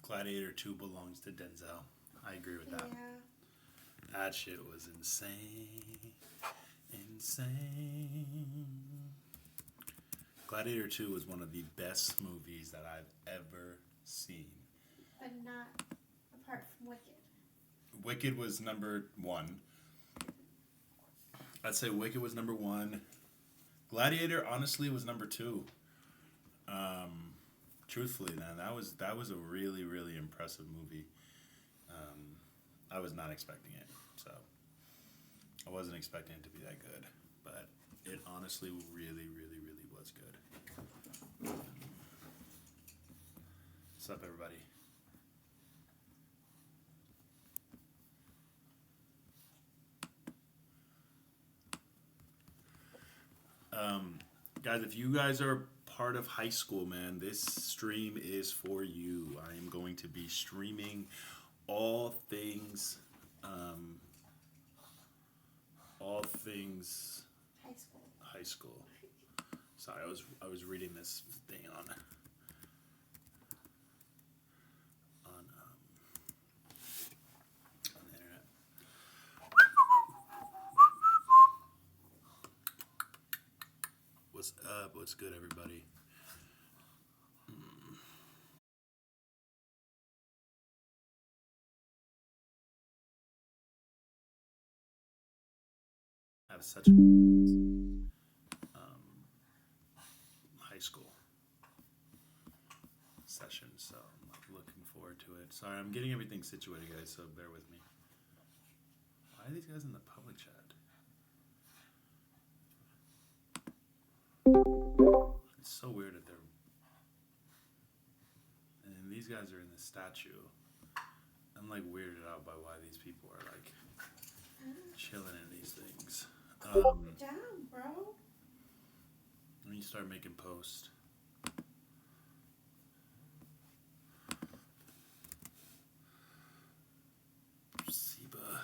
Gladiator 2 belongs to Denzel. I agree with that. Yeah. That shit was insane. Insane. Gladiator 2 was one of the best movies that I've ever seen. But not apart from Wicked. Wicked was number one. I'd say Wicked was number one. Gladiator, honestly, was number two. Truthfully, man, that was a really, really impressive movie. I was not expecting it, so I wasn't expecting it to be that good, but it honestly really, really, really was good. What's up, everybody? Guys, if you guys are part of high school, man, this stream is for you. I am going to be streaming all things, all things High school. high school. Sorry, I was reading this thing on the internet. What's up? What's good, everybody? I have such a high school session, so I'm looking forward to it. Sorry, I'm getting everything situated, guys, so bear with me. Why are these guys in the public chat? It's so weird that they're. And these guys are in the statue. I'm like weirded out by why these people are like chilling in these things. Down, bro. When you start making posts. SIBA.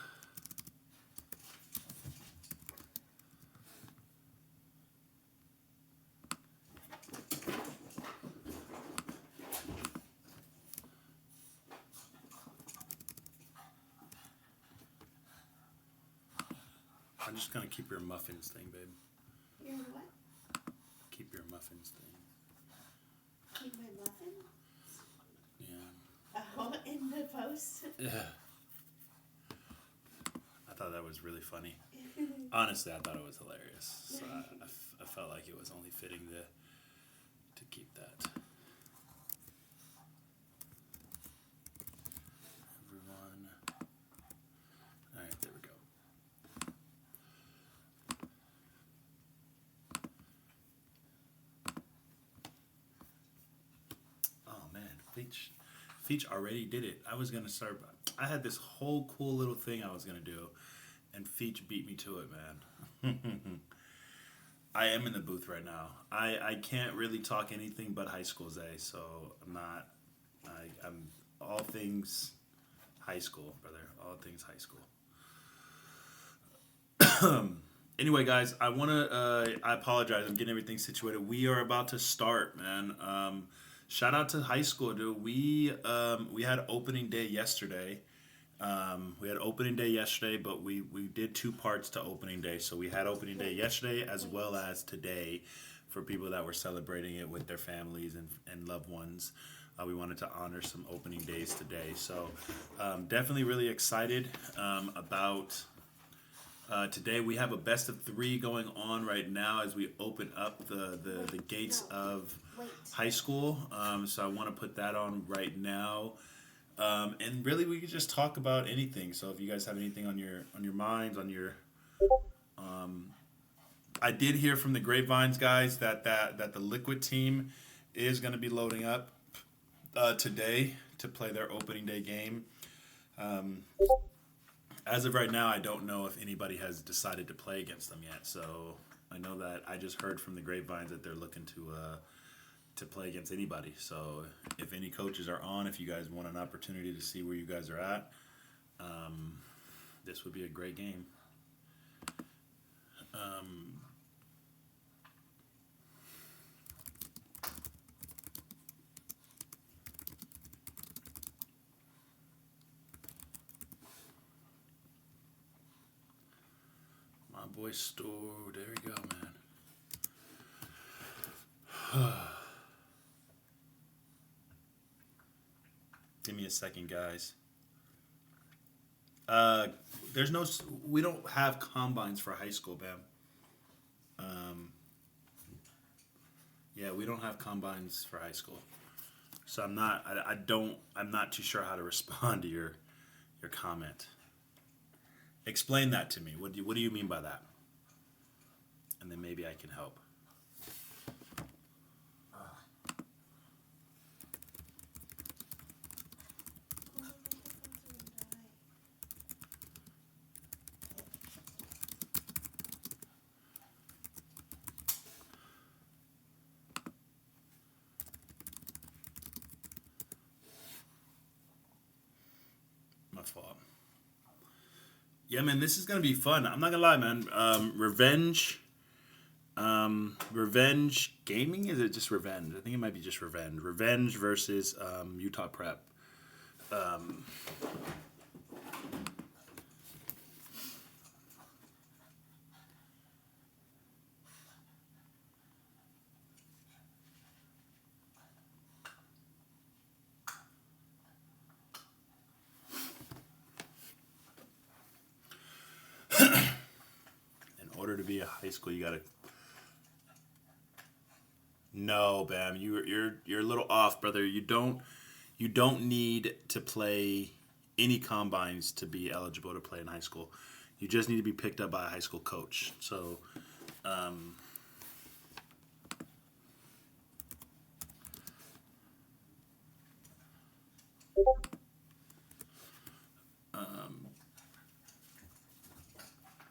I'm just gonna keep your muffins thing, babe. Your what? Keep your muffins thing. Keep my muffin? Yeah. Oh, in the post? Yeah. I thought that was really funny. Honestly, I thought it was hilarious. So I felt like it was only fitting to keep that. Everyone. All right, there we go. Oh man, Feach already did it. I was gonna start. I had this whole cool little thing I was gonna do, and Feach beat me to it, man. I am in the booth right now. I can't really talk anything but high school, Zay. So I'm not. I'm all things high school, brother. All things high school. Anyway, guys, I apologize. I'm getting everything situated. We are about to start, man. Shout out to high school, dude. We had opening day yesterday. But we did two parts to opening day. So we had opening day yesterday as well as today for people that were celebrating it with their families and loved ones. We wanted to honor some opening days today. So definitely really excited about today. We have a best of three going on right now as we open up the gates of high school. So I want to put that on right now. And really, we could just talk about anything. So if you guys have anything on your minds, I did hear from the grapevines, guys, that the Liquid team is going to be loading up today to play their opening day game. As of right now, I don't know if anybody has decided to play against them yet. So I know that I just heard from the grapevines that they're looking to play against anybody. So if any coaches are on, if you guys want an opportunity to see where you guys are at, this would be a great game. My boy Store. There we go, man. Give me a second, guys. There's no. We don't have combines for high school, Bam. Yeah, we don't have combines for high school, so I'm not. I don't. I'm not too sure how to respond to your comment. Explain that to me. What do you mean by that? And then maybe I can help. My fault. Yeah, man, this is gonna be fun. I'm not gonna lie, man. Revenge Gaming. Is it just Revenge? I think it might be just Revenge. Revenge versus Utah Prep. In order to be a high school, you gotta. No, Bam, you're a little off, brother. You don't need to play any combines to be eligible to play in high school. You just need to be picked up by a high school coach. So, um,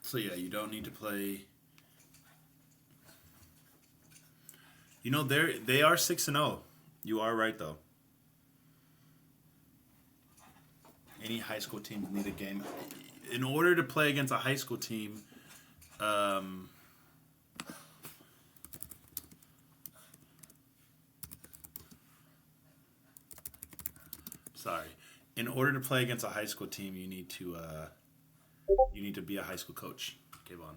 so yeah, you don't need to play. You know they are 6-0. You are right though. Any high school teams need a game. In order to play against a high school team, sorry. In order to play against a high school team, you need to be a high school coach. Give on.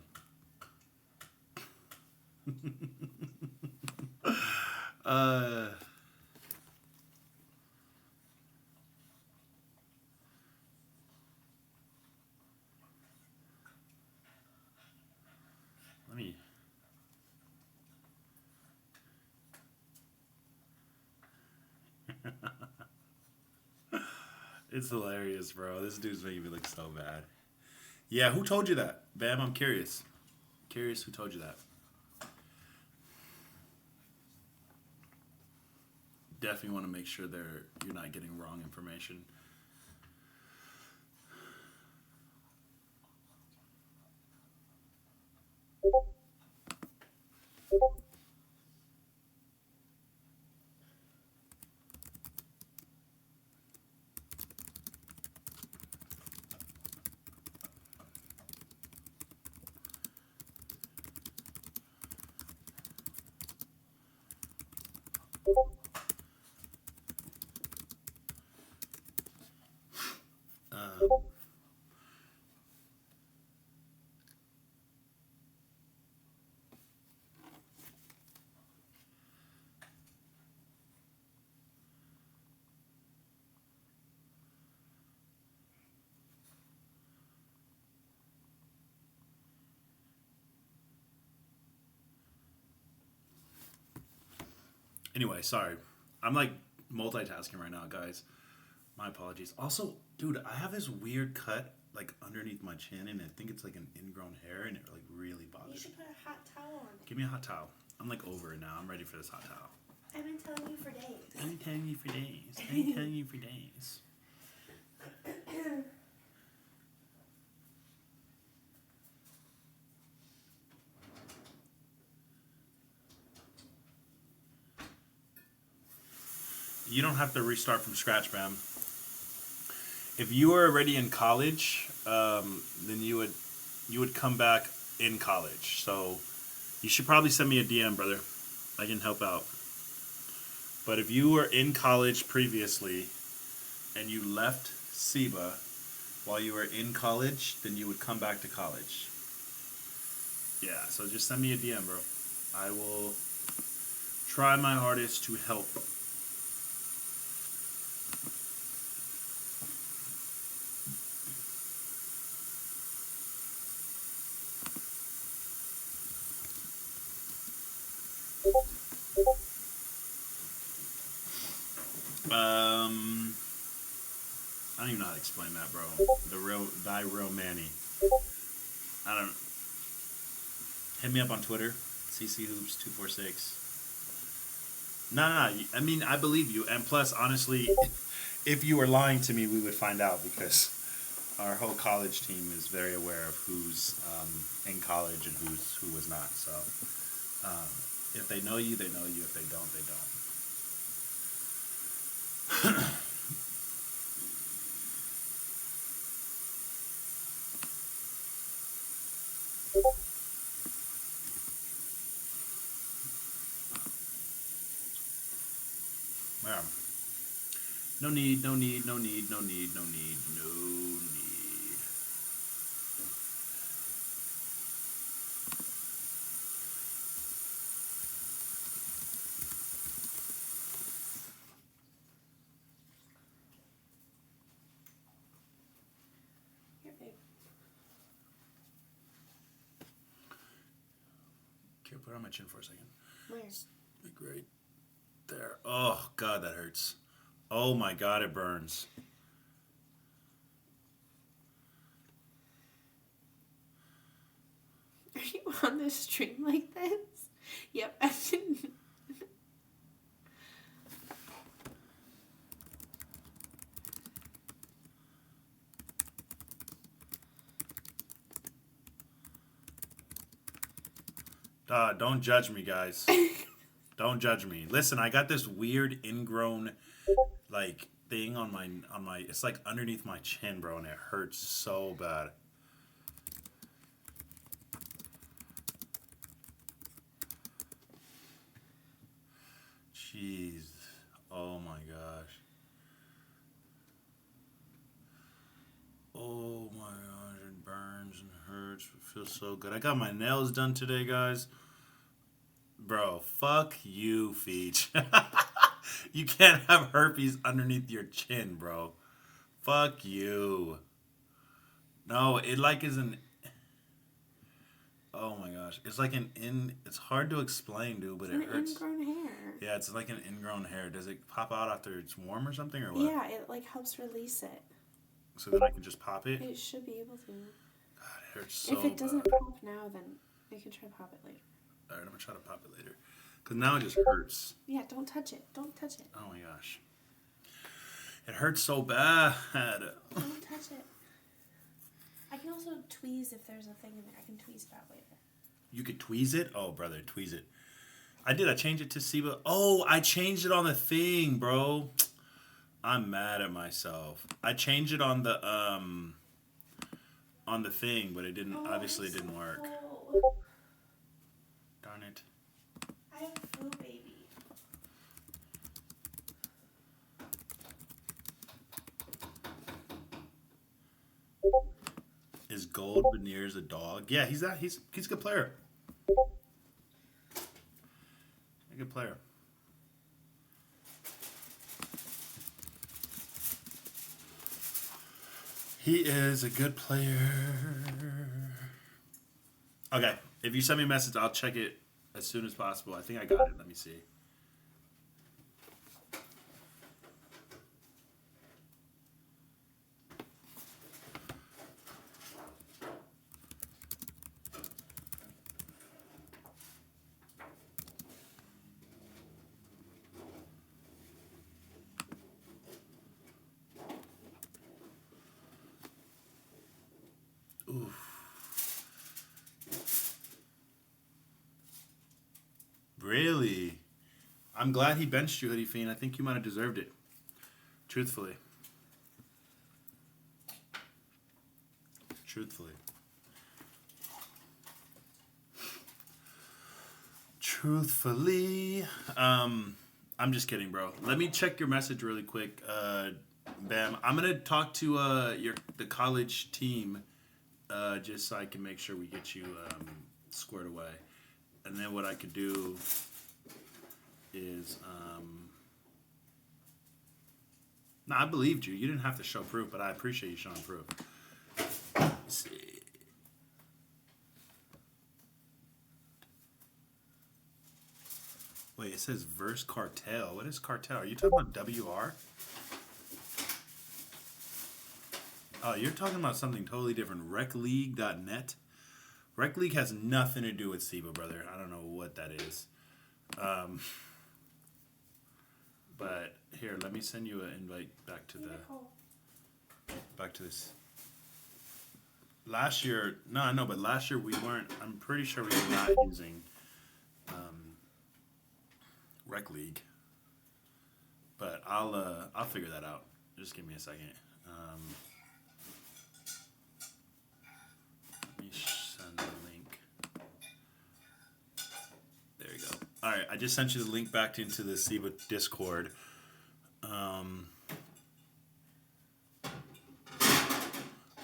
uh, let me. It's hilarious, bro. This dude's making me look so bad. Yeah, who told you that? Bam, I'm curious. Curious who told you that. Definitely want to make sure you're not getting wrong information. Anyway, sorry. I'm like multitasking right now, guys. My apologies. Also, dude, I have this weird cut like underneath my chin, and I think it's like an ingrown hair, and it like really You bothers me. should put a hot towel on it. Give me a hot towel. I'm like over it now. I'm ready for this hot towel. I've been telling you for days. I've been telling you for days. I've been telling you for days. You don't have to restart from scratch, man. If you were already in college, then you would come back in college. So you should probably send me a DM, brother. I can help out. But if you were in college previously and you left SIBA while you were in college, then you would come back to college. Yeah, so just send me a DM, bro. I will try my hardest to help. I don't even know how to explain that, bro. Die real Manny. I don't. Hit me up on Twitter, cchoops246. No. I mean, I believe you, and plus, honestly, if you were lying to me, we would find out because our whole college team is very aware of who's in college and who was not. So, if they know you, they know you. If they don't, they don't. Yeah. No need. Here, babe. Here, put it on my chin for a second. Where? Great. There. Oh, God, that hurts. Oh, my God, it burns. Are you on this stream like this? Yep, I didn't. Don't judge me, guys. Don't judge me. Listen, I got this weird ingrown, like, thing on my, it's like underneath my chin, bro, and it hurts so bad. Jeez. Oh my gosh. Oh my gosh, it burns and hurts. It feels so good. I got my nails done today, guys. Bro, fuck you, Feech. You can't have herpes underneath your chin, bro. Fuck you. No, it like is an. Oh my gosh, it's like an in. It's hard to explain, dude, but It's it hurts. ingrown hair. Yeah, it's like an ingrown hair. Does it pop out after it's warm or something, or what? Yeah, it like helps release it. So then I can just pop it. It should be able to. God, it hurts so If it doesn't bad. pop now, then we can try to pop it later. All right, I'm gonna try to pop it later, cause now it just hurts. Yeah, don't touch it. Don't touch it. Oh my gosh, it hurts so bad. Don't touch it. I can also tweeze if there's a thing in there. I can tweeze it out later. You could tweeze it? Oh, brother, tweeze it. I did. I changed it to SIBA. Oh, I changed it on the thing, bro. I'm mad at myself. I changed it on the thing, but it didn't. Obviously, it didn't work. Cool. Darn it. I have flu, baby. Is Gold Veneers a dog? Yeah, he's a good player. A good player. He is a good player. Okay, if you send me a message, I'll check it as soon as possible. I think I got it. Let me see. Really? I'm glad he benched you, Hoodie Fiend. I think you might have deserved it. Truthfully. Truthfully. I'm just kidding, bro. Let me check your message really quick. Bam. I'm gonna talk to the college team just so I can make sure we get you squared away. And then what I could do is, no, I believed you. You didn't have to show proof, but I appreciate you showing proof. Let's see. Wait, it says verse cartel. What is cartel? Are you talking about WR? Oh, you're talking about something totally different. RecLeague.net. Rec League has nothing to do with SIBA, brother. I don't know what that is. But here, let me send you an invite back to this. Last year, no, I know, but last year we weren't. I'm pretty sure we were not using Rec League. But I'll figure that out. Just give me a second. Let me send the link. There you go. All right, I just sent you the link back into the SIBA Discord.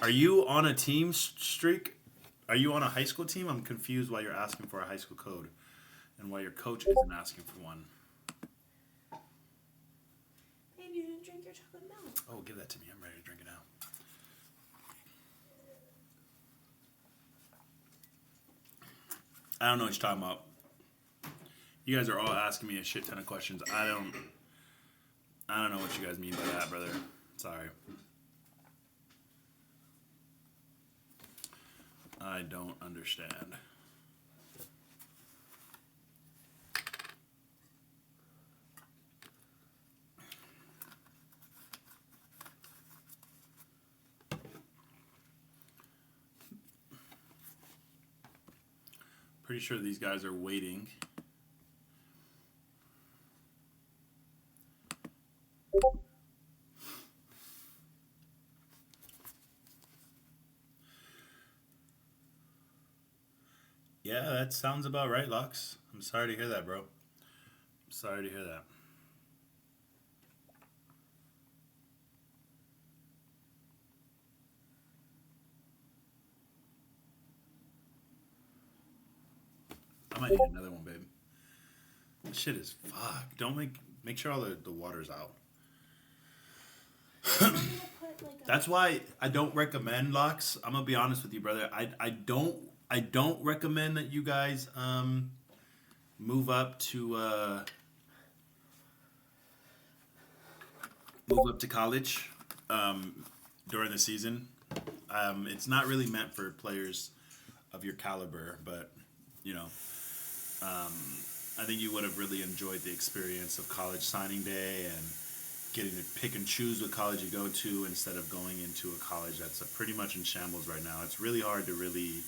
Are you on a team streak? Are you on a high school team? I'm confused why you're asking for a high school code and why your coach isn't asking for one. Babe, you didn't drink your chocolate milk. Oh, give that to me. I'm ready to drink it now. I don't know what you're talking about. You guys are all asking me a shit ton of questions. I don't know what you guys mean by that, brother. Sorry. I don't understand. Pretty sure these guys are waiting. Yeah, that sounds about right, Lux. I'm sorry to hear that, bro. I'm sorry to hear that. I might need another one, babe. This shit is fuck. Don't make sure all the water's out. That's why I don't recommend Lux. I'm gonna be honest with you, brother. I don't recommend that you guys move up to college during the season. It's not really meant for players of your caliber, but you know, I think you would have really enjoyed the experience of college signing day and getting to pick and choose what college you go to instead of going into a college that's pretty much in shambles right now. It's really hard to really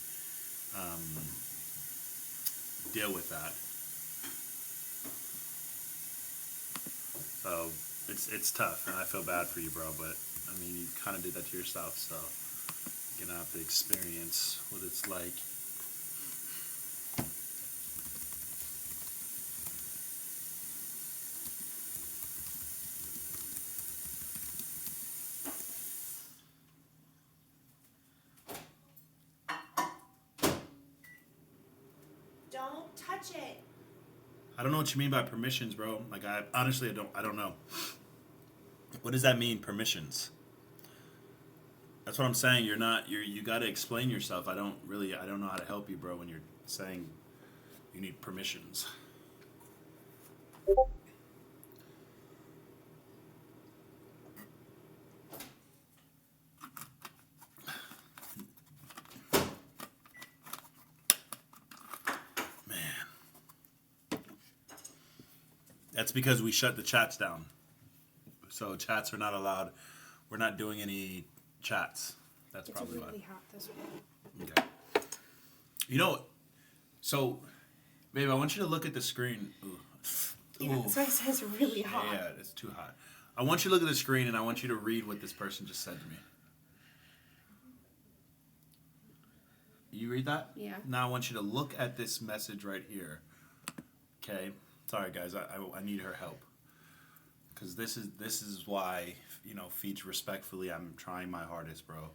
deal with that. So it's tough, and I feel bad for you, bro. But I mean, you kind of did that to yourself, so you're gonna have to experience what it's like. Don't touch it. I don't know what you mean by permissions, bro. Like, I honestly, I don't know. What does that mean, permissions? That's what I'm saying. You got to explain yourself. I don't know how to help you, bro, when you're saying you need permissions. That's because we shut the chats down. So chats are not allowed. We're not doing any chats. That's probably why. It's really hot this way. Okay. You know, so, babe, I want you to look at the screen. Ooh. Yeah, that's why it says really hot. Yeah, it's too hot. I want you to look at the screen and I want you to read what this person just said to me. You read that? Yeah. Now I want you to look at this message right here. Okay? Sorry, guys. I need her help. Because this is why, you know, Feach, respectfully, I'm trying my hardest, bro.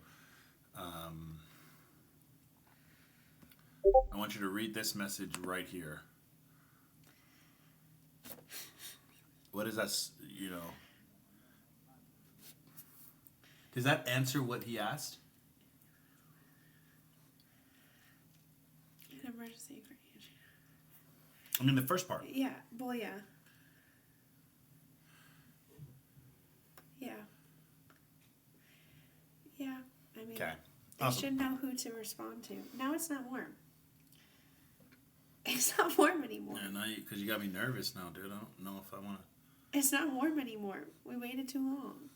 I want you to read this message right here. What is that? Does that answer what he asked? An emergency for you. I mean, the first part. Yeah. Well, yeah. Yeah. Yeah. I mean, Okay. they Awesome. should know who to respond to. Now it's not warm. It's not warm anymore. Yeah, now because you got me nervous now, dude. I don't know if I want to. It's not warm anymore. We waited too long.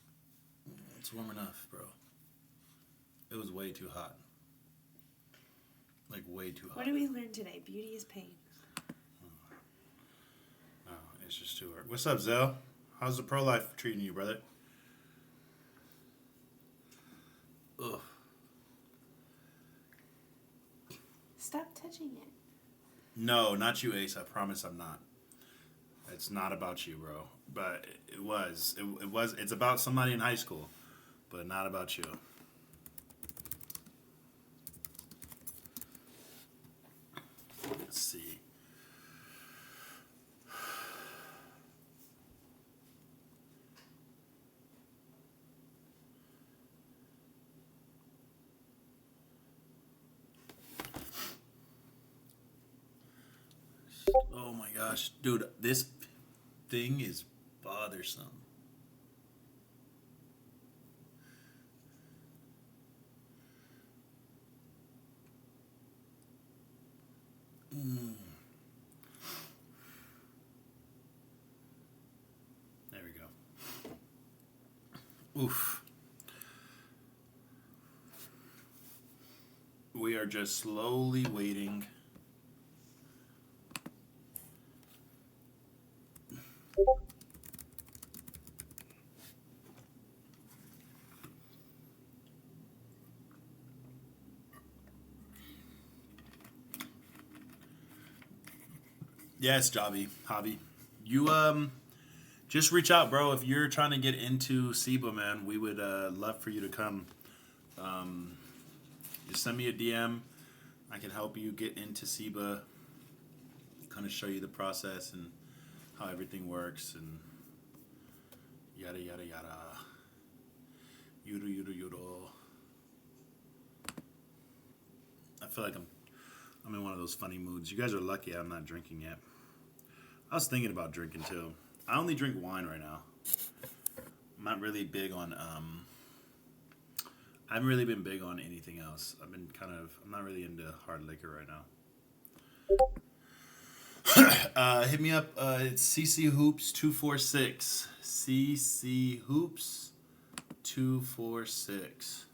It's warm enough, bro. It was way too hot. Like, way too hot. What did we learn today? Beauty is pain. Oh, it's just too hard. What's up, Zell? How's the pro life treating you, brother? Ugh. Stop touching it. No, not you, Ace. I promise I'm not. It's not about you, bro. But it was. It was. It's about somebody in high school, but not about you. Let's see. Oh my gosh, dude, this thing is bothersome. There we go. Oof. We are just slowly waiting. Yes, Hobby. You just reach out, bro. If you're trying to get into SIBA, man, we would love for you to come. Just send me a DM. I can help you get into SIBA. Kind of show you the process and how everything works and yada yada yada. Yudo yudo yudo. I feel like I'm in one of those funny moods. You guys are lucky I'm not drinking yet. I was thinking about drinking too. I only drink wine right now. I'm not really big on I haven't really been big on anything else. I'm not really into hard liquor right now. Hit me up. It's CC Hoops 246. CC Hoops 246.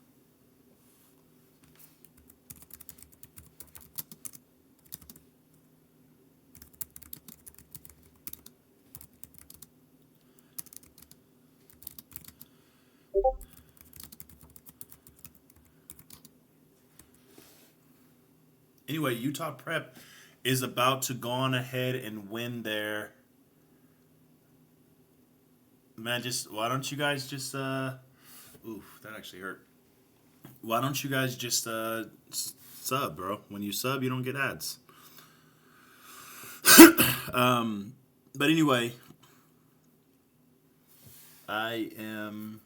Anyway, Utah Prep is about to go on ahead and win their. Man, why don't you guys just oof, that actually hurt. Why don't you guys just sub, bro? When you sub, you don't get ads. But anyway, I am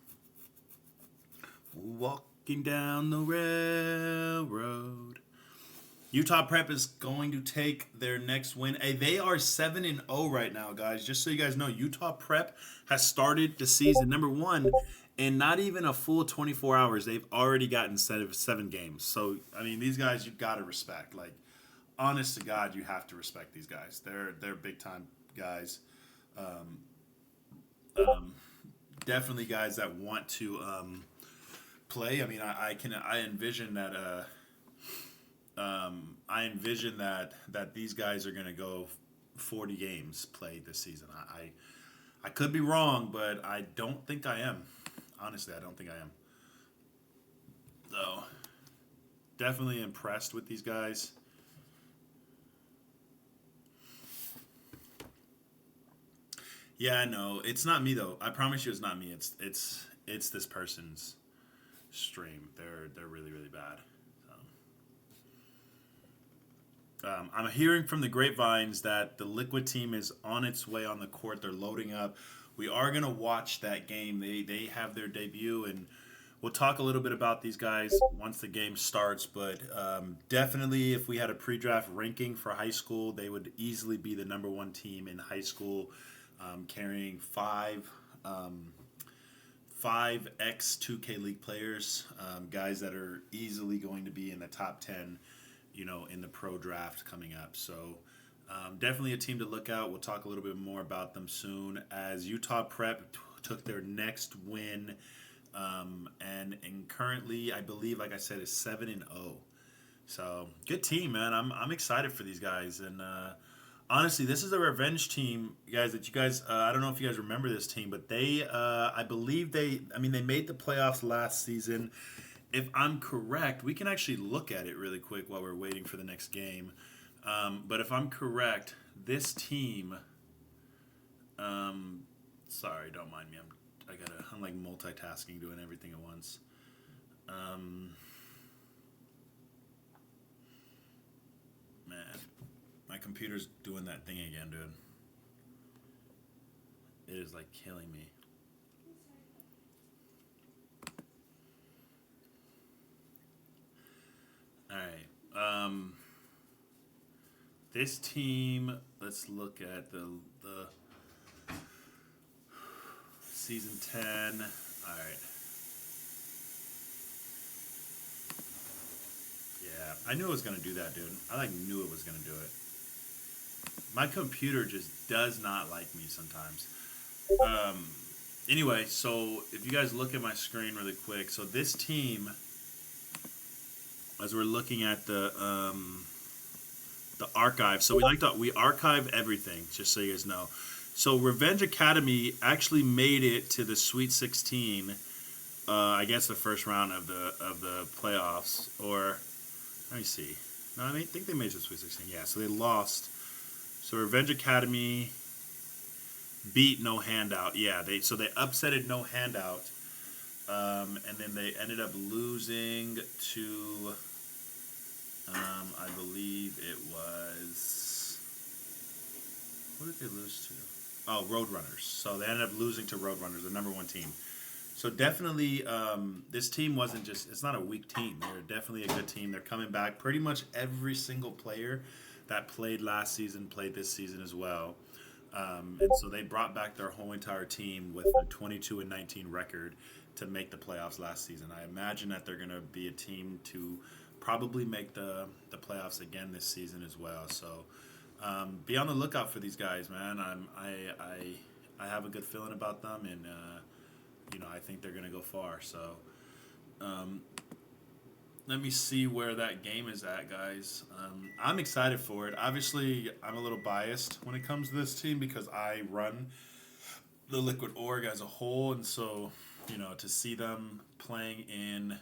walking down the railroad. Utah Prep is going to take their next win. Hey, they are 7-0 right now, guys. Just so you guys know, Utah Prep has started the season number 1 in not even a full 24 hours. They've already gotten 7 games. So, I mean, these guys you got to respect. Like, honest to God, you have to respect these guys. They're big time guys. Definitely guys that want to play. I mean, I envision that. I envision that these guys are going to go 40 games played this season. I could be wrong, but I don't think I am. Honestly, I don't think I am. So, definitely impressed with these guys. Yeah, I know. It's not me though. I promise you, it's not me. It's this person's stream. They're really really bad. I'm hearing from the grapevines that the Liquid team is on its way on the court. They're loading up. We are gonna watch that game. They have their debut, and we'll talk a little bit about these guys once the game starts. But definitely, if we had a pre-draft ranking for high school, they would easily be the number one team in high school, carrying five ex 2K League players, guys that are easily going to be in the top 10, in the pro draft coming up. So definitely a team to look out. We'll talk a little bit more about them soon as Utah Prep took their next win, and currently, I believe, like I said, is 7-0. So good team, man. I'm excited for these guys, and honestly, this is a revenge team, guys. That you guys, I don't know if you guys remember this team, but they, I believe they made the playoffs last season. If I'm correct, we can actually look at it really quick while we're waiting for the next game. But if I'm correct, this team, sorry, don't mind me. I'm like multitasking, doing everything at once. Man, my computer's doing that thing again, dude. It is like killing me. All right. This team. Let's look at the season 10. All right. Yeah, I knew it was gonna do that, dude. I knew it was gonna do it. My computer just does not like me sometimes. Anyway, so if you guys look at my screen really quick, so this team, as we're looking at the archive, so we archive everything, just so you guys know. So Revenge Academy actually made it to the Sweet 16. I guess the first round of the playoffs, or let me see. No, I think they made it to the Sweet 16. Yeah, so they lost. So Revenge Academy beat No Handout. Yeah, they upsetted No Handout, and then they ended up losing to, I believe it was, what did they lose to? Oh, Roadrunners. So they ended up losing to Roadrunners, the number one team. So definitely, this team wasn't just, it's not a weak team. They're definitely a good team. They're coming back. Pretty much every single player that played last season played this season as well. And so they brought back their whole entire team with a 22-19 record to make the playoffs last season. I imagine that they're going to be a team to probably make the playoffs again this season as well. So be on the lookout for these guys, man. I have a good feeling about them, and I think they're going to go far. So let me see where that game is at, guys. I'm excited for it. Obviously, I'm a little biased when it comes to this team because I run the Liquid org as a whole, and so to see them playing in,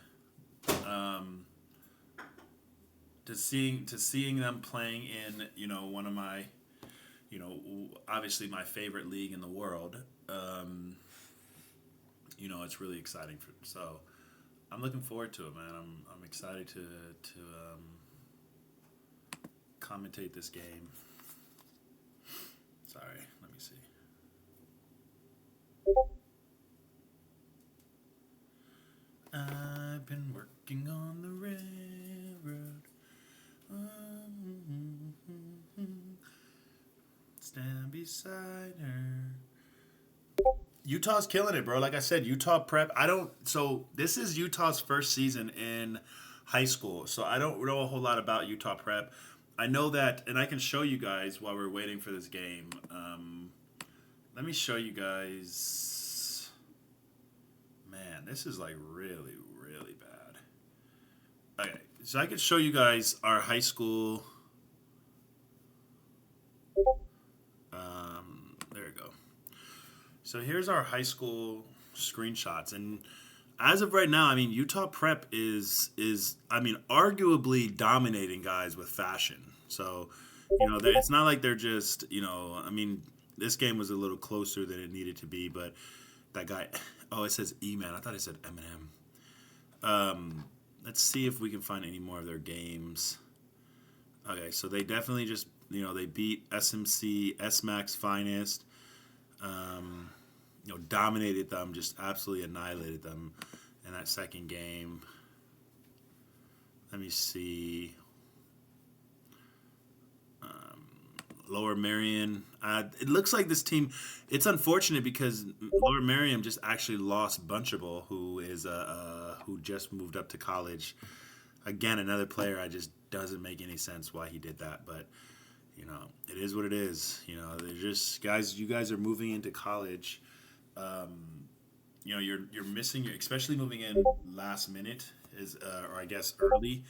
seeing them playing in one of my, obviously my favorite league in the world. It's really exciting so. I'm looking forward to it, man. I'm excited to commentate this game. Sorry, let me see. I've been working on the railroad. Stand beside her. Utah's killing it, bro. Like I said, Utah Prep. So this is Utah's first season in high school. So I don't know a whole lot about Utah Prep. I know that, and I can show you guys while we're waiting for this game. Let me show you guys. Man, this is like really, really bad. Okay, so I can show you guys our high school. There we go. So here's our high school screenshots, and as of right now, Utah Prep is arguably dominating guys with fashion. So, it's not like they're just, this game was a little closer than it needed to be, but that guy, oh, it says E-Man. I thought it said Eminem. Let's see if we can find any more of their games. Okay, so they definitely just they beat SMC SMAC's finest. Dominated them, just absolutely annihilated them in that second game. Let me see. Lower Marion. It looks like this team. It's unfortunate because Lower Marion just actually lost Bunchable, who is who just moved up to college. Again, another player. I just doesn't make any sense why he did that, but it is what it is. They're just guys. You guys are moving into college. You're missing your, especially moving in last minute is, or I guess early,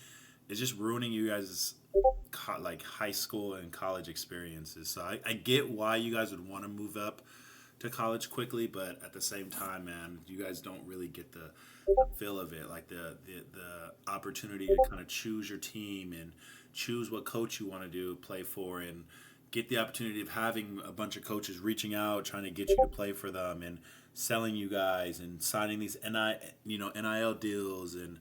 is just ruining you guys' like high school and college experiences. So I get why you guys would want to move up to college quickly, but at the same time, man, you guys don't really get the feel of it, like the opportunity to kind of choose your team and choose what coach you want to play for, and get the opportunity of having a bunch of coaches reaching out, trying to get you to play for them, and selling you guys, and signing these NIL deals, and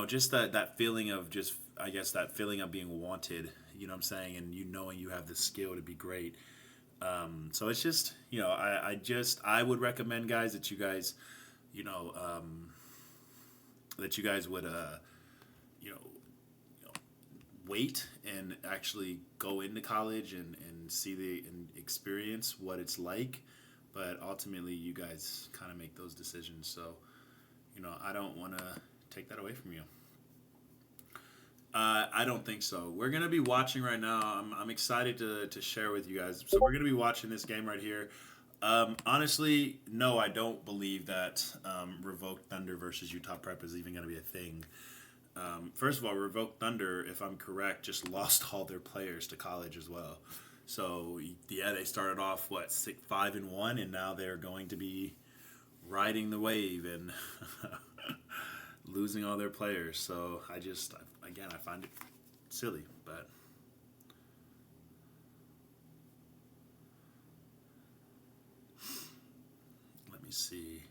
just that feeling of just, I guess, that feeling of being wanted. You know what I'm saying, and knowing you have the skill to be great. So it's just, I would recommend, guys, that you guys, that you guys would, you know, wait and actually go into college and see and experience what it's like. But ultimately, you guys kind of make those decisions. So, I don't want to take that away from you. I don't think so. We're going to be watching right now. I'm excited to share with you guys. So we're going to be watching this game right here. Honestly, no, I don't believe that Revoked Thunder versus Utah Prep is even going to be a thing. First of all, Revoked Thunder, if I'm correct, just lost all their players to college as well. So yeah, they started off 5-1, and now they're going to be riding the wave and losing all their players. So I find it silly, but let me see.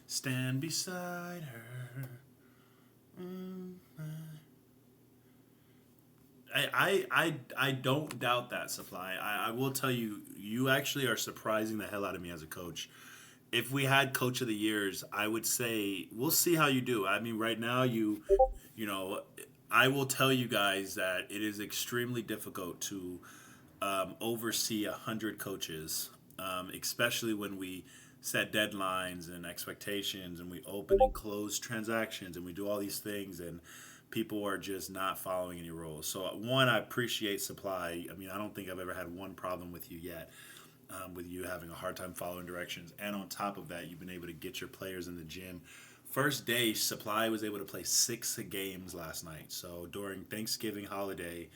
Stand beside her. I don't doubt that, Supply. I will tell you, you actually are surprising the hell out of me as a coach. If we had Coach of the Years, I would say we'll see how you do. I mean, right now you know, I will tell you guys that it is extremely difficult to oversee 100 coaches, especially when we set deadlines and expectations, and we open and close transactions, and we do all these things, and people are just not following any rules. So one, I appreciate Supply. I mean, I don't think I've ever had one problem with you yet, with you having a hard time following directions. And on top of that, you've been able to get your players in the gym. First day, Supply was able to play 6 games last night. So during Thanksgiving holiday,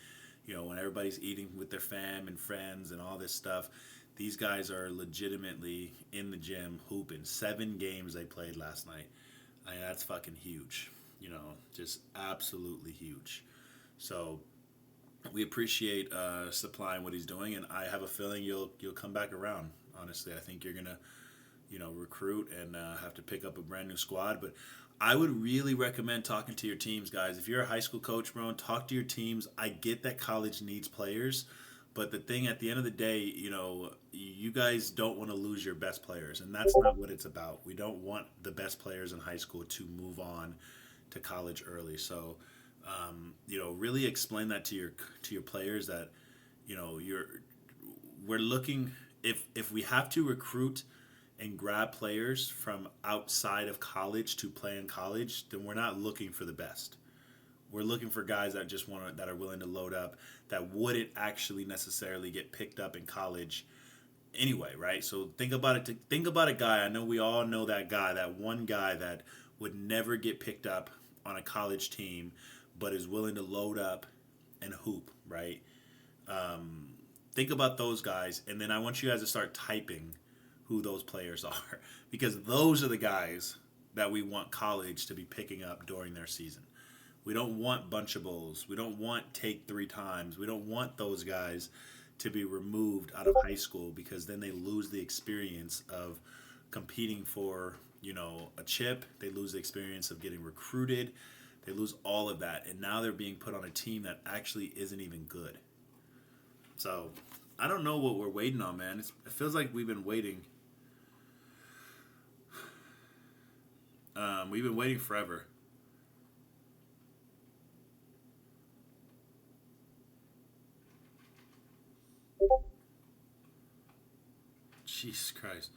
when everybody's eating with their fam and friends and all this stuff, these guys are legitimately in the gym hooping. 7 games they played last night. I mean, that's fucking huge. Just absolutely huge. So we appreciate Supply and what he's doing, and I have a feeling you'll come back around. Honestly, I think you're gonna recruit and have to pick up a brand new squad. But I would really recommend talking to your teams, guys. If you're a high school coach, bro, talk to your teams. I get that college needs players, but the thing at the end of the day, you guys don't want to lose your best players, and that's not what it's about. We don't want the best players in high school to move on to college early. So, really explain that to your players that, we're looking, if we have to recruit and grab players from outside of college to play in college, then we're not looking for the best. We're looking for guys that that are willing to load up, that wouldn't actually necessarily get picked up in college anyway, right? So think about it. Think about a guy. I know we all know that guy, that one guy that would never get picked up on a college team, but is willing to load up and hoop, right? Think about those guys, and then I want you guys to start typing who those players are, because those are the guys that we want college to be picking up during their season. We don't want Bunchables. We don't want take 3 times. We don't want those guys to be removed out of high school, because then they lose the experience of competing for, you know, a chip. They lose the experience of getting recruited. They lose all of that. And now they're being put on a team that actually isn't even good. So I don't know what we're waiting on, man. It feels like we've been waiting. We've been waiting forever. Jesus Christ.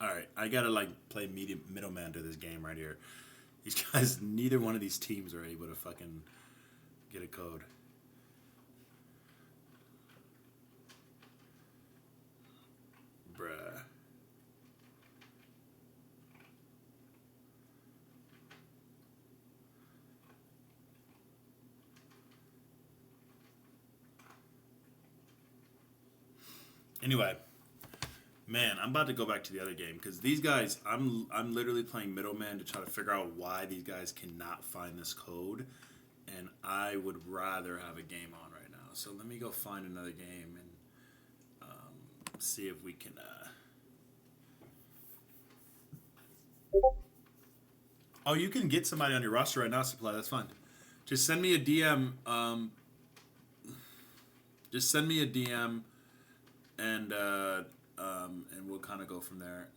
All right, I gotta like play middleman to this game right here. These guys, neither one of these teams are able to fucking get a code. Bruh. Anyway, man, I'm about to go back to the other game because these guys, I'm literally playing middleman to try to figure out why these guys cannot find this code, and I would rather have a game on right now. So let me go find another game and see if we can. Oh, you can get somebody on your roster right now, Supply. That's fine. Just send me a DM. Just send me a DM, and we'll kind of go from there.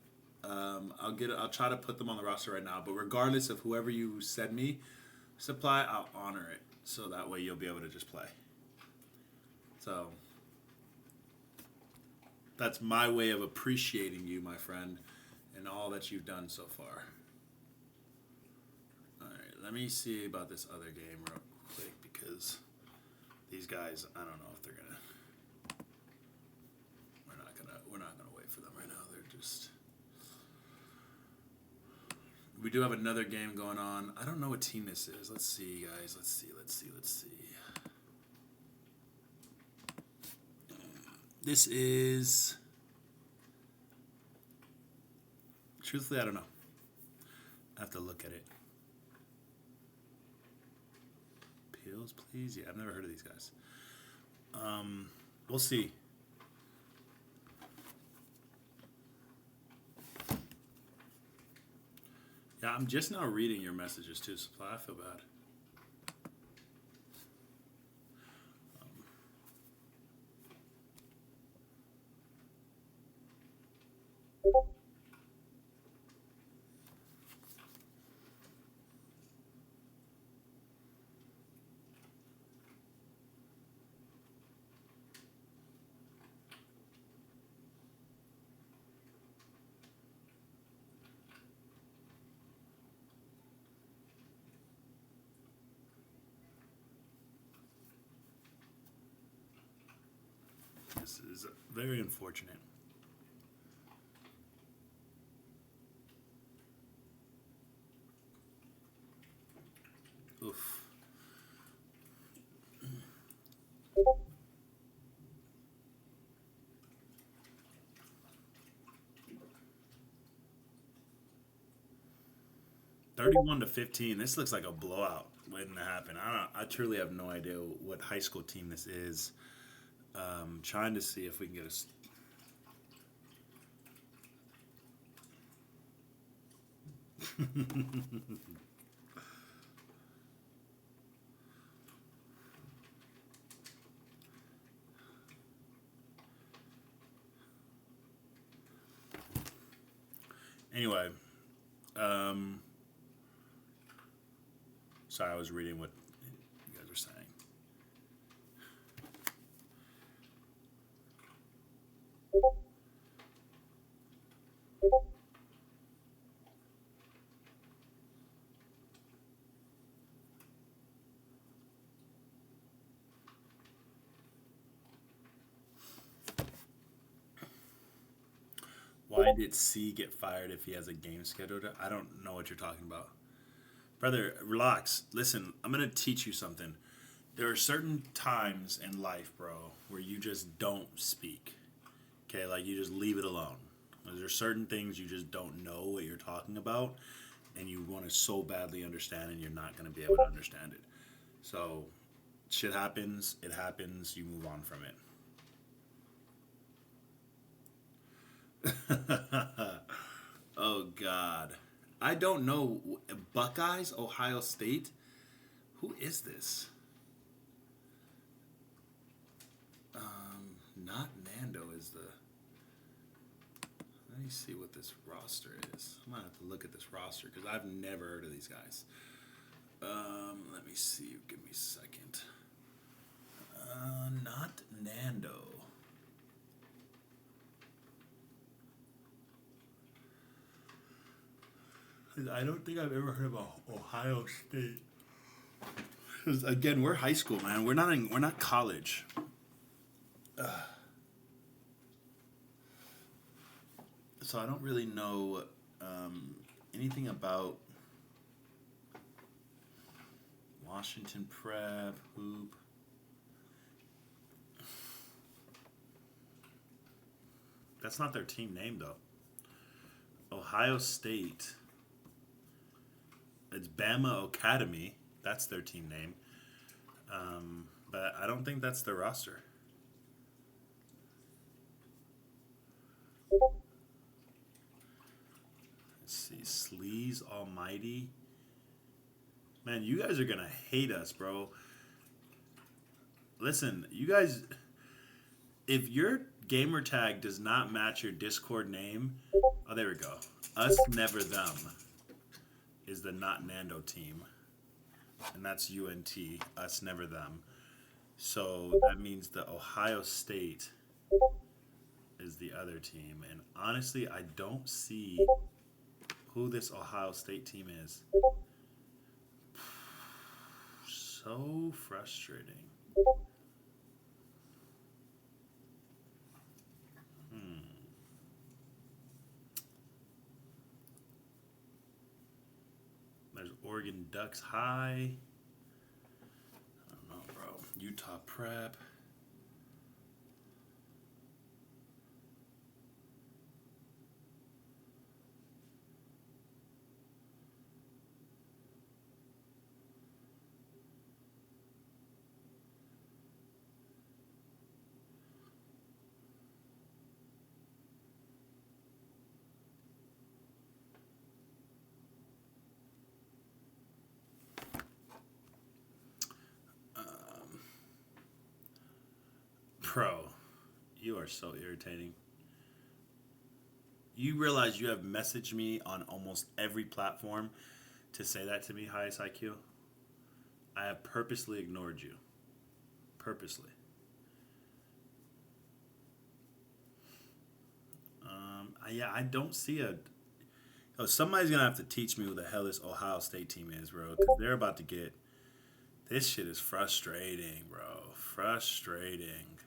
I'll try to put them on the roster right now. But regardless of whoever you send me, Supply, I'll honor it. So that way you'll be able to just play. So that's my way of appreciating you, my friend, and all that you've done so far. All right, let me see about this other game real quick because these guys, I don't know if they're gonna. We're not gonna wait for them right now. They're just. We do have another game going on. I don't know what team this is. Let's see, guys. Let's see. This is. Truthfully, I don't know. I have to look at it. Pills, please. Yeah, I've never heard of these guys. We'll see. Yeah, I'm just now reading your messages too, Supply. I feel bad. This is very unfortunate. Oof. $31-15. This looks like a blowout waiting to happen. I truly have no idea what high school team this is. Trying to see if we can get a. Anyway, sorry, I was reading what you guys were saying. Why did C get fired if he has a game scheduled? I don't know what you're talking about. Brother, relax. Listen, I'm going to teach you something. There are certain times in life, bro, where you just don't speak. Okay, like you just leave it alone. There's certain things you just don't know what you're talking about, and you want to so badly understand, and you're not going to be able to understand it. So, shit happens. It happens. You move on from it. Oh God, I don't know. Buckeyes, Ohio State. Who is this? Not Nando is the. Let me see what this roster is. I'm gonna have to look at this roster because I've never heard of these guys. Let me see. Give me a second. Not Nando. I don't think I've ever heard of Ohio State. 'Cause again, we're high school, man. We're not college. So I don't really know anything about Washington Prep, Hoop. That's not their team name, though. Ohio State. It's Bama Academy. That's their team name. But I don't think that's their roster. Let's see. Sleaze Almighty. Man, you guys are going to hate us, bro. Listen, you guys, if your gamer tag does not match your Discord name, oh, there we go. Us Never Them is the Not Nando team. And that's UNT, Us Never Them. So that means the Ohio State is the other team. And honestly, I don't see who this Ohio State team is. So frustrating. There's Oregon Ducks High. I don't know, bro. Utah Prep. Bro, you are so irritating. You realize you have messaged me on almost every platform to say that to me, highest IQ? I have purposely ignored you. Purposely. Yeah, I don't see a. Oh, somebody's gonna have to teach me who the hell this Ohio State team is, bro. Because they're about to get. This shit is frustrating, bro. Frustrating.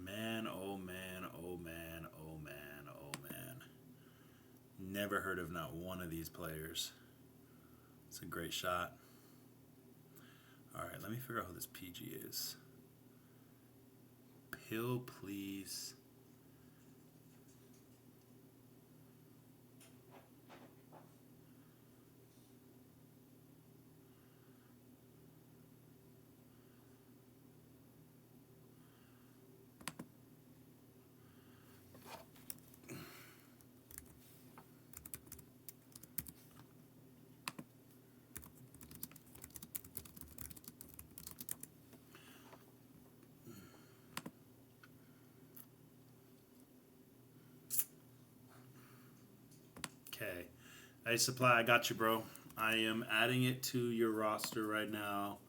Man, oh man, oh man, oh man, oh man. Never heard of not one of these players. It's a great shot. Alright, let me figure out who this PG is. Pill, please. Okay. Hey, Supply, I got you, bro. I am adding it to your roster right now.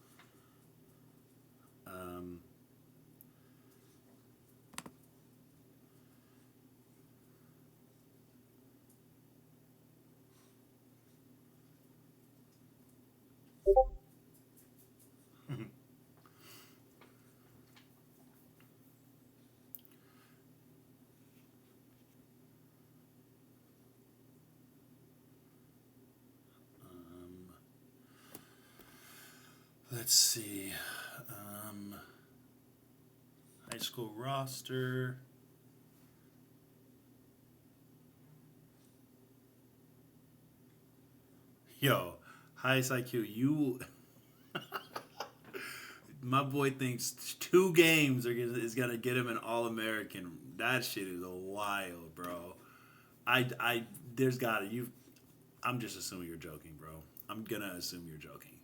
Let's see. school roster. Yo, highest IQ, you. My boy thinks 2 games is gonna get him an All-American. That shit is wild, bro. There's gotta you. I'm just assuming you're joking, bro. I'm gonna assume you're joking.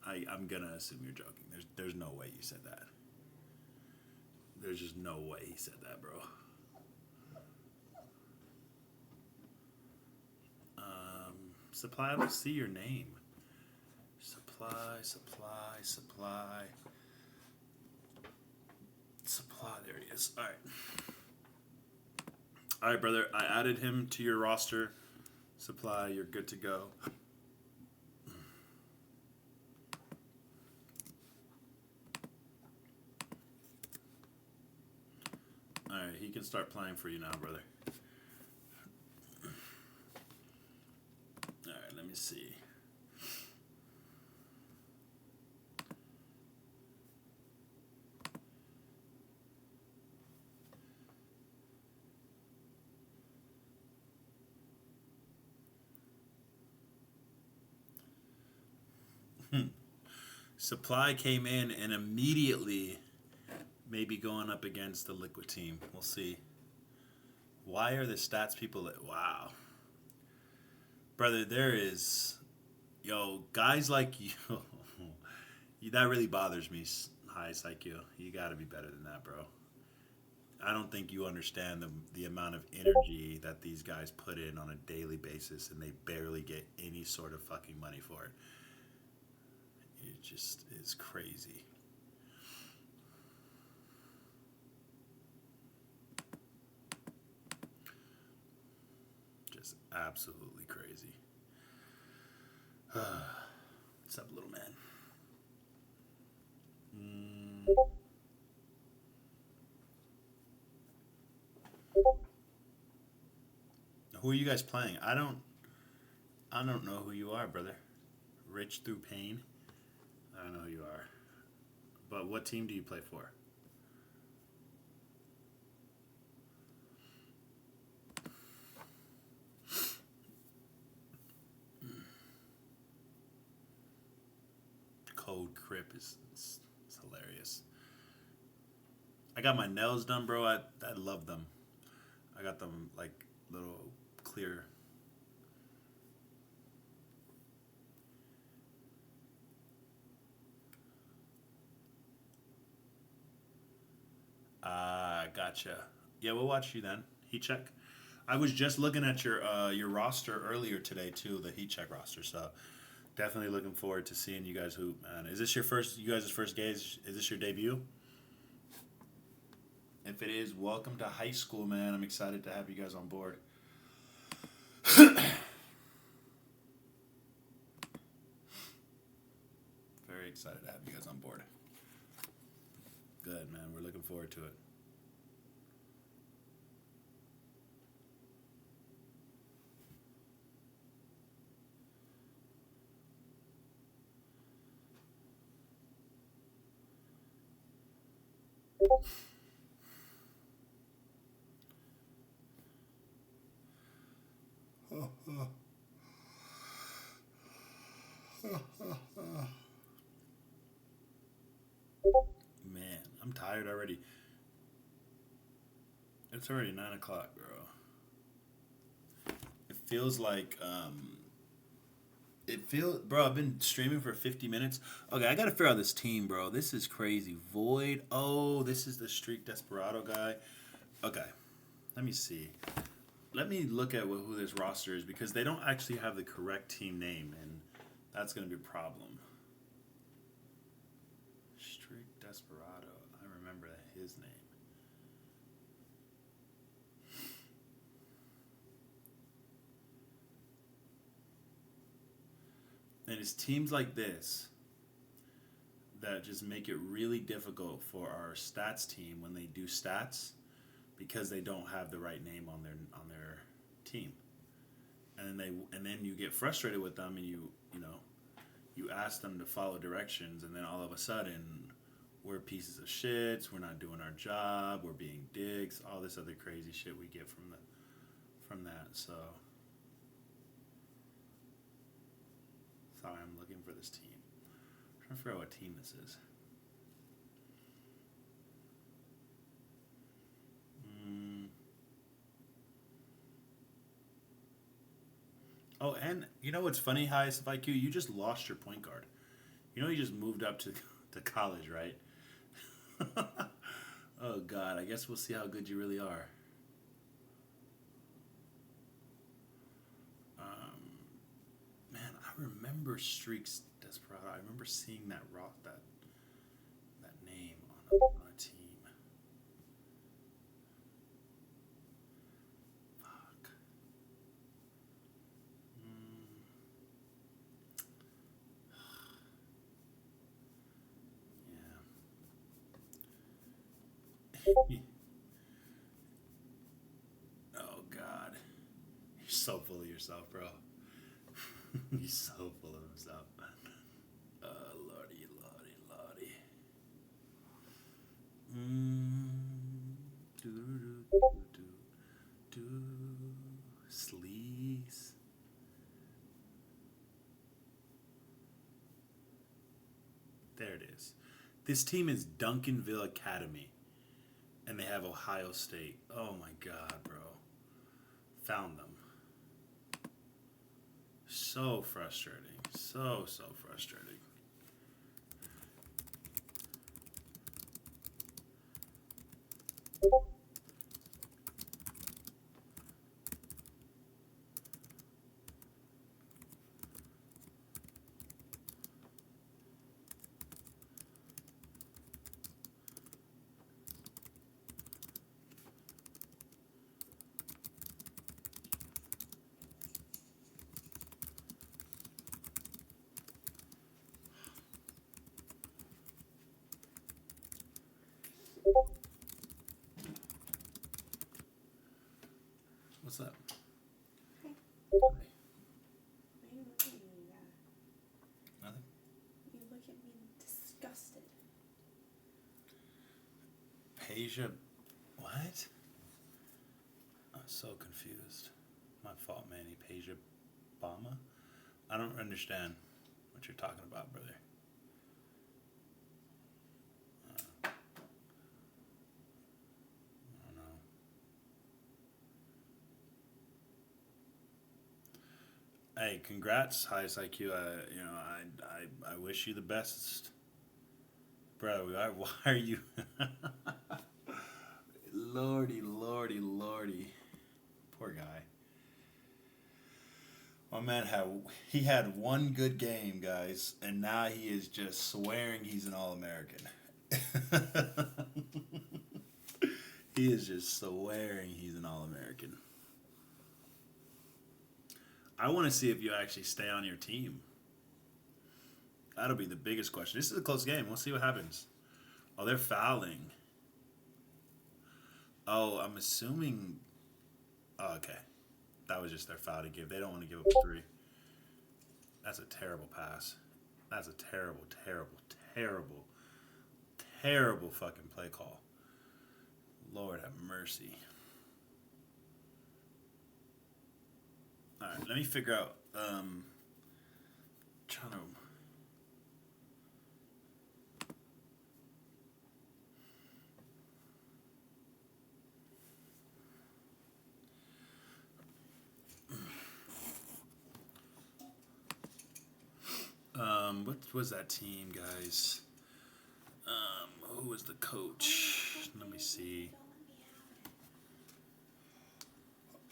I'm gonna assume you're joking. There's no way you said that. There's just no way he said that, bro. Supply. Let's see your name. Supply. There he is. All right. All right, brother. I added him to your roster. Supply. You're good to go. All right. He can start playing for you now, brother. All right. Let me see. Supply came in and immediately maybe going up against the Liquid team. We'll see. Why are the stats people that... Wow. Brother, there is... Yo, guys like you... that really bothers me, highest IQ. You got to be better than that, bro. I don't think you understand the amount of energy that these guys put in on a daily basis, and they barely get any sort of fucking money for it. It just is crazy. Just absolutely crazy. What's up, little man? Who are you guys playing? I don't know who you are, brother. Rich through pain. I don't know who you are. But what team do you play for? Code Crip is hilarious. I got my nails done, bro. I love them. I got them like little clear. Gotcha. Yeah, we'll watch you then. Heat check. I was just looking at your roster earlier today too, the Heat check roster. So definitely looking forward to seeing you guys hoop, man. Is this you guys' first game? Is this your debut? If it is, welcome to high school, man. I'm excited to have you guys on board. Very excited to have you guys on board. Good, man. We're looking forward to it. Man, I'm tired already. It's already 9 o'clock, bro. It feels like bro, I've been streaming for 50 minutes. Okay, I gotta figure out this team, bro. This is crazy. Void. Oh, this is the Streak Desperado guy. Okay, let me see. Let me look at who this roster is, because they don't actually have the correct team name, and that's gonna be a problem. Streak Desperado. I remember his name. And it's teams like this that just make it really difficult for our stats team when they do stats, because they don't have the right name on their team. And then you get frustrated with them, and you ask them to follow directions, and then all of a sudden we're pieces of shits, we're not doing our job, we're being dicks, all this other crazy shit we get from that. So sorry, I'm looking for this team. I'm trying to figure out what team this is. Oh, and you know what's funny, Hi SIBACL? You just lost your point guard. You know you just moved up to college, right? Oh God, I guess we'll see how good you really are. Man, I remember Streaks Desperado. I remember seeing that that name on a team. Fuck. Yeah. Oh God, you're so full of yourself, bro. He's so full of himself. Lordy, lordy, lordy. Do do do do sleaze. There it is. This team is Duncanville Academy, and they have Ohio State. Oh my God, bro. Found them. So frustrating. So frustrating. What's up? Hey. Hey. Why are you looking at me like that? Nothing? You look at me disgusted. Peja. What? I'm so confused. My fault, Manny. Peja Bama? I don't understand what you're talking about, brother. I don't know. Hey, congrats, Hi SIBACL. I wish you the best, bro. Why are you? Lordy, lordy, lordy. Poor guy. My man had one good game, guys, and now he is just swearing he's an All-American. He is just swearing he's an All-American. I want to see if you actually stay on your team. That'll be the biggest question. This is a close game. We'll see what happens. Oh, they're fouling. Oh, I'm assuming. Oh, okay. That was just their foul to give. They don't want to give up three. That's a terrible pass. That's a terrible, terrible, terrible, terrible fucking play call. Lord have mercy. All right, let me figure out. Trying to. What was that team, guys? Who was the coach? Let me see.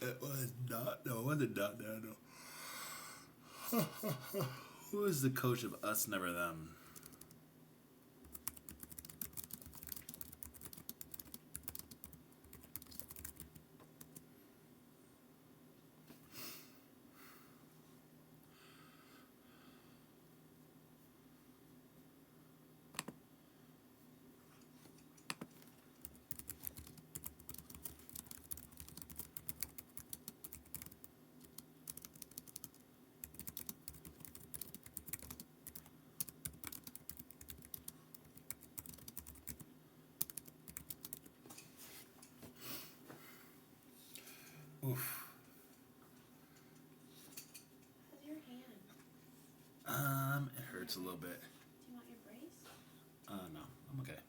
It was not. No, it wasn't not. No. Who was the coach of Us Never Them? It hurts a little bit. Do you want your brace? No, I'm okay.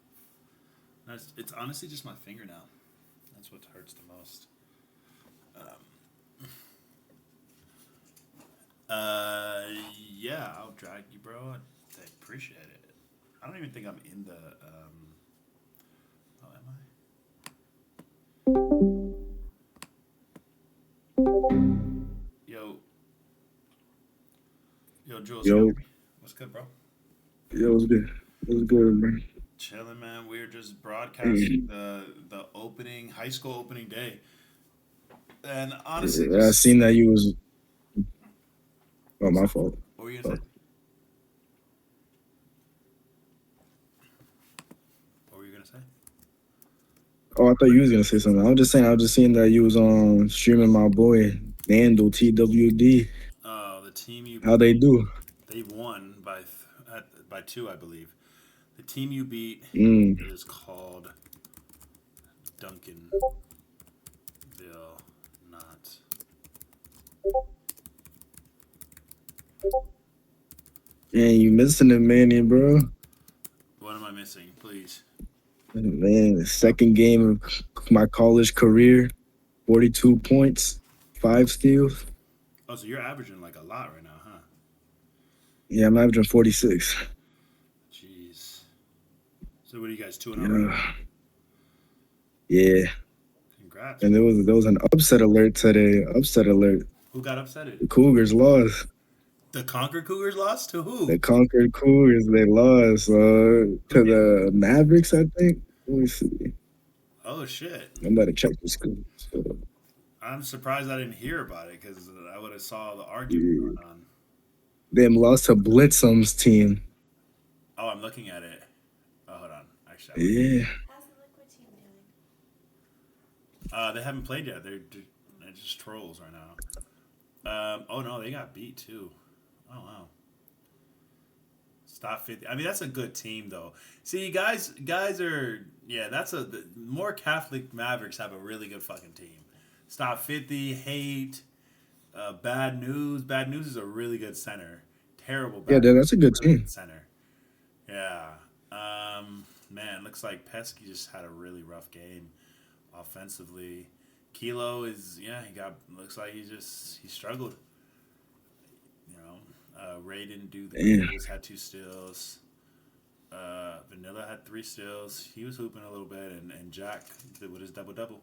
It's honestly just my fingernail. That's what hurts the most. Um, uh, yeah, I'll drag you, bro. I appreciate it. I don't even think I'm in the. Oh, am I? Yo, Jules, you hear Yo, me? What's good, bro? yo, what's good? What's good, man? Chilling, man. We're just broadcasting Hey, the opening high school opening day, and honestly, yeah, I just seen that you was. Oh, my fault. what were you gonna Oh, say? What were you gonna say? oh, I thought you was gonna say something. I was just saying. I was just seeing that you was on streaming my boy Nando TWD. The team you How beat, they do? they won by two, I believe. The team you beat Mm. is called Duncanville, not. Man, you missing it, Manny, bro. What am I missing? Please. Man, the second game of my college career, 42 points, 5 steals. Oh, so you're averaging like a lot right now, huh? Yeah, I'm averaging 46. Jeez. So what are you guys 2-0 right now? Yeah, yeah. Congrats, And man. there was an upset alert today. Upset alert. Who got upsetted? The Cougars lost. The Concord Cougars lost to The who? Concord Cougars, they lost to Who did? the Mavericks, I think. Let me see. Oh shit! I'm about to check the score. So, I'm surprised I didn't hear about it because I would have saw the argument yeah. going on. They lost to Blitzum's team. Oh, I'm looking at it. Oh, hold on. Actually, I would. Yeah. How's the liquid team doing? They haven't played yet. They're just trolls right now. Oh no, they got beat too. Oh wow. Stop 50. I mean, that's a good team though. See, guys are yeah. More Catholic Mavericks have a really good fucking team. Stop 50. Hate. Bad news. Bad news is a really good center. Terrible Yeah, bad news. that's a good Really team. good center. Yeah. Man, looks like Pesky just had a really rough game offensively. Kilo is yeah. He got looks like he struggled. You know, Ray didn't do the Damn. greatest. Had 2 steals. Vanilla had 3 steals. He was hooping a little bit, and Jack did with his double double.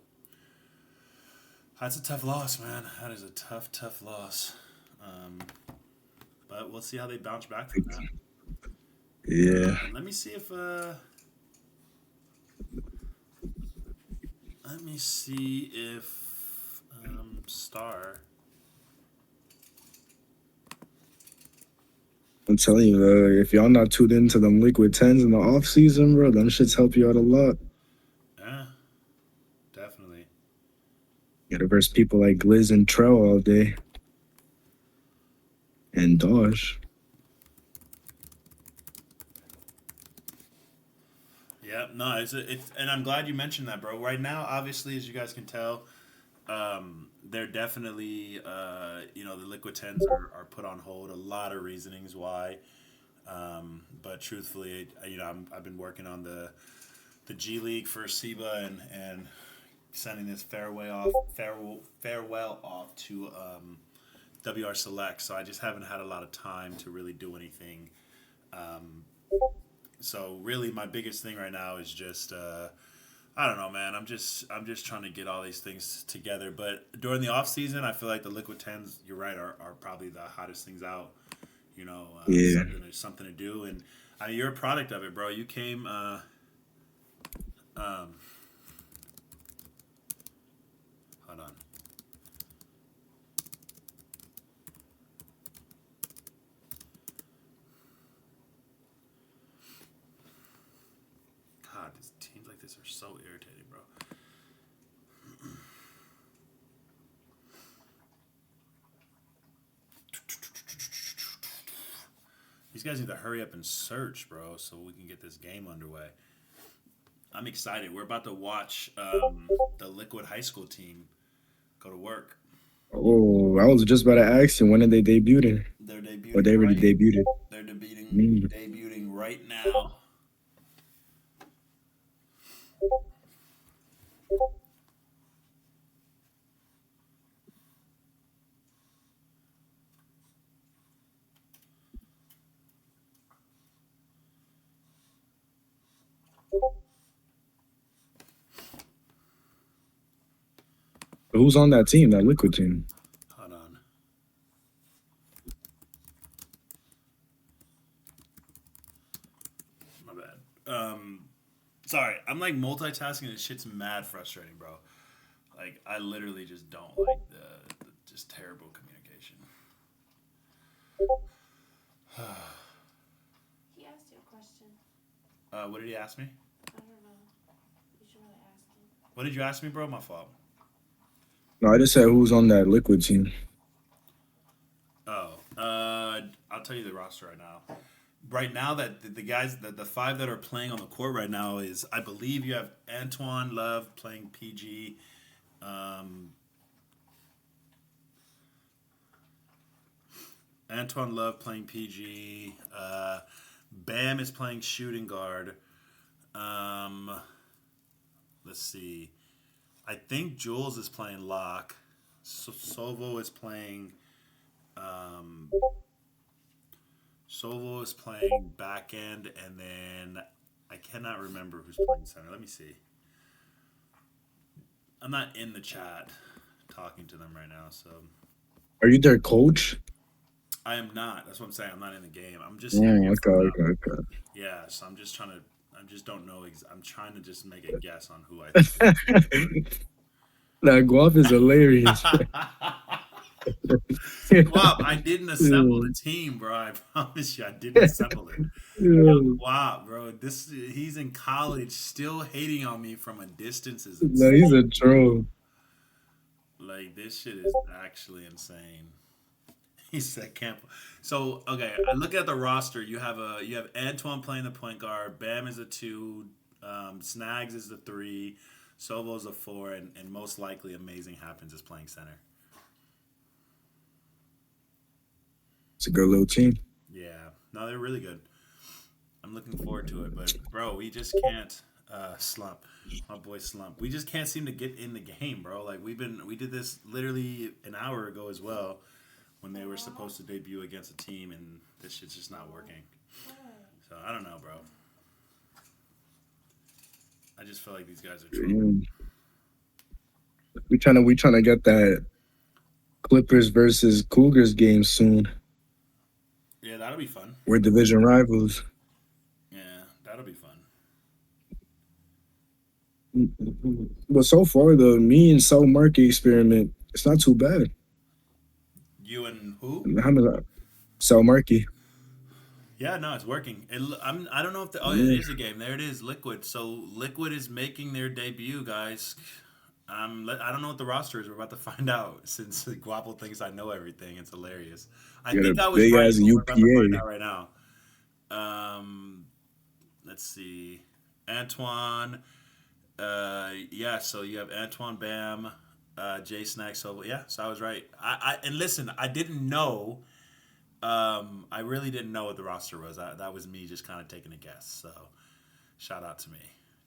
That's a tough loss, man. That is a tough loss. Um, but we'll see how they bounce back from that. Yeah. Let me see if Star. I'm telling you, if y'all not tuned into them liquid tens in the off season, bro, them shits help you out a lot. Yeah, definitely. You gotta verse people like Gliz and Trell all day. And Dosh. Yeah, no, it's and I'm glad you mentioned that, bro. Right now, obviously, as you guys can tell, they're definitely the liquid tens are put on hold. A lot of reasonings why, but truthfully, I've been working on the G League for SIBA and sending this farewell off to WR Select. So I just haven't had a lot of time to really do anything. So really, my biggest thing right now is just I don't know, man. I'm just trying to get all these things together. But during the off season, I feel like the Liquid Tens, you're right, are probably the hottest things out. You know, Yeah. something to do, and I mean, you're a product of it, bro. You came. Um, hold on. God, teams like this are so irritating, bro. These guys need to hurry up and search, bro, so we can get this game underway. I'm excited. We're about to watch the Liquid High School team go to work. Oh, I was just about to ask you, when did they debut? They're debuting Or they already right. debuted. They're Mm. debuting right now. Who's on that team? That Liquid team? Hold on. My bad. Sorry, I'm like multitasking and shit's mad frustrating, bro. Like I literally just don't like the just terrible communication. He asked you a question. What did he ask me? I don't know. You should really ask him. What did you ask me, bro? My fault. No, I just said who's on that Liquid team. Oh, I'll tell you the roster right now. Right now, that the guys, the five that are playing on the court right now is, I believe you have Antoine Love playing PG. Um, Antoine Love playing PG. Bam is playing shooting guard. Um, let's see. I think Jules is playing lock. Sovo is playing. Um, Sovo is playing back end, and then I cannot remember who's playing center. Let me see. I'm not in the chat talking to them right now, so Are you their coach? I am not. That's what I'm saying. I'm not in the game. I'm just Oh, here okay, guessing up. okay, Yeah, so I'm just trying to. I just don't know. I'm trying to just make a guess on who I think is playing. okay. That guap is hilarious. Wow, I didn't assemble the team, bro. I promise you, I didn't assemble it. Yo, Yeah. wow, bro. He's in college, still hating on me from a distance is No, he's insane. a troll. Like this shit is actually insane. He said camp. So okay, I look at the roster. You have Antoine playing the point guard. Bam is a two. Snags is the three. Sovo's a four, and most likely Amazing Happens is playing center. It's a good little team. Yeah, no, they're really good. I'm looking forward to it, but bro, we just can't slump. My boy slump. We just can't seem to get in the game, bro. Like we did this literally an hour ago as well when they were supposed to debut against a team, and this shit's just not working. So I don't know, bro. I just feel like these guys are trolling. Yeah. We trying to get that Clippers versus Cougars game soon. Yeah, that'll be fun. We're division rivals. Yeah, that'll be fun. But so far, the me and South Market experiment, it's not too bad. You and who? How many South Market? Yeah, no, it's working. I don't know if oh yeah, it Yeah, is a game. There it is, Liquid. So Liquid is making their debut, guys. I don't know what the roster is. We're about to find out. Since Guapo thinks I know everything, it's hilarious. I got a think I was big right, ass but we're about to find UPA. out right now. Let's see, Antoine. Yeah. So you have Antoine Bam, Jay Snack. So yeah, so I was right. And listen, I didn't know. I really didn't know what the roster was. That was me just kind of taking a guess. So shout out to me,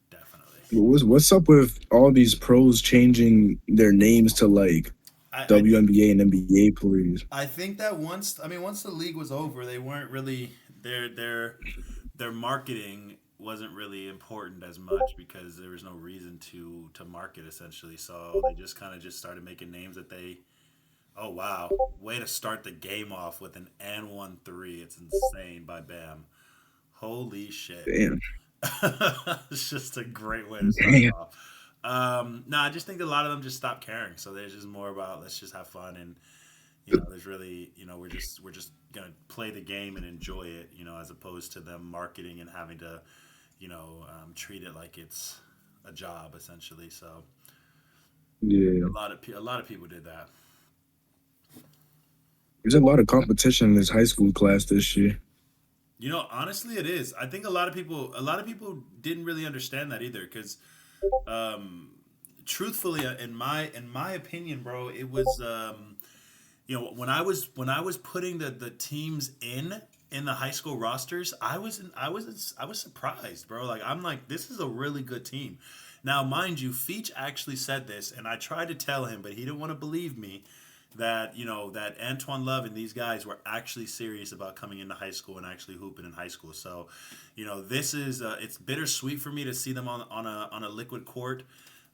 definitely. What's up with all these pros changing their names to like I think WNBA and NBA players? I think that once the league was over, they weren't really their marketing wasn't really important as much because there was no reason to market essentially. So they just kind of just started making names that they. Oh wow! Way to start the game off with an N-1-3. It's insane by Bam. Holy shit! Damn, It's just a great way to start it damn. off. No, I just think a lot of them just stopped caring. So there's just more about let's just have fun and there's really we're just gonna play the game and enjoy it. As opposed to them marketing and having to treat it like it's a job essentially. So Yeah, a lot of people did that. there's a lot of competition in this high school class this year. Honestly, it is. I think a lot of people didn't really understand that either because truthfully, in my opinion, bro, it was when I was putting the teams in the high school rosters, I was surprised, bro. Like I'm like, this is a really good team. Now, mind you, Feach actually said this, and I tried to tell him, but he didn't want to believe me that that Antoine Love and these guys were actually serious about coming into high school and actually hooping in high school. So, this is it's bittersweet for me to see them on a liquid court.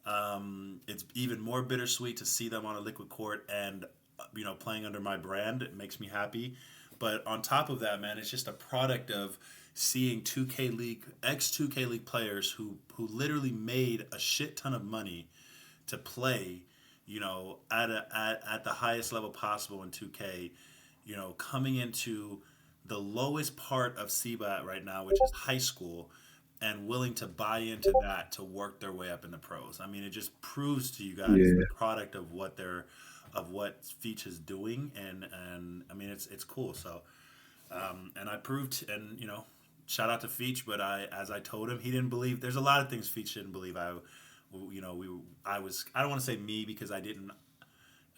It's even more bittersweet to see them on a liquid court and playing under my brand. It makes me happy. But on top of that, man, it's just a product of seeing 2K League ex 2K League players who literally made a shit ton of money to play, at the highest level possible in 2K, coming into the lowest part of SIBA right now, which is high school, and willing to buy into that to work their way up in the pros. I mean, it just proves to you guys Yeah. the product of what Feach is doing, and I mean it's cool. So, and I proved, and shout out to Feach, but as I told him, he didn't believe. There's a lot of things Feach didn't believe. I don't want to say me because I didn't.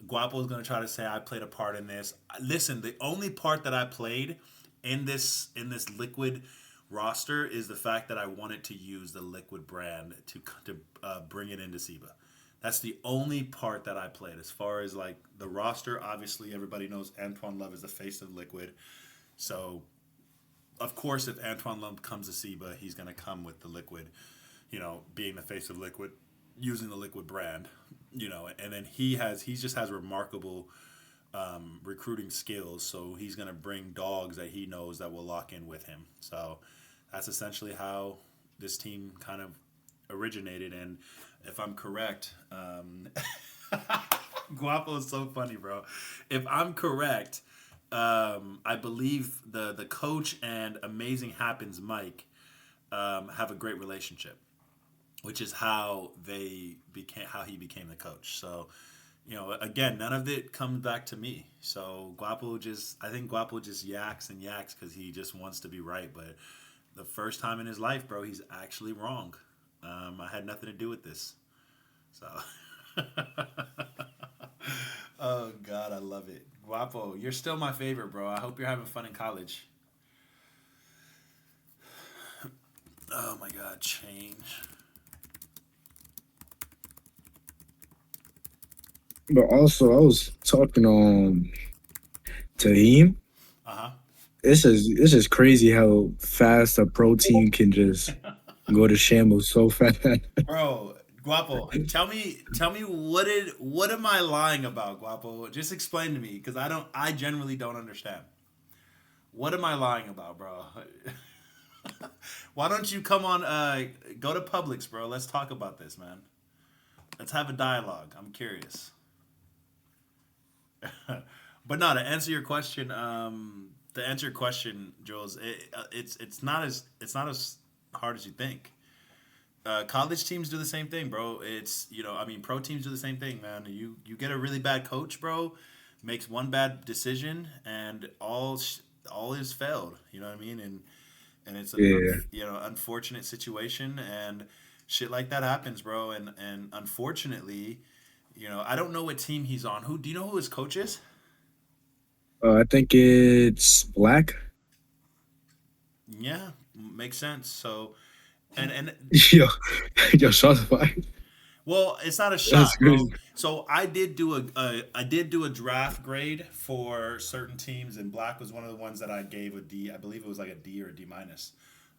Guapo is going to try to say I played a part in this. Listen, the only part that I played in this liquid roster is the fact that I wanted to use the liquid brand to bring it into SIBA. That's the only part that I played. As far as like the roster, obviously everybody knows Antoine Love is the face of liquid. So of course, if Antoine Love comes to SIBA, he's going to come with the liquid, being the face of liquid, using the liquid brand, and then he just has remarkable recruiting skills. So he's going to bring dogs that he knows that will lock in with him. So that's essentially how this team kind of originated. And if I'm correct, Guapo is so funny, bro. If I'm correct, I believe the coach and Amazing Happens Mike have a great relationship, which is how he became the coach. So, again, none of it comes back to me. So I think Guapo just yaks and yaks because he just wants to be right. But the first time in his life, bro, he's actually wrong. I had nothing to do with this. So, oh God, I love it. Guapo, you're still my favorite, bro. I hope you're having fun in college. Oh my God, change. But also, I was talking to him. Uh It's just crazy how fast a pro team can just go to shambles so fast. Bro, Guapo, tell me what am I lying about, Guapo? Just explain to me because I generally don't understand. What am I lying about, bro? Why don't you come on go to Publix, bro? Let's talk about this, man. Let's have a dialogue. I'm curious. But no, to answer your question, Jules, it's not as hard as you think. College teams do the same thing, bro. I mean, pro teams do the same thing, man. You get a really bad coach, bro, makes one bad decision, and all is failed. You know what I mean? And it's an Yeah. unfortunate situation, and shit like that happens, bro. And unfortunately, I don't know what team he's on. Who do you know who his coach is? I think it's black. Yeah, makes sense. So, and Yo, yo, shots fired. well, it's not a That's shot, bro. crazy. So I did do a draft grade for certain teams, and Black was one of the ones that I gave a D. I believe it was like a D or a D minus.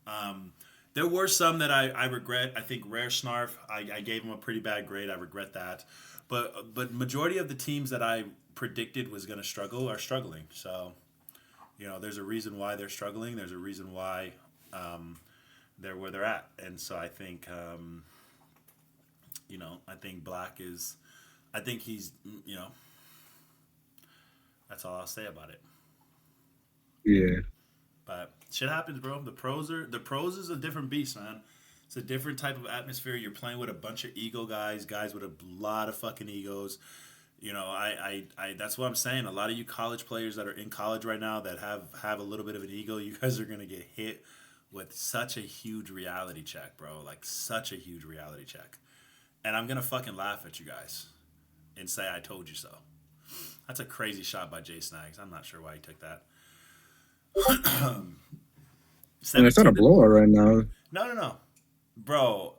Um, there were some that I regret. I think Rare Snarf, I gave him a pretty bad grade. I regret that. But majority of the teams that I predicted was going to struggle are struggling. So there's a reason why they're struggling. There's a reason why they're where they're at, and so I think Black is. I think he's. That's all I'll say about it. Yeah, But shit happens, bro. The pros is a different beast, man. It's a different type of atmosphere. You're playing with a bunch of ego guys with a lot of fucking egos. That's what I'm saying. A lot of you college players that are in college right now that have a little bit of an ego, you guys are gonna get hit with such a huge reality check, bro. Like such a huge reality check. And I'm gonna fucking laugh at you guys and say I told you so. That's a crazy shot by Jay Snags. I'm not sure why he took that. And it's not a 17 to, blowout right now. no. Bro,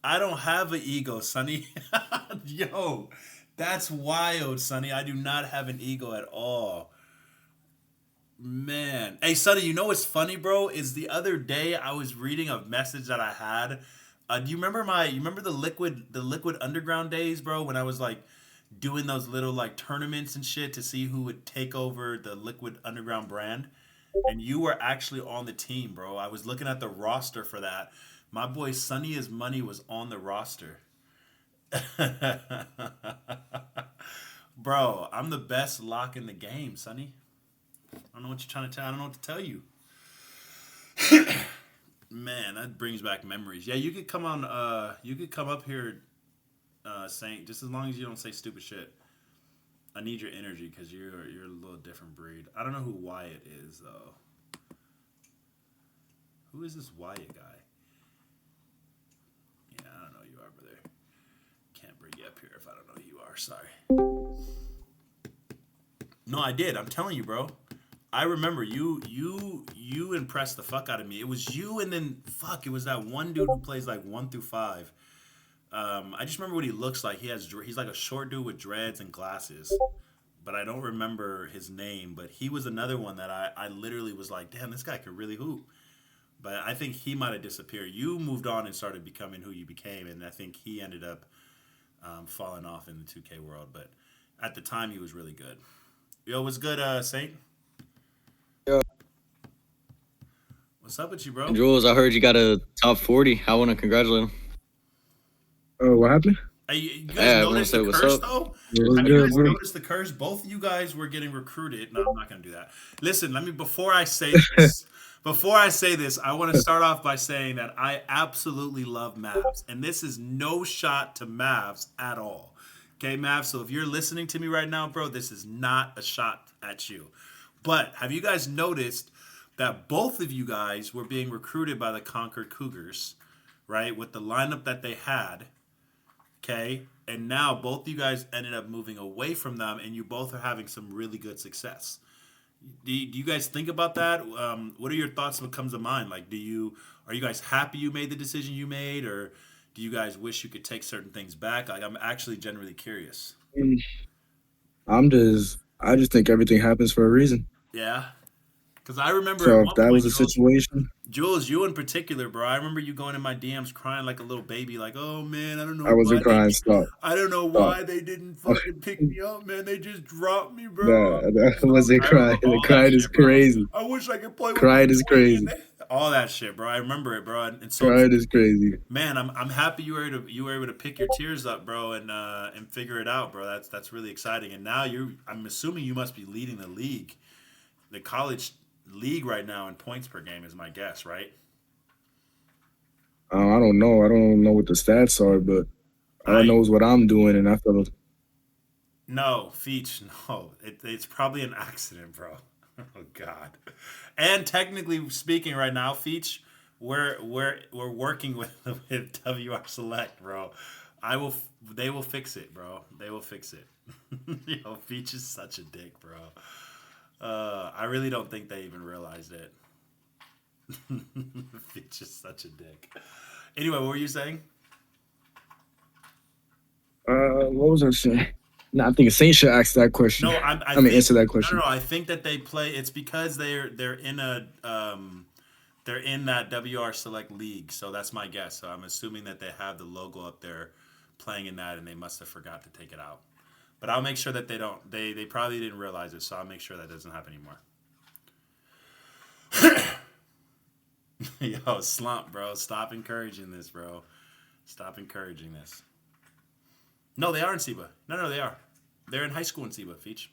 I don't have an ego, Sonny. Yo, that's wild, Sonny. I do not have an ego at all. Man. Hey, Sonny, you know what's funny, bro? Is the other day I was reading a message that I had. Do you remember you remember the liquid underground days, bro, when I was like doing those little like tournaments and shit to see who would take over the liquid underground brand? And you were actually on the team, bro. I was looking at the roster for that. My boy Sonny as Money was on the roster. Bro, I'm the best lock in the game, Sonny. I don't know what you're trying to tell. I don't know what to tell you. Man, that brings back memories. Yeah, you could come on. You could come up here, saying just as long as you don't say stupid shit. I need your energy because you're a little different breed. I don't know who Wyatt is though. Who is this Wyatt guy? Yeah, I don't know who you are, brother. Can't bring you up here if I don't know who you are. Sorry. No, I did. I'm telling you, bro. I remember you impressed the fuck out of me. It was you, and then fuck, it was that one dude who plays like 1 through 5. I just remember what he looks like. He's like a short dude with dreads and glasses, but I don't remember his name. But he was another one that I literally was like, damn, this guy could really hoop. But I think he might have disappeared. You moved on and started becoming who you became, and I think he ended up falling off in the 2K world. But at the time, he was really good. Yo, what's good, Saint? Yeah. What's up with you, bro? Jules, I heard you got a top 40. I want to congratulate him. What happened? Hey, you guys Yeah, I wanna noticed say the what's curse up. though? It was Have you good, guys bro. noticed the curse? Both of you guys were getting recruited. No, I'm not gonna do that. Listen, before I say this, I want to start off by saying that I absolutely love Mavs, and this is no shot to Mavs at all. Okay, Mavs. So if you're listening to me right now, bro, this is not a shot at you. But have you guys noticed that both of you guys were being recruited by the Concord Cougars, right? With the lineup that they had, okay? And now both of you guys ended up moving away from them, and you both are having some really good success. Do you guys think about that? What are your thoughts? What comes to mind? Like, are you guys happy you made the decision you made, or do you guys wish you could take certain things back? Like, I'm actually genuinely curious. I just think everything happens for a reason. Yeah, because I remember So at if one that point, was a situation, Jules, you in particular, bro. I remember you going in my DMs crying like a little baby, like, "Oh man, I don't know I wasn't crying. Stop. I don't know Stop. why they didn't fucking pick me up, man. They just dropped me, bro." That wasn't I remember crying. The all that crying is shit, bro. crazy. I wish I could play with my Crying is boy crazy. in there. All that shit, bro. I remember it, bro. And so, Crying is crazy. man, I'm happy you were able to pick your tears up, bro, and figure it out, bro. That's really exciting. And now I'm assuming you must be leading the college league right now in points per game is my guess, right? I don't know. I don't know what the stats are, but all I know is what I'm doing, and I feel. No, Feach, no. It's probably an accident, bro. Oh God. And technically speaking, right now, Feach, we're working with WR Select, bro. They will fix it, bro. They will fix it. Yo, Feach is such a dick, bro. I really don't think they even realized it. Feach is such a dick. Anyway, what were you saying? What was I saying? No, I think Saint should ask that question. No, I mean, answer that question. No, I think that they play. It's because they're in they're in that WR Select League. So that's my guess. So I'm assuming that they have the logo up there, playing in that, and they must have forgot to take it out. But I'll make sure that they don't. They probably didn't realize it. So I'll make sure that doesn't happen anymore. Yo, slump, bro. Stop encouraging this, bro. Stop encouraging this. No, they are in SIBA. No, they are. They're in high school in SIBA, Feach.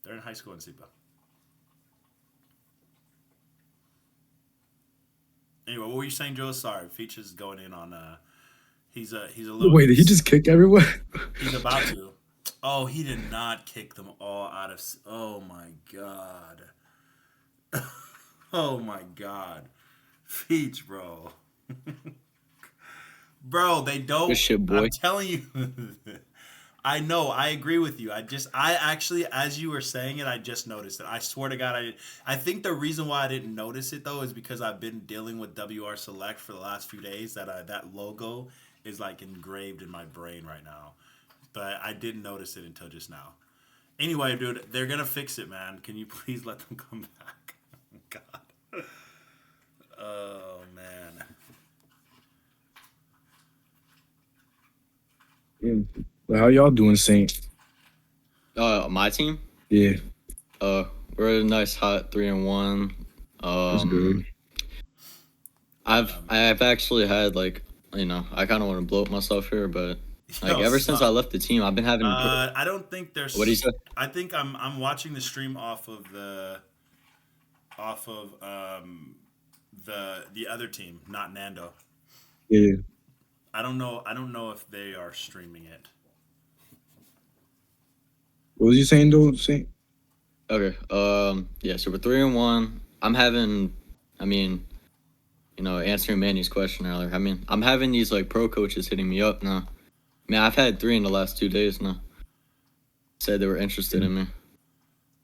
They're in high school in SIBA. Anyway, what were you saying, Joe? Sorry, Feach is going in on. He's a little. Wait, did he just kick everyone? He's about to. Oh, he did not kick them all out of. Oh my God. Oh my God, Feach, bro. Bro, they don't. Good shit, boy. I'm telling you. I know. I agree with you. I actually, as you were saying it, I just noticed it. I swear to God, I think the reason why I didn't notice it though is because I've been dealing with WR Select for the last few days. That logo is like engraved in my brain right now, but I didn't notice it until just now. Anyway, dude, they're gonna fix it, man. Can you please let them come back? God. Oh man. Yeah. But how y'all doing, Saint? My team. Yeah, We're a nice hot 3-1. that's good. I've actually had like I kind of want to blow up myself here, but like Yo, ever since I stop. left the team, I've been having. I don't think there's. What do you say? I think I'm watching the stream off of the other team, not Nando. Yeah. I don't know. I don't know if they are streaming it. What was you saying though, Saint? Okay. Yeah. So we're 3-1. I'm having. I mean, answering Manny's question earlier. I mean, I'm having these like pro coaches hitting me up now. Man, I've had 3 in the last 2 days now. Said they were interested in me.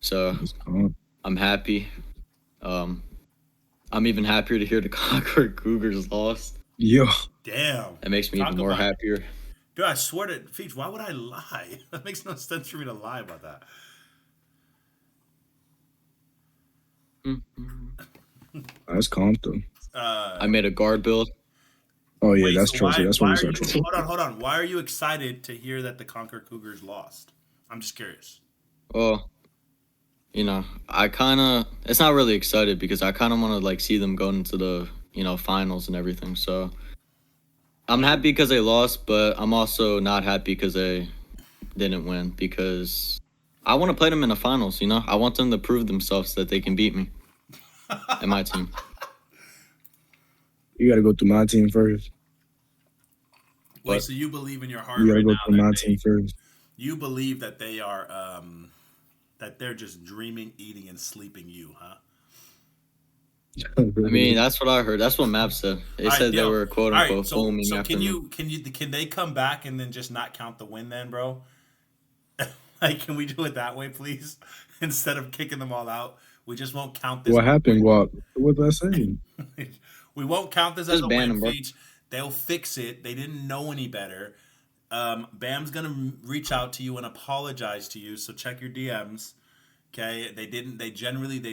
So That's calm. I'm happy. I'm even happier to hear the Concord Cougars lost. Yo, Damn. That makes me Talk even more about- happier. Dude, I swear to Feach, why would I lie? That makes no sense for me to lie about that. that's calm though. I made a guard build. Oh yeah, Wait, that's so trust. That's why when we are start you, trouble. hold on. Why are you excited to hear that the Concord Cougars lost? I'm just curious. Well, I kind of. It's not really excited because I kind of want to like see them go into the finals and everything. So I'm happy because they lost, but I'm also not happy because they didn't win because I want to play them in the finals. I want them to prove themselves that they can beat me and my team. You gotta go through my team first. Wait, What? so you believe in your heart You gotta right go now through my that team first. you believe that they are that they're just dreaming, eating, and sleeping you, huh? I mean, that's what I heard. That's what Mav said. They All right, said they deal. were quote All right, unquote foaming so after can me. can they come back and then just not count the win then, bro? Like, can we do it that way, please? Instead of kicking them all out, we just won't count this. What happened, Guap? What was I saying? We won't count this as Just a ban win, them, bro. Feach. They'll fix it. They didn't know any better. Bam's gonna reach out to you and apologize to you. So check your DMs. Okay, they didn't. They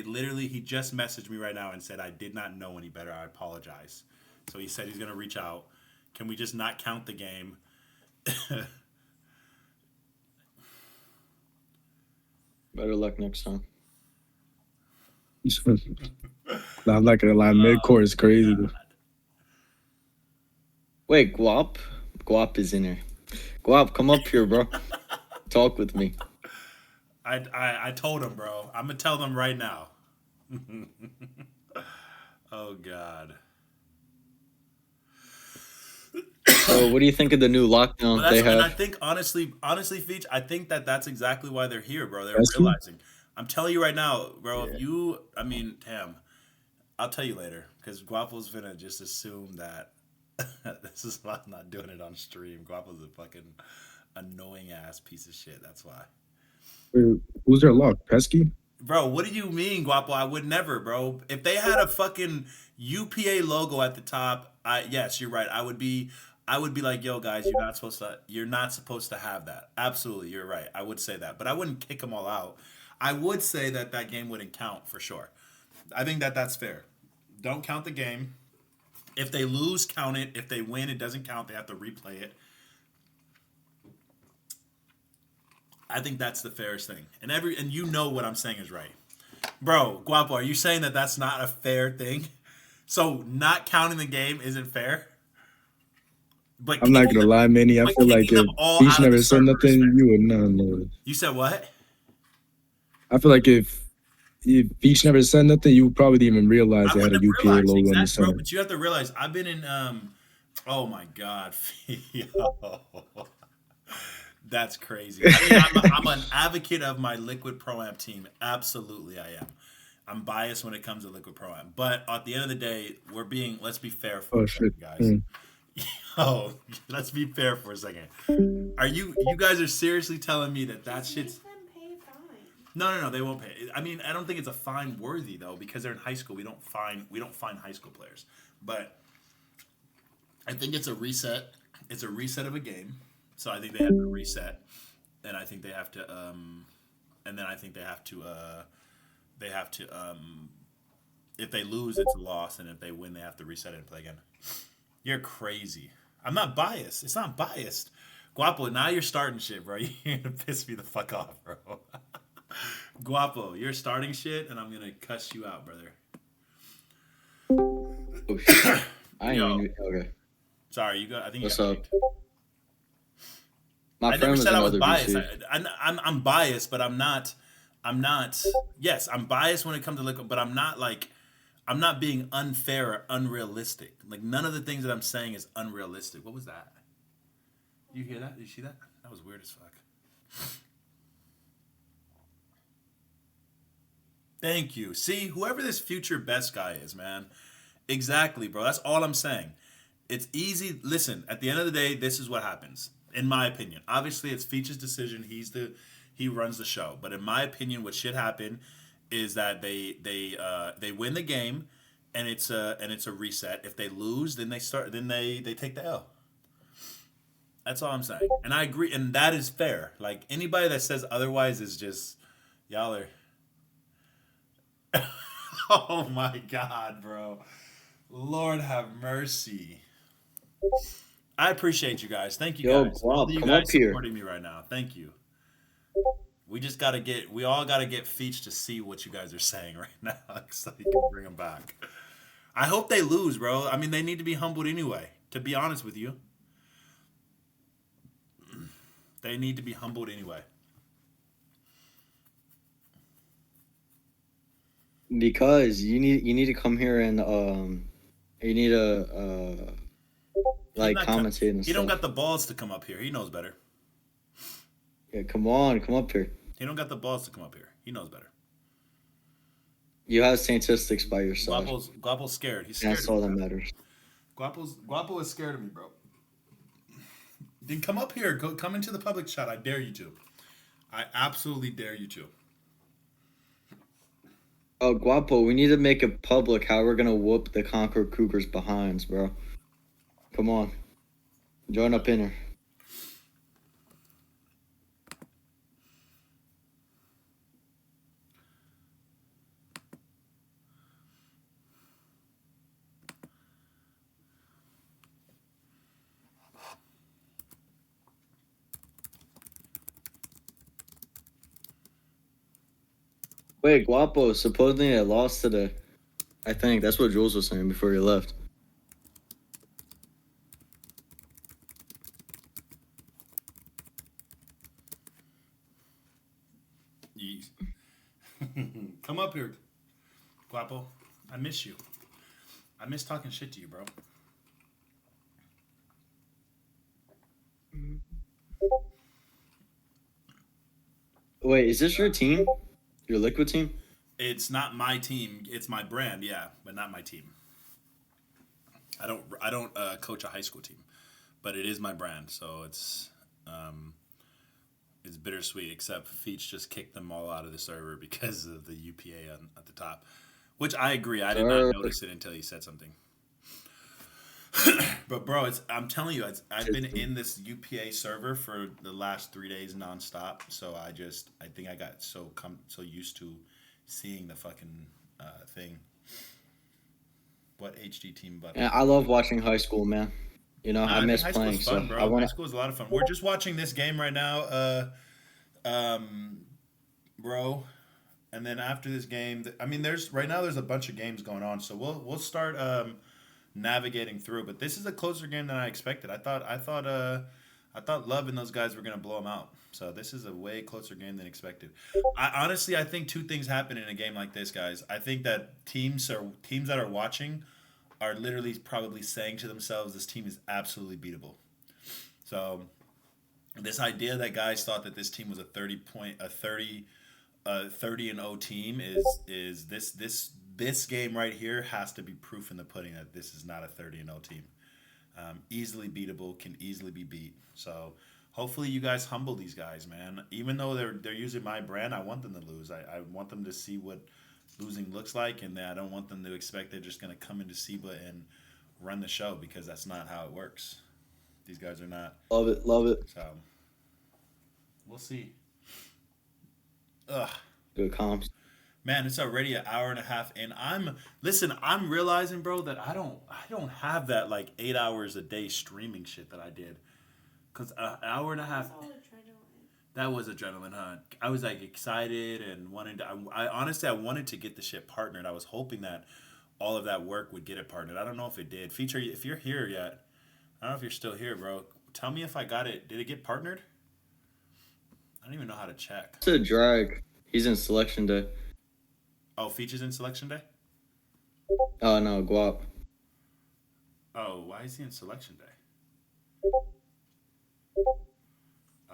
literally. He just messaged me right now and said, "I did not know any better. I apologize." So he said he's gonna reach out. Can we just not count the game? Better luck next time. I'm not gonna lie, mid-court is crazy. God. Wait, Guap? Guap is in here. Guap, come up here, bro. Talk with me. I told him, bro. I'm gonna tell them right now. Oh God. So, what do you think of the new lockdown Well, they and I have? think honestly, Feach, I think that's exactly why they're here, bro. They're That's true. realizing. I'm telling you right now, bro. If you, I mean, damn, I'll tell you later because Guapo's gonna just assume that this is why I'm not doing it on stream. Guapo's a fucking annoying ass piece of shit. That's why. Wait, who's their lock? Pesky? Bro, what do you mean, Guapo? I would never, bro. If they had a fucking UPA logo at the top, yes, you're right. I would be like, yo, guys, you're not supposed to have that. Absolutely, you're right. I would say that, but I wouldn't kick them all out. I would say that game wouldn't count for sure. I think that's fair. Don't count the game. If they lose, count it. If they win, it doesn't count. They have to replay it. I think that's the fairest thing. And you know what I'm saying is right. Bro, Guapo, are you saying that that's not a fair thing? So not counting the game isn't fair? But I'm not gonna lie, Manny. I but feel like kicking if them all Beach out of never the said server nothing, is fair. you would not know. You said what? I feel like if Beach never said nothing, you probably didn't even realize I they had a wouldn't have UPA realized logo in the exactly, bro. center. But you have to realize I've been in oh my god. Yo. That's crazy. I mean, I'm an advocate of my Liquid Pro Amp team. Absolutely, I am. I'm biased when it comes to Liquid Pro Amp, but at the end of the day, let's be fair for Oh each other, shit. guys. Oh, let's be fair for a second. Are you guys are seriously telling me that Just shit's make them pay a fine. no, they won't pay. I mean, I don't think it's a fine worthy though because they're in high school. We don't fine high school players, but I think it's a reset. It's a reset of a game, so I think they have to reset, and I think they have to and then I think they have to if they lose, it's a loss, and if they win, they have to reset it and play again. You're crazy. I'm not biased. It's not biased. Guapo, now you're starting shit, bro. You're gonna piss me the fuck off, bro. Guapo, you're starting shit, and I'm gonna cuss you out, brother. Oh shit. I ain't Yo, even okay. sorry, you got. I think you What's got up? kicked. My I friend never was said I was another biased. VC. I'm biased, but I'm not. I'm not. Yes, I'm biased when it comes to liquor, but I'm not like. I'm not being unfair or unrealistic. Like none of the things that I'm saying is unrealistic. What was that? You hear that? Did you see that? That was weird as fuck. Thank you. See, whoever this future best guy is, man. Exactly, bro. That's all I'm saying. It's easy. Listen, at the end of the day, this is what happens, in my opinion. Obviously, it's Feature's decision. He runs the show. But in my opinion, what should happen is that they win the game, and it's a reset. If they lose, then they take the L. That's all I'm saying. And I agree, and that is fair. Like anybody that says otherwise is just y'all are. Oh my god, bro. Lord have mercy. I appreciate you guys. Thank you Yo, guys. All of Guap, you come guys up here. supporting me right now. Thank you. We all gotta get Feach to see what you guys are saying right now so he can bring them back. I hope they lose, bro. I mean, they need to be humbled anyway, to be honest with you. They need to be humbled anyway. Because you need to come here and you need to He's like not. commentate and He don't got stuff. the balls to come up here. He knows better. Yeah, come on, come up here. He don't got the balls to come up here. He knows better. You have statistics by your side. Guapo's scared. He's And scared that's of me, all that bro. matters. Guapo is scared of me, bro. Then come up here. Come into the public shot. I dare you to. I absolutely dare you to. Oh, Guapo, we need to make it public how we're gonna whoop the Concord Cougars behinds, bro. Come on, join up in here. Wait, Guapo, supposedly I lost today. I think that's what Jules was saying before he left. Come up here, Guapo. I miss you. I miss talking shit to you, bro. Wait, is this your team? Your Liquid team? It's not my team. It's my brand, yeah, but not my team. I don't coach a high school team, but it is my brand. So it's bittersweet. Except Feach just kicked them all out of the server because of the UPA at the top, which I agree. I did not notice it until you said something. But bro, I'm telling you, I've been in this UPA server for the last 3 days nonstop. So I think I got so used to seeing the fucking thing. What HD team button? Yeah, I love watching high school, man. You know, I I think miss high playing, school's fun, so bro. I High want to. school is a lot of fun. We're just watching this game right now, bro. And then after this game, I mean, there's a bunch of games going on, so we'll start navigating through. But this is a closer game than I expected. I thought Love and those guys were gonna blow them out. So this is a way closer game than expected. I think two things happen in a game like this, guys. I think that teams that are watching are literally probably saying to themselves, "This team is absolutely beatable." So this idea that guys thought that this team was a 30-0 team is this game right here has to be proof in the pudding that this is not a 30-0 team. Easily beatable, can easily be beat. So hopefully you guys humble these guys, man. Even though they're using my brand, I want them to lose. I want them to see what losing looks like, and I don't want them to expect they're just going to come into SIBA and run the show, because that's not how it works. These guys are not. Love it, love it. So we'll see. Ugh. Good comps. Man, it's already an hour and a half, and I'm realizing, bro, that I don't have that like 8 hours a day streaming shit that I did, cause an hour and a half. It's all adrenaline. That was adrenaline, huh? I was like excited and wanted to. I honestly, I wanted to get the shit partnered. I was hoping that all of that work would get it partnered. I don't know if it did. Feature, if you're here yet, I don't know if you're still here, bro. Tell me if I got it. Did it get partnered? I don't even know how to check. It's a drag. He's in selection day. Oh, Features in selection day? Oh no, Guap. Oh, why is he in selection day?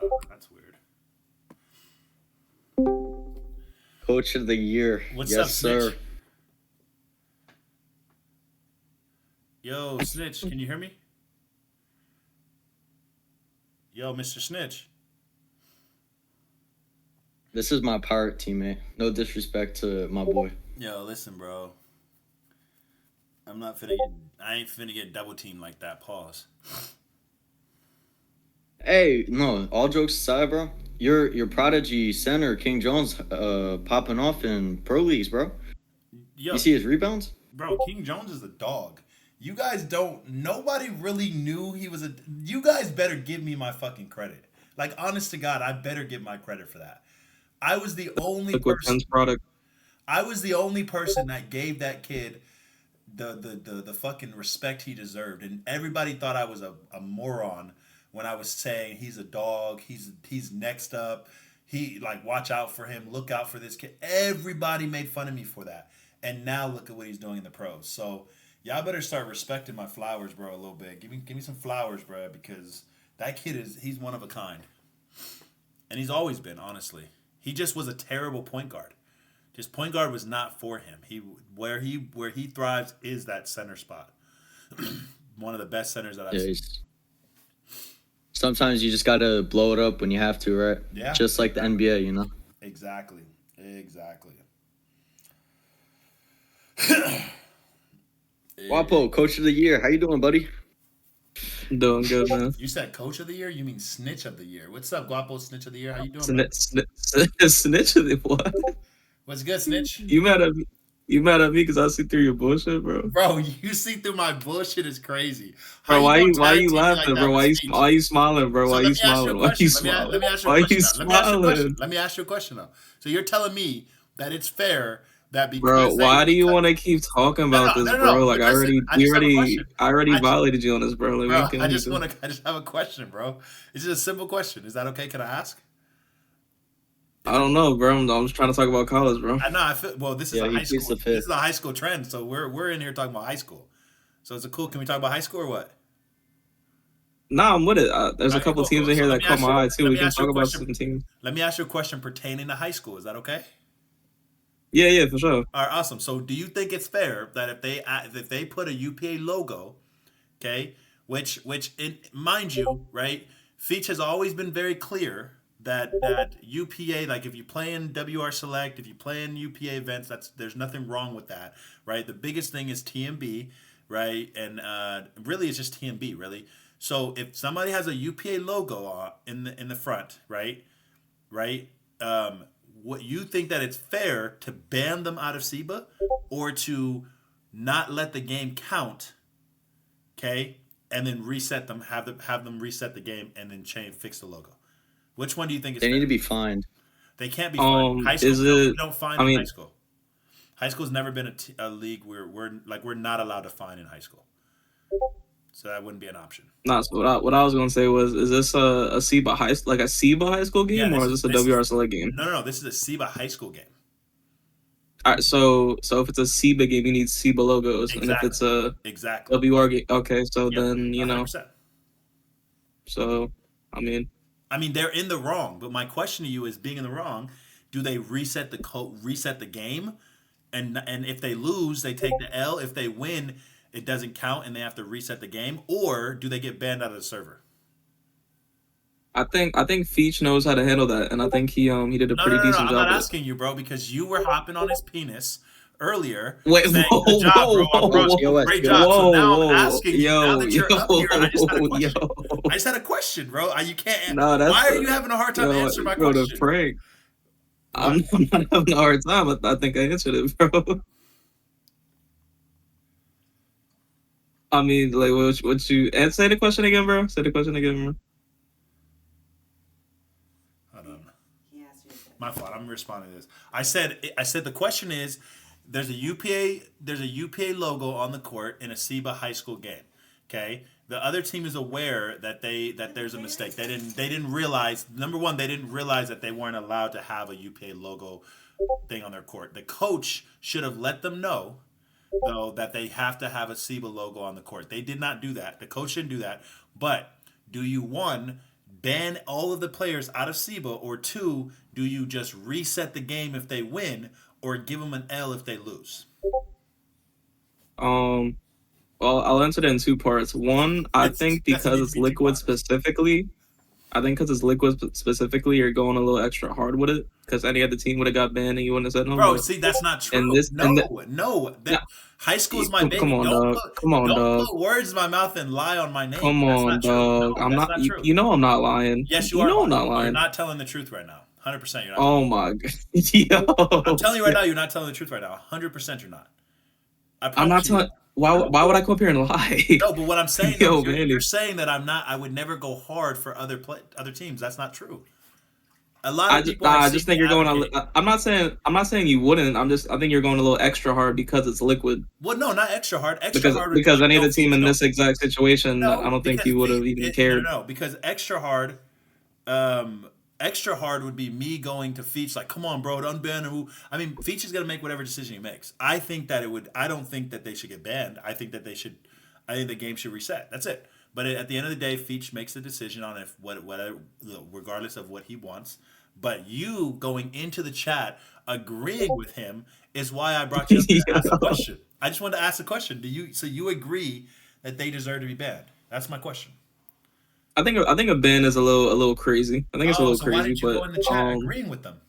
Oh, that's weird. Coach of the year. What's yes, up, sir. Snitch? Yo, Snitch, can you hear me? Yo, Mr. Snitch. This is my pirate teammate. No disrespect to my boy. Yo, listen, bro. I ain't finna get double teamed like that. Pause. Hey, no, all jokes aside, bro. Your prodigy center, King Jones, popping off in pro leagues, bro. Yo, You see his rebounds? bro, King Jones is a dog. You guys don't. Nobody really knew he was a. You guys better give me my fucking credit. Like, honest to God, I better get my credit for that. I was the only Liquid person. Pens product. I was the only person that gave that kid the fucking respect he deserved, and everybody thought I was a moron when I was saying he's a dog. He's next up. He, like, watch out for him. Look out for this kid. Everybody made fun of me for that, and now look at what he's doing in the pros. So y'all better start respecting my flowers, bro, a little bit. Give me some flowers, bro, because that kid he's one of a kind, and he's always been, honestly. He just was a terrible point guard. Just point guard was not for him. Where he thrives is that center spot. One of the best centers that I've seen. Sometimes you just gotta blow it up when you have to, right? Yeah. Just like the NBA, you know. Exactly. Wapo, Coach of the Year. How you doing, buddy? Doing good, man. You said Coach of the Year? You mean Snitch of the Year? What's up, Guapo? Snitch of the Year? How you doing, bro? Snitch of the what? What's good, Snitch? You mad at me? You mad at me because I see through your bullshit, bro? Bro, you see through my bullshit is crazy. Bro, why you laughing, bro? Why you smiling, bro? Why you smiling? Why you smiling? Why you smiling? Let me ask you a question, though. So you're telling me that it's fair that because Bro, why do you want to keep talking about this, bro? Like, I already violated you on this, bro. Like, Bro, what can I we just do? have a question, bro. It's just a simple question. Is that okay? Can I ask? I don't know, bro. I'm just trying to talk about college, bro. I know. I feel well. This is Yeah, a he high school. keeps the piss. This is a high school trend. So we're in here talking about high school. So it's a cool. Can we talk about high school or what? Nah, I'm with it. There's a Alright, couple cool, teams cool. in here So that let me caught ask my you- eye let too. me We can ask you talk a about question. some teams. Let me ask you a question pertaining to high school. Is that okay? Yeah, for sure. All right, awesome. So, do you think it's fair that if they put a UPA logo, okay, which mind you, right? Feach has always been very clear that UPA, like if you play in WR Select, if you play in UPA events, there's nothing wrong with that, right? The biggest thing is TMB, right? And really, it's just TMB, really. So if somebody has a UPA logo in the front, right? What you think that it's fair to ban them out of SIBA or to not let the game count, okay, and then reset them, have them reset the game and then fix the logo? Which one do you think is They fair? need to be fined. They can't be fined. High school, is we it- don't fine I in mean- high school. High school's never been a league where we're not allowed to fine in high school. So that wouldn't be an option. Nah, so what I was gonna say was, is this a SIBA high school game, Yeah, or this is this a is- WR Select game? No. This is a SIBA high school game. All right, so if it's a SIBA game, you need SIBA logos, and if it's a Exactly. WR game, okay, so Yep, then 100%. so I mean, They're in the wrong. But my question to you is, being in the wrong, do they reset the game, and if they lose, they take the L. If they win, it doesn't count and they have to reset the game, or do they get banned out of the server? I think Feach knows how to handle that, and I think he did a No, pretty no, no, no. decent I'm job not with it. asking you, bro, because you were hopping on his penis earlier. Wait, saying, whoa, good job, bro. whoa, Bro, whoa, great whoa, job. So now whoa, I'm asking you, now that you're up here, I just had a yo, question. yo. I just had a question, bro. You can't. No, that's Why are you having a hard time answering my bro, the question? prank. I'm What? not having a hard time. I think I answered it, bro. I mean, like, what you and say the question again, bro? Say the question again, bro. Hold on. He asked you. My fault. I'm responding to this. I said the question is, there's a UPA logo on the court in a SIBA high school game. Okay, the other team is aware that there's a mistake. They didn't realize, number one, they didn't realize that they weren't allowed to have a UPA logo thing on their court. The coach should have let them know, though, that they have to have a SIBA logo on the court. They did not do that. The coach didn't do that. But do you, one, ban all of the players out of SIBA, or two, do you just reset the game if they win, or give them an L if they lose? Well, I'll answer that in two parts. One, I think Doesn't because need to it's be too liquid honest. specifically, you're going a little extra hard with it. Because any other team would have got banned and you wouldn't have said no. Bro, But see, that's not true. and this No, and no. nah, High school is my baby. come on, Don't dog. Come on, don't dog. put words in my mouth and lie on my name. Come That's on, not true. dog. No, I'm that's not. not You, true. you know I'm not lying. Yes, you You are know lying. I'm not You're lying. not telling the truth right now. 100% you're not. Oh my god, yo. I'm telling you right now, you're not telling the truth right now. 100% you're not. I I'm not promise you. telling. Why would I come up here and lie? No, but what I'm saying, Yo, though, man, you're saying that I'm not. I would never go hard for other teams. That's not true. A lot of people. I just think you're going. I'm not saying you wouldn't. I think you're going a little extra hard because it's liquid. Well, no, not extra hard. Extra hard would Because be any no other team feet, in no. this exact situation, No, I don't think because you would have even no, cared. no, because extra hard would be me going to Feach like, come on, bro, unban who. I mean, Feach is gonna make whatever decision he makes. I think that it would. I don't think that they should get banned. I think that they should. I think the game should reset. That's it. But at the end of the day, Feach makes the decision on if whatever, regardless of what he wants. But you going into the chat agreeing with him is why I brought you up to ask the question. I just wanted to ask the question. So you agree that they deserve to be banned? That's my question. I think a ban is a little crazy. I think it's a little so crazy. why didn't you but go in the chat agreeing with them?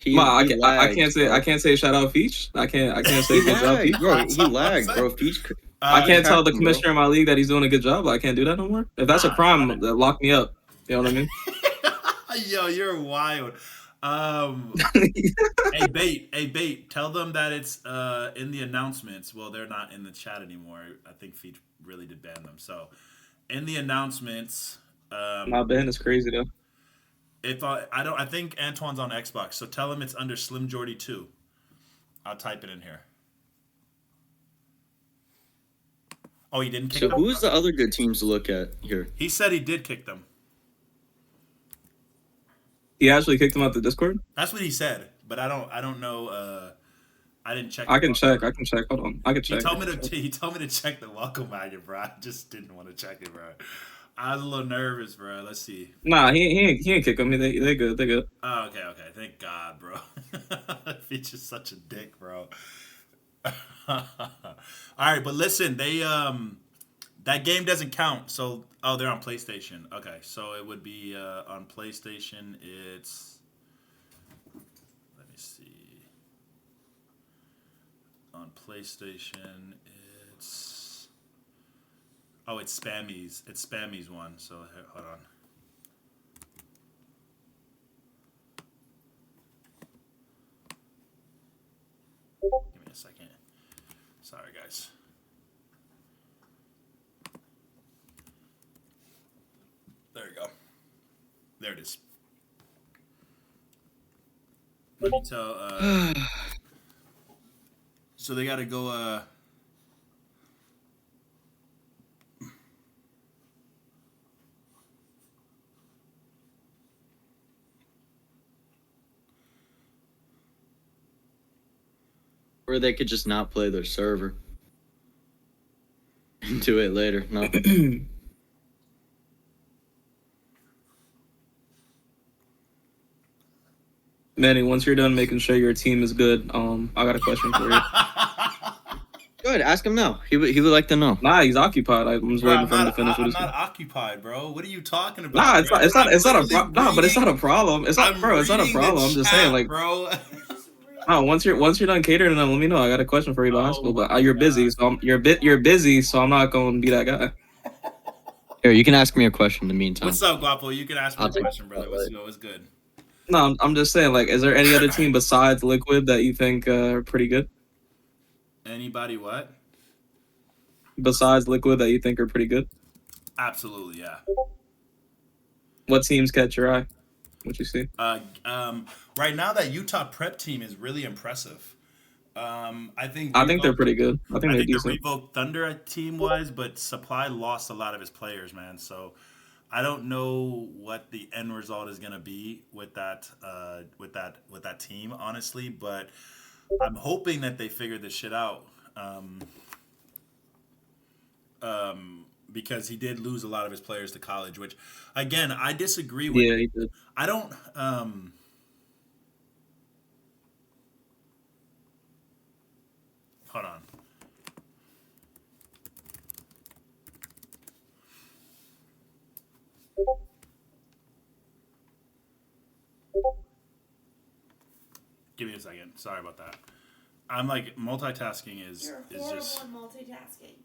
I can't say shout out Feach. I can't say He good job lagged, Feach. bro. That's He all I'm lagged, saying. bro. Feach. I can't tell the bro. commissioner in my league that he's doing a good job. I can't do that no more. If that's a crime, lock me up. You know what I mean? Yo, you're wild. Hey bait. Tell them that it's in the announcements. Well, they're not in the chat anymore. I think Feach really did ban them. So, in the announcements, My ban is crazy though. if I think Antoine's on Xbox. So tell him it's under Slim Jordy 2. I'll type it in here. Oh, he didn't kick So them? who's the other good teams to look at here? He said he did kick them. He actually kicked him out the Discord. That's what he said, but I don't know. I didn't check. I can check. Hold on. I can check. He told me to check the welcome wagon, bro. I just didn't want to check it, bro. I was a little nervous, bro. Let's see. Nah, he ain't kick him. They good. They good. Oh, okay. Thank God, bro. Feature's such a dick, bro. All right, but listen, they that game doesn't count. So they're on PlayStation. Okay, so it would be on PlayStation. It's let me see. On PlayStation, it's Spammy's. It's Spammy's one. So hold on. Give me a second. Sorry, guys. There you go. There it is. Let me tell. So they got to go. Or they could just not play their server and do it later. No. Manny, once you're done making sure your team is good, I got a question for you. Go ahead, ask him now. He would like to know. Nah, he's occupied. I'm just Bro, waiting for him to finish what I'm he's not saying. occupied, bro. What are you talking about? Nah, it's bro? not. It's not. I'm It's not a literally problem. Nah, but it's not a reading- problem. It's not, I'm bro. It's not a reading the problem. I'm just saying, chat, like, bro. Just read. no. Once you're done catering, then let me know. I got a question for you about high Oh school, but my you're busy, God. so you're busy, so I'm not gonna be that guy. Here, you can ask me a question in the meantime. What's up, Guapo? You can ask me I'll a take question, brother. it. What's good? No, I'm just saying, like, is there any other team besides Liquid that you think are pretty good? Anybody what? Besides Liquid that you think are pretty good? Absolutely, yeah. What teams catch your eye? What you see? Right now, that Utah prep team is really impressive. I think they're pretty good. I think I they're think the decent. Revoke Thunder team was, but Supply lost a lot of his players, man. So I don't know what the end result is gonna be with that team, honestly. But I'm hoping that they figure this shit out. Because he did lose a lot of his players to college, which, again, I disagree with. Yeah, he did. I don't. Hold on. Give me a second. Sorry about that. I'm like multitasking is You're horrible just. at multitasking.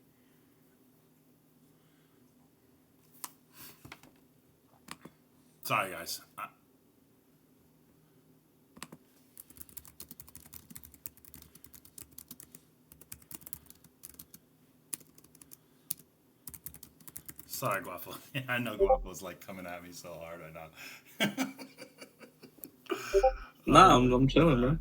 Sorry, guys. Sorry, Guapo. I know Guapo's like coming at me so hard right now. Nah, I'm chilling, man.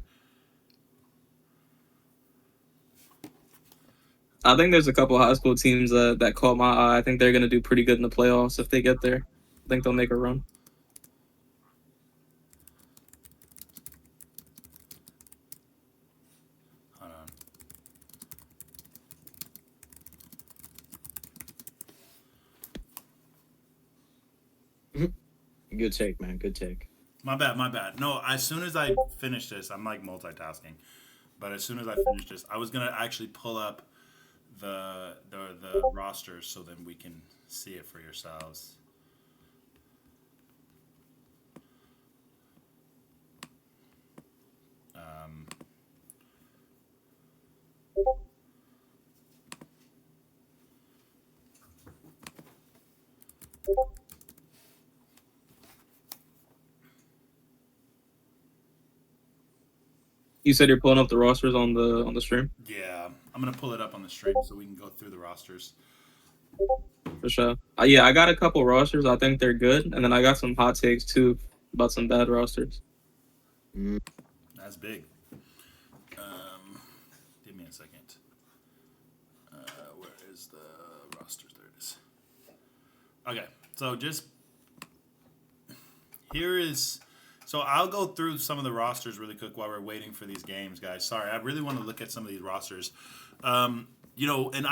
I think there's a couple high school teams that caught my eye. I think they're gonna do pretty good in the playoffs if they get there. I think they'll make a run. Hold on. Good take, man. Good take. My bad. No, as soon as I finish this, I'm like multitasking. But as soon as I finish this, I was gonna actually pull up the rosters so then we can see it for yourselves. You said you're pulling up the rosters on the stream Yeah, I'm gonna pull it up on the stream so we can go through the rosters. for sure. Yeah, I got a couple rosters. I think they're good, and then I got some hot takes too about some bad rosters. That's big. Give me a second. Where is the rosters? There it is. Okay, so just here is. So I'll go through some of the rosters really quick while we're waiting for these games, guys. Sorry, I really want to look at some of these rosters. And when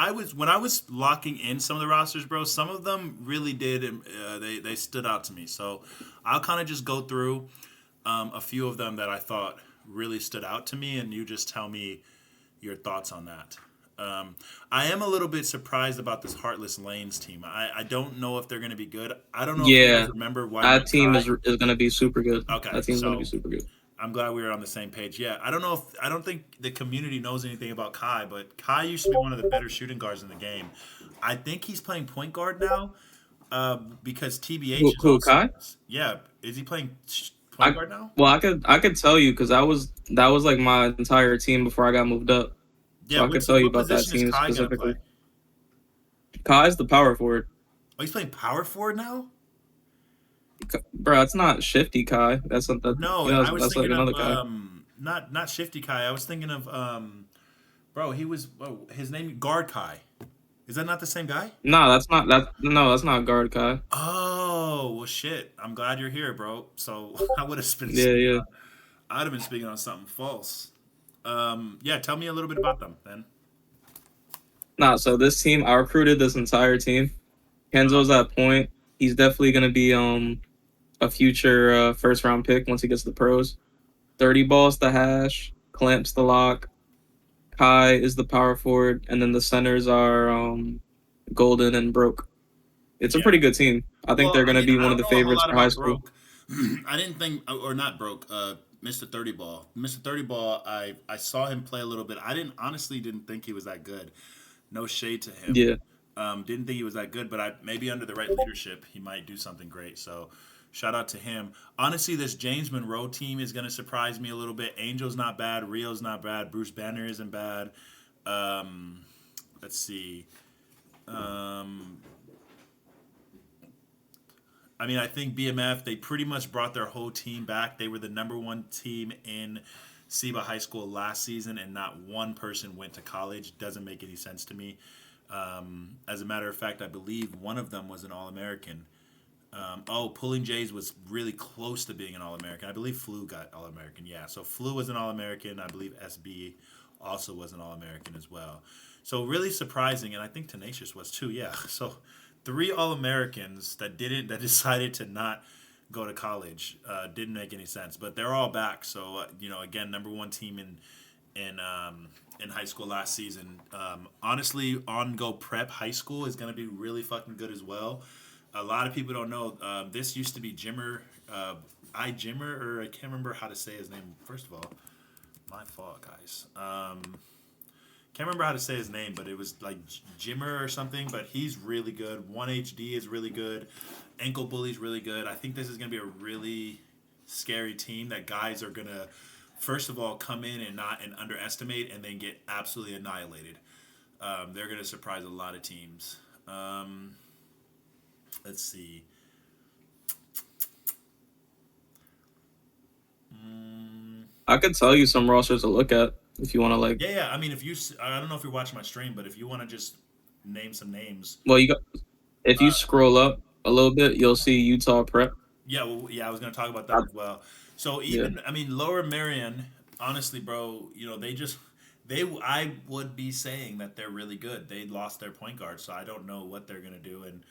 I was locking in some of the rosters, bro, some of them really did. They stood out to me. So I'll kind of just go through a few of them that I thought really stood out to me, and you just tell me your thoughts on that. I am a little bit surprised about this Heartless Lanes team. I don't know if they're going to be good. I don't know if you guys remember why that team is going to be super good. Okay, that team's going to so be super good. I'm glad we were on the same page. Yeah, I don't think the community knows anything about Kai, but Kai used to be one of the better shooting guards in the game. I think he's playing point guard now because TBH is Who, also, Kai? Yeah, is he playing point guard now? Well, I could tell you because that was like my entire team before I got moved up. Yeah, so I could tell you what about that position is team Kai gonna specifically. play? Kai's the power forward. Oh, he's playing power forward now? Bro, it's not Shifty Kai. That's not that. No, You know, I was that's thinking like of another Kai. not Shifty Kai. I was thinking of bro. He was his name Guard Kai. Is that not the same guy? No, that's not guard Kai. Oh well, shit. I'm glad you're here, bro. So I would have been. Yeah. I'd have been speaking on something false. Yeah, tell me a little bit about them, then. Nah, so this team, I recruited this entire team. Kenzo's at point. He's definitely gonna be a future first round pick once he gets to the pros. 30 balls to hash, clamps the lock, Kai is the power forward, and then the centers are Golden and Broke. It's a Yeah. pretty good team. I think Well, they're I going to mean, be I one of don't the know a whole favorites lot for high about school. Broke. I didn't think, or not Broke, Mr. 30 Ball. Mr. 30 Ball, I saw him play a little bit. I didn't think he was that good. No shade to him. Yeah. Didn't think he was that good, but maybe under the right leadership, he might do something great. So, shout out to him. Honestly, this James Monroe team is going to surprise me a little bit. Angel's not bad. Rio's not bad. Bruce Banner isn't bad. Um, let's see. Um, I mean, I think BMF, they pretty much brought their whole team back. They were the number one team in SIBA High School last season, and not one person went to college. Doesn't make any sense to me. As a matter of fact, I believe one of them was an All American. Pulling Jays was really close to being an All American. I believe Flu got All American. Yeah, so Flu was an All American. I believe SB also was an All American as well. So really surprising, and I think Tenacious was too. Yeah, so three All Americans that decided to not go to college. Didn't make any sense, but they're all back. So again, number one team in high school last season. Honestly, On Go Prep High School is going to be really fucking good as well. A lot of people don't know. This used to be Jimmer, Jimmer, or I can't remember how to say his name. First of all, my fault, guys. Can't remember how to say his name, but it was like Jimmer or something. But he's really good. 1HD is really good. Ankle Bully's really good. I think this is going to be a really scary team that guys are going to, first of all, come in and underestimate, and then get absolutely annihilated. They're going to surprise a lot of teams. Let's see. I could tell you some rosters to look at if you want to like. Yeah. I mean, I don't know if you're watching my stream, but if you want to just name some names. Well, if you Uh, scroll up a little bit, you'll see Utah Prep. yeah, I was going to talk about that I, as well. So yeah. even, I mean, Lower Marion, honestly, bro, I would be saying that they're really good. They lost their point guard, so I don't know what they're going to do. And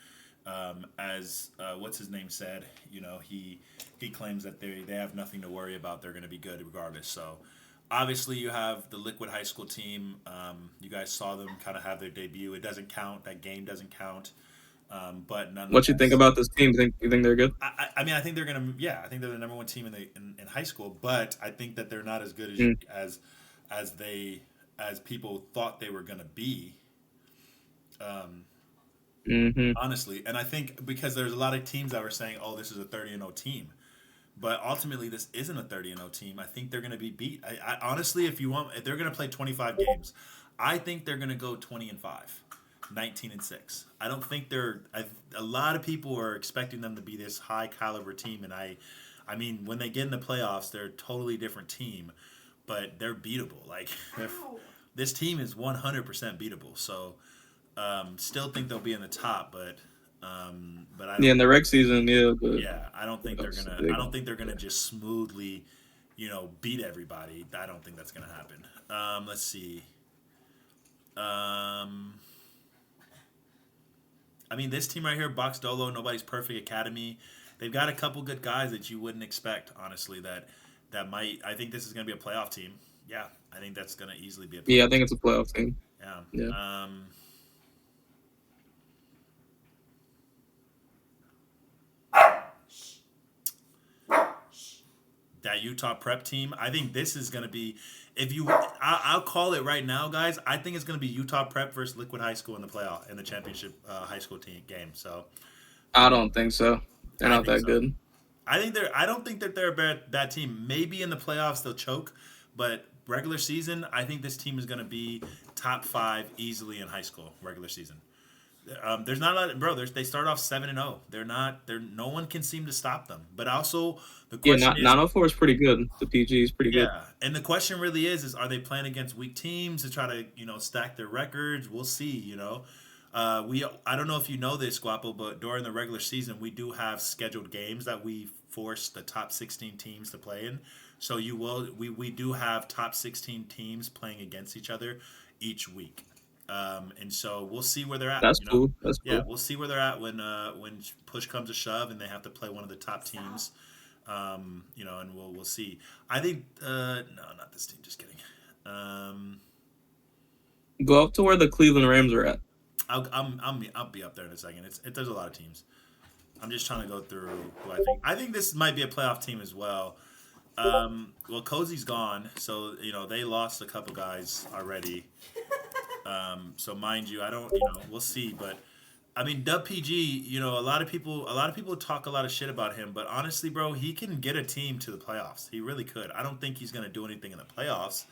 as what's his name said, he claims that they have nothing to worry about. They're going to be good regardless. So obviously you have the Liquid High School team. You guys saw them kind of have their debut. It doesn't count. That game doesn't count. But What you think nonetheless, about this team? You think they're good? I mean, I think they're gonna. Yeah, I think they're the number one team in high school. But I think that they're not as good Mm. as people thought they were gonna be. Mm-hmm. Honestly, and I think because there's a lot of teams that were saying, "Oh, this is a 30-0 team," but ultimately this isn't a 30-0 team. I think they're gonna be beat. I honestly, if they're gonna play 25 games, I think they're gonna go 20-5. 19-6. I don't think a lot of people are expecting them to be this high caliber team, and I mean, when they get in the playoffs, they're a totally different team, but they're beatable. Like this team is 100% beatable. So, still think they'll be in the top, but I Yeah, don't. in the reg season, yeah, but Yeah, I don't think they're that's gonna. big. I don't think they're gonna just smoothly, beat everybody. I don't think that's gonna happen. Let's see. I mean, this team right here, Box Dolo, Nobody's Perfect Academy, they've got a couple good guys that you wouldn't expect, honestly, that might. I think this is going to be a playoff team. Yeah, I think that's going to easily be a Yeah, I playoff think team. it's a playoff team. Yeah. Yeah. That Utah Prep team, I think this is going to be. I'll call it right now, guys. I think it's going to be Utah Prep versus Liquid High School in the playoff in the championship high school team game. So I don't think so. They're I not think that so. good. I don't think that they're a bad team. Maybe in the playoffs they'll choke, but regular season, I think this team is going to be top 5 easily in high school regular season. There's not a lot, bro. They start off 7-0. They're not. They're no one can seem to stop them. But also the Yeah, question is, 904 is pretty good. The PG is pretty good. yeah, and the question really is are they playing against weak teams to try to stack their records? We'll see. I don't know if you know this, Guapo, but during the regular season we do have scheduled games that we force the top 16 teams to play in. So we do have top 16 teams playing against each other each week. And so we'll see where they're at. That's cool. That's Yeah, cool. we'll see where they're at when push comes to shove and they have to play one of the top teams. And we'll see. I think no, not this team. Just kidding. Go up to where the Cleveland Rams are at. I'll be up there in a second. There's a lot of teams. I'm just trying to go through who I think. I think this might be a playoff team as well. Well, Cozy's gone, so they lost a couple guys already. So mind you, I don't, we'll see. But I mean, Dub PG, a lot of people talk a lot of shit about him, but honestly, bro, he can get a team to the playoffs. He really could. I don't think he's gonna do anything in the playoffs.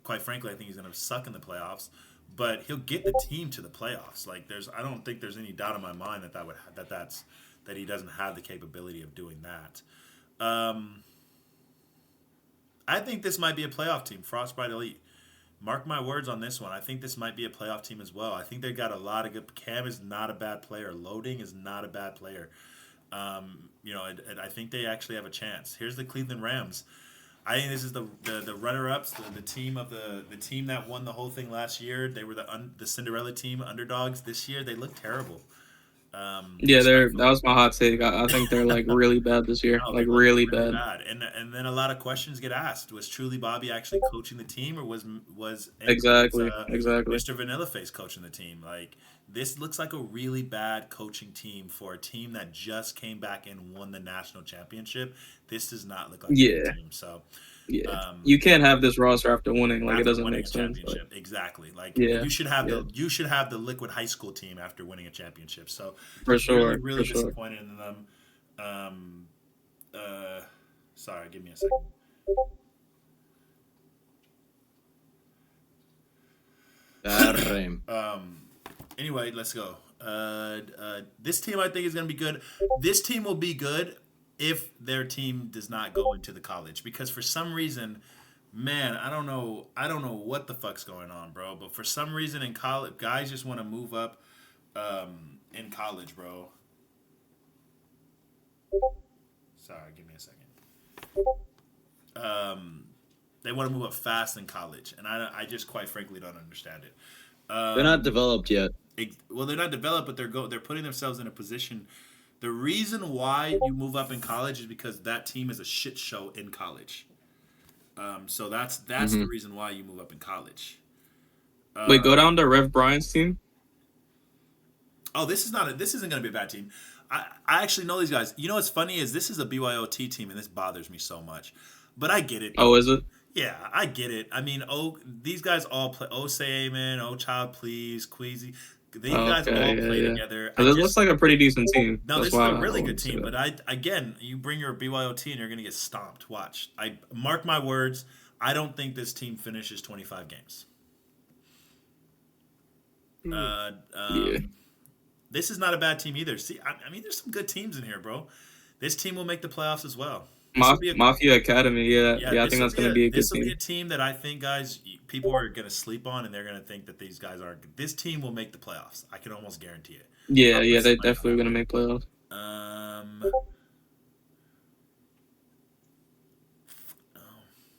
Quite frankly, I think he's gonna suck in the playoffs. But he'll get the team to the playoffs. Like I don't think there's any doubt in my mind that he doesn't have the capability of doing that. I think this might be a playoff team, Frostbite Elite. Mark my words on this one. I think this might be a playoff team as well. I think they got a lot of good. Cam is not a bad player. Loading is not a bad player. I think they actually have a chance. Here's the Cleveland Rams. I think this is the runner-ups, the team of the team that won the whole thing last year. They were the Cinderella team, underdogs. This year they look terrible. Yeah, that was my hot take. I think they're like really bad this year, No, like really bad. And then a lot of questions get asked: was Truly Bobby actually coaching the team, or was Exactly. Mr. Vanilla Face coaching the team? Like this looks like a really bad coaching team for a team that just came back and won the national championship. This does not look like a Yeah. good team. So Yeah, you can't have this roster after winning. Like it after doesn't winning make a sense. championship, exactly. Like Yeah, you should have yeah. the liquid high school team after winning a championship. So For sure, really for sure. disappointed in them. Um, sorry, give me a second. Damn. Anyway, let's go. This team I think is going to be good. This team will be good if their team does not go into the college because for some reason, man, I don't know what the fuck's going on, bro. But for some reason in college, guys just want to move up in college, bro. Sorry, give me a second. They want to move up fast in college, and I just quite frankly don't understand it. They're not developed yet. Well, they're not developed, but they're putting themselves in a position. The reason why you move up in college is because that team is a shit show in college. So that's the reason why you move up in college. Wait, go down to Rev Bryant's team. Oh, this isn't going to be a bad team. I actually know these guys. You know what's funny is this is a BYOT team, and this bothers me so much. But I get it. Oh, is it? Yeah, I get it. I mean, these guys all play. Oh, say amen. Oh, child, please, Queasy. These guys all play together. It looks like a pretty decent team. No, this is a really good team. But again, you bring your BYOT and you're going to get stomped. Watch. I mark my words. I don't think this team finishes 25 games. This is not a bad team either. See, I mean, there's some good teams in here, bro. This team will make the playoffs as well. Mafia Academy, yeah. I think that's going to be a good This will team. be a team that I think, guys, people are going to sleep on, and they're going to think that these guys aren't good. This team will make the playoffs. I can almost guarantee it. Yeah, they're definitely going to make playoffs.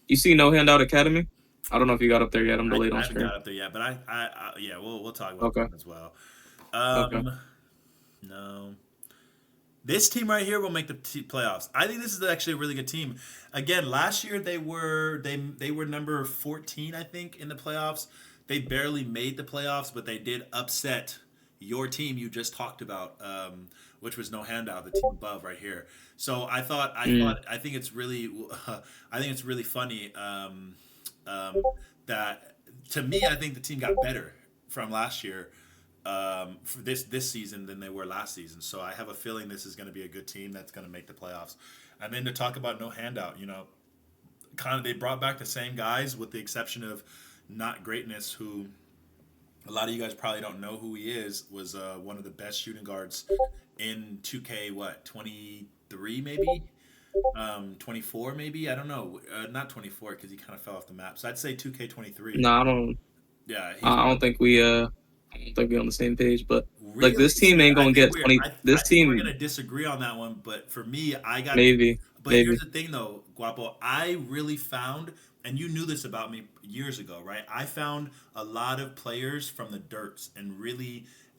You see No Handout Academy? I don't know if you got up there yet. I'm delayed on I haven't screen. got up there yet, but we'll talk about that as well. Okay. No. This team right here will make the playoffs. I think this is actually a really good team. Again, last year they were number 14, I think, in the playoffs. They barely made the playoffs, but they did upset your team you just talked about, which was No Handout, the team above right here. So I think it's really funny that to me I think the team got better from last year. For this season than they were last season. So I have a feeling this is going to be a good team that's going to make the playoffs. And then to talk about No Handout, kind of they brought back the same guys with the exception of Not Greatness, who a lot of you guys probably don't know who he is, was one of the best shooting guards in 2K, 23 maybe? 24 maybe? I don't know. Not 24 because he kind of fell off the map. So I'd say 2K23. No, I don't. Yeah, I don't think we. I don't think we're on the same page, but really? like this team ain't gonna get 20. This team. We're gonna disagree on that one, but for me, I got maybe. But here's the thing, though, Guapo. I really found, and you knew this about me years ago, right? I found a lot of players from the dirts, and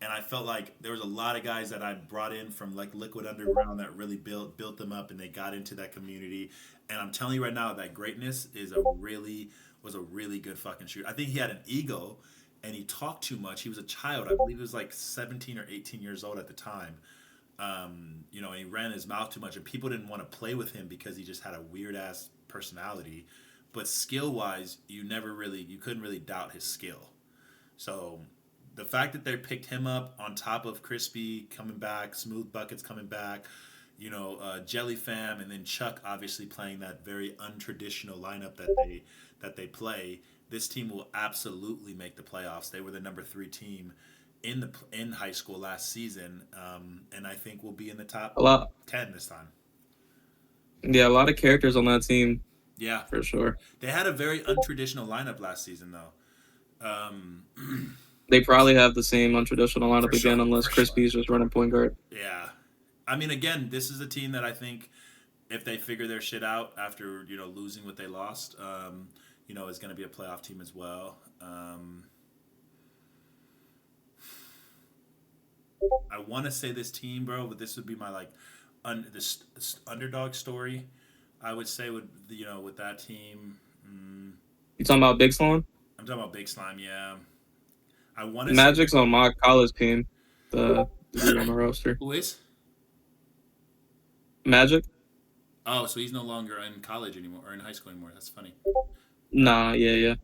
I felt like there was a lot of guys that I brought in from like Liquid Underground that really built them up, and they got into that community. And I'm telling you right now, that Greatness was a really good fucking shooter. I think he had an ego. and he talked too much. He was a child. I believe he was like 17 or 18 years old at the time. You know, and he ran his mouth too much, and people didn't want to play with him because he just had a weird ass personality. But skill wise, you couldn't really doubt his skill. So the fact that they picked him up on top of Crispy coming back, Smooth Buckets coming back, you know, Jelly Fam, and then Chuck obviously playing that very untraditional lineup that they play. This team will absolutely make the playoffs. They were the number 3 team in high school last season, and I think we'll be in the top A lot. 10 this time. Yeah, a lot of characters on that team Yeah, for sure. they had a very untraditional lineup last season, though. They probably have the same untraditional lineup For sure, again, unless for sure. Crispy's just running point guard. Yeah, I mean, again, this is a team that I think if they figure their shit out after losing what they lost, is going to be a playoff team as well. I want to say this team, bro, but this would be my this underdog story. I would say with that team. You talking about Big Slime? I'm talking about Big Slime. Yeah, I want to. Magic's on my college team. The dude on the roster. Who is? Magic? Oh, so he's no longer in college anymore or in high school anymore. That's funny. Nah, yeah.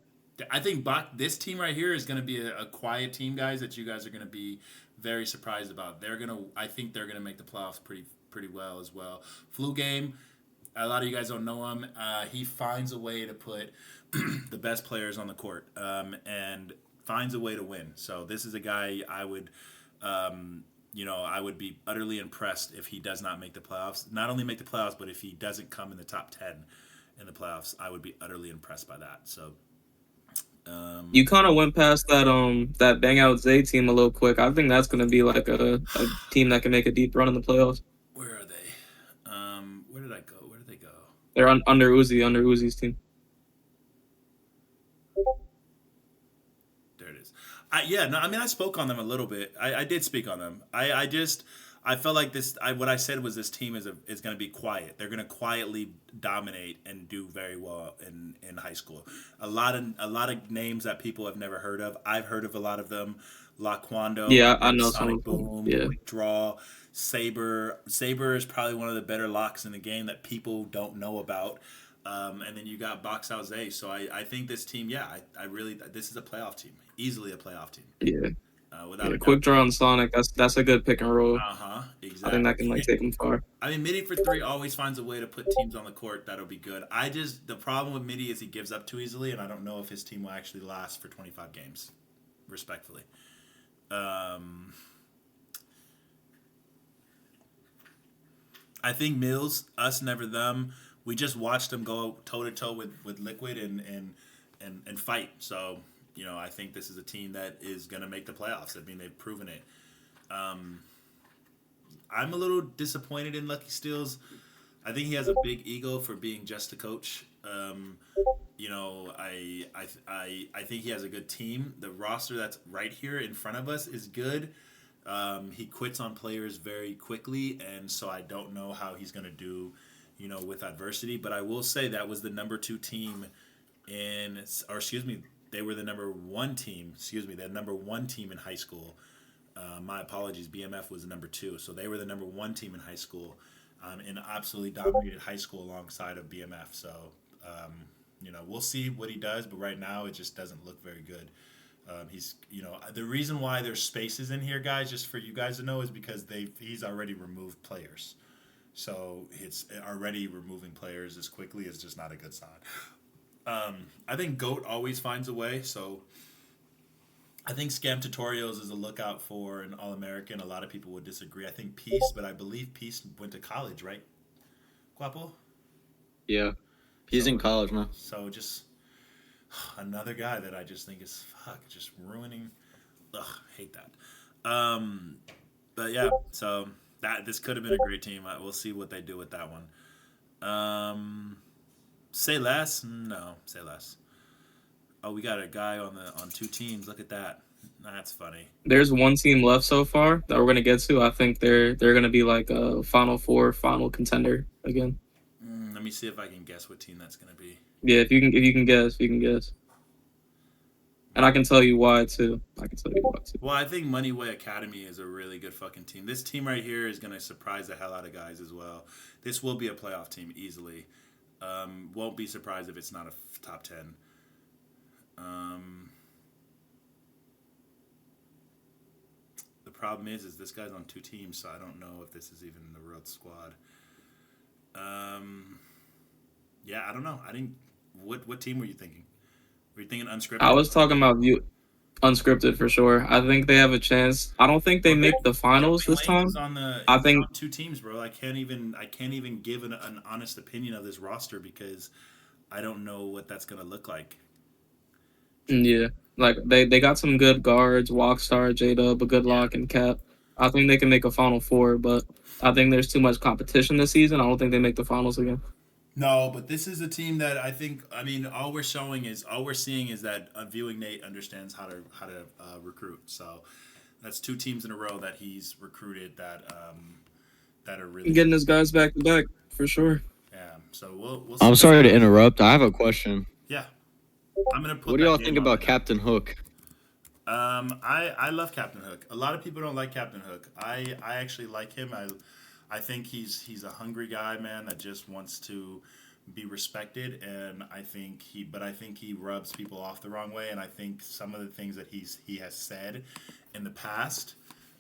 I think this team right here is going to be a quiet team, guys, that you guys are going to be very surprised about. I think they're going to make the playoffs pretty well as well. Flu Game, a lot of you guys don't know him. He finds a way to put the best players on the court and finds a way to win. So this is a guy I would be utterly impressed if he does not make the playoffs. Not only make the playoffs, but if he doesn't come in the top 10 in the playoffs, I would be utterly impressed by that. So you kind of went past that Bang Out Zay team a little quick. I think that's going to be like a team that can make a deep run in the playoffs. Where are they? Where did I go? Where did they go? They're under Uzi's team. There it is. I spoke on them a little bit. I did speak on them. I felt like what I said was this team is going to be quiet. They're going to quietly dominate and do very well in high school. A lot of names that people have never heard of. I've heard of a lot of them. Laquando. Yeah, I know Sonic some. Boom. Yeah. Draw. Saber. Saber is probably one of the better locks in the game that people don't know about. And then you got Box Out Zay. So I think this team, this is a playoff team. Easily a playoff team. Yeah. Without a Quick doubt. Draw on Sonic. That's a good pick and roll. Exactly. I think that can take them far. I mean, Midi for 3 always finds a way to put teams on the court that'll be good. The problem with Midi is he gives up too easily, and I don't know if his team will actually last for 25 games. Respectfully. I think Mills, us, never them. We just watched them go toe to toe with Liquid and fight. So I think this is a team that is going to make the playoffs. I mean, they've proven it. I'm a little disappointed in Lucky Steals. I think he has a big ego for being just a coach. I think he has a good team. The roster that's right here in front of us is good. He quits on players very quickly, and so I don't know how he's going to do, with adversity. But I will say that was the number 2 team they were the number 1 team. The number 1 team in high school. My apologies. BMF was the number 2, so they were the number 1 team in high school, and absolutely dominated high school alongside of BMF. So, we'll see what he does, but right now it just doesn't look very good. The reason why there's spaces in here, guys, just for you guys to know, is because he's already removed players. So it's already removing players this quickly is just not a good sign. I think GOAT always finds a way. So I think Scam Tutorials is a lookout for an All-American. A lot of people would disagree. I think Peace, but I believe Peace went to college, right? Guapo? Yeah. He's in college, man. So just another guy that I just think is just ruining. Hate that. But yeah, so this could have been a great team. We'll see what they do with that one. Say less? No, say less. Oh, we got a guy on 2 teams. Look at that. That's funny. There's 1 team left so far that we're gonna get to. I think they're gonna be like a Final Four, final contender again. Let me see if I can guess what team that's gonna be. Yeah, if you can guess, you can guess. and I can tell you why too. Well, I think Money Way Academy is a really good fucking team. This team right here is going to surprise the hell out of guys as well. This will be a playoff team easily. Won't be surprised if it's not a top 10. The problem is this guy's on 2 teams, so I don't know if this is even the real squad. Yeah, I don't know. I didn't. What team were you thinking? Were you thinking unscripted? I was talking about you, unscripted for sure. I think they have a chance. I don't think they make the finals this time. I think 2 teams, bro. I can't even give an honest opinion of this roster because I don't know what that's gonna look like. yeah, like they got some good guards, Walkstar, J-Dub, a good lock, and Cap. I think they can make a Final Four, but I think there's too much competition this season. I don't think they make the finals again. No, but this is a team that I think. I mean, all we're seeing is that viewing Nate understands how to recruit. So that's 2 teams in a row that he's recruited that are really Getting his guys back to back for sure. Yeah. So we'll. I'm sorry to interrupt. I have a question. Yeah. I'm gonna put. What do y'all think about Captain Hook? I love Captain Hook. A lot of people don't like Captain Hook. I actually like him. I think he's a hungry guy, man, that just wants to be respected, and I think he rubs people off the wrong way, and I think some of the things that he has said in the past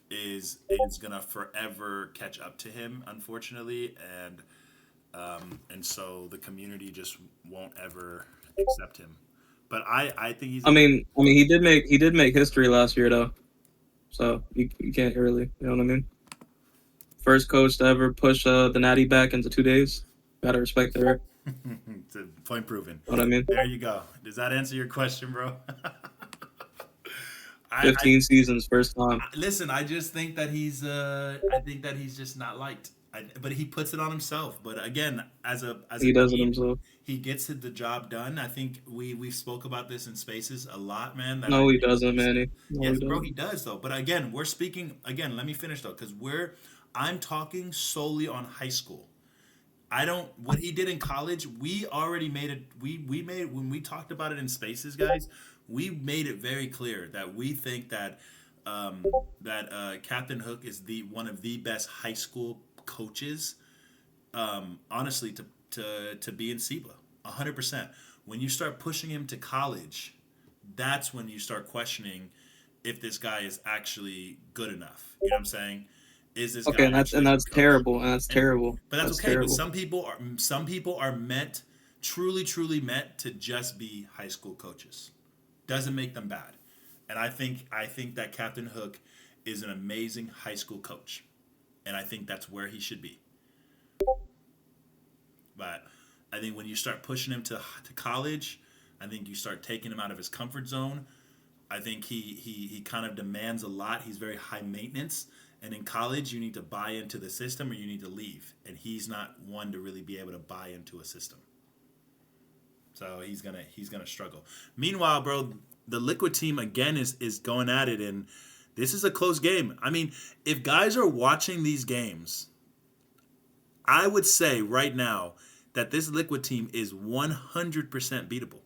is gonna forever catch up to him, unfortunately, and so the community just won't ever accept him. But I think he's. I mean, he did make history last year though, so you can't really, you know what I mean. First coach to ever push the Natty back into 2 days. Gotta respect it, right? It's a point proven. Know what I mean? There you go. Does that answer your question, bro? 15 seasons, first time. Listen, I just think that he's just not liked. But he puts it on himself. But again, He does it himself. He gets the job done. I think we spoke about this in Spaces a lot, man. No, he doesn't, Manny. Yes, bro, he does though. But again, we're speaking again. Let me finish though, because I'm talking solely on high school. I don't. What he did in college, we already made it. We made when we talked about it in Spaces, guys. We made it very clear that we think that Captain Hook is one of the best high school coaches. Honestly, to be in SIBA, 100%. When you start pushing him to college, that's when you start questioning if this guy is actually good enough. You know what I'm saying? Is this okay? Guy And that's terrible. And that's terrible. But that's okay. Terrible. But some people are meant, truly meant to just be high school coaches. Doesn't make them bad. And I think that Captain Hook is an amazing high school coach, and I think that's where he should be. But I think when you start pushing him to college, I think you start taking him out of his comfort zone. I think he kind of demands a lot. He's very high maintenance. And in college, you need to buy into the system or you need to leave. And he's not one to really be able to buy into a system. So he's gonna struggle. Meanwhile, bro, the Liquid team again is going at it, and this is a close game. I mean, if guys are watching these games, I would say right now that this Liquid team is 100% beatable.